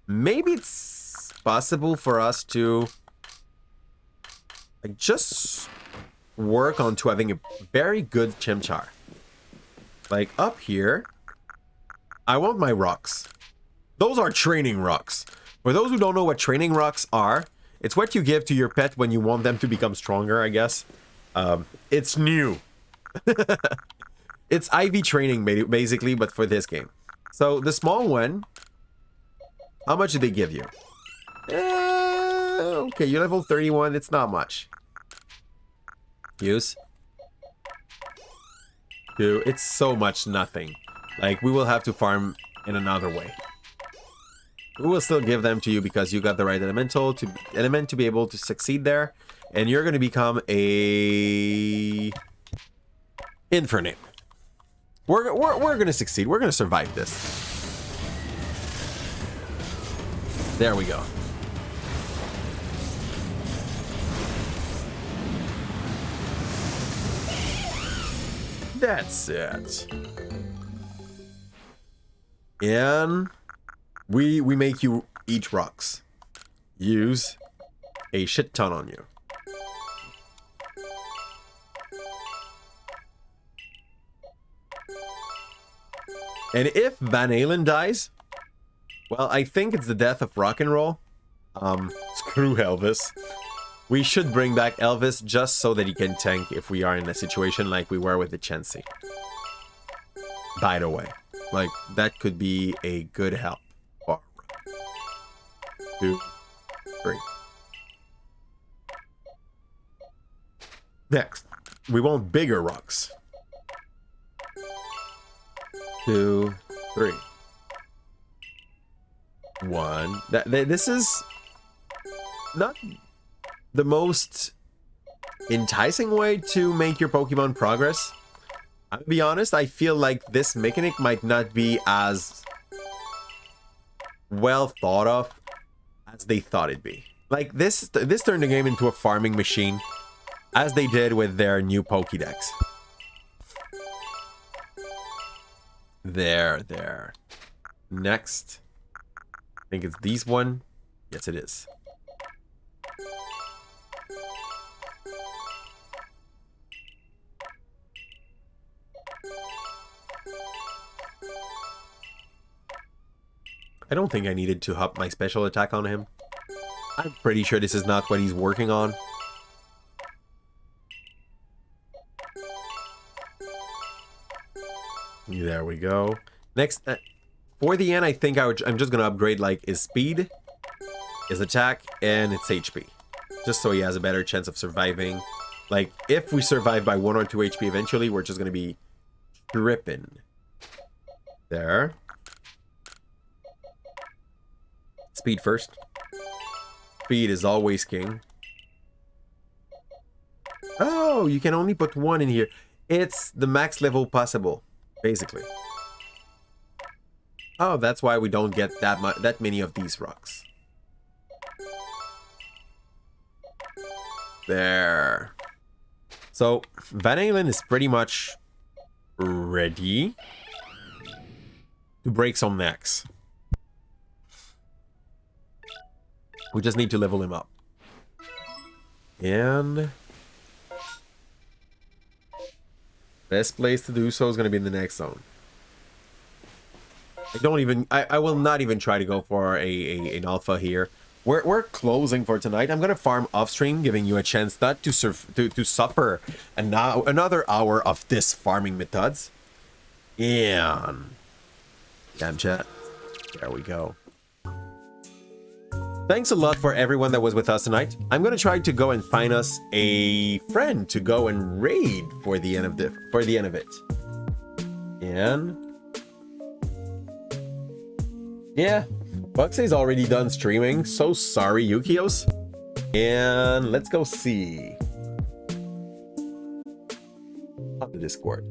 maybe it's possible for us to like just work on to having a very good Chimchar. Like up here, I want my rocks. Those are training rocks. For those who don't know what training rocks are, it's what you give to your pet when you want them to become stronger, I guess. It's new. It's IV training, basically, but for this game. So, the small one, how much do they give you? Okay, you're level 31, it's not much. Use. Dude, it's so much nothing. Like, we will have to farm in another way. We will still give them to you because you got the right element to be able to succeed there. And you're going to become a Infernape. We're going to succeed. We're going to survive this. There we go. That's it. And we make you eat rocks. Use a shit ton on you. And if Van Halen dies, well, I think it's the death of rock and roll. Screw Elvis. We should bring back Elvis just so that he can tank if we are in a situation like we were with the Chansey. By the way, like, that could be a good help. 2, 3. Next, we want bigger rocks. 2, 3. 1. This is not the most enticing way to make your Pokemon progress. I'll be honest, I feel like this mechanic might not be as well thought of as they thought it'd be. Like, this turned the game into a farming machine, as they did with their new Pokédex. There. Next. I think it's these one. Yes, it is. I don't think I needed to up my special attack on him. I'm pretty sure this is not what he's working on. There we go. Next, for the end, I think I'm just going to upgrade like his speed, his attack, and its HP. Just so he has a better chance of surviving. Like, if we survive by 1 or 2 HP eventually, we're just going to be tripping. There. Speed first. Speed is always king. Oh, you can only put 1 in here. It's the max level possible, basically. Oh, that's why we don't get that many of these rocks. There. So, Van Halen is pretty much ready to break some necks. We just need to level him up. And best place to do so is going to be in the next zone. I will not even try to go for an alpha here. We're closing for tonight. I'm going to farm off stream, giving you a chance not to suffer another hour of this farming methods. And damn chat. There we go. Thanks a lot for everyone that was with us tonight. I'm gonna try to go and find us a friend to go and raid for the end of it. And yeah, Buxey's already done streaming. So sorry, Yukios. And let's go see on the Discord.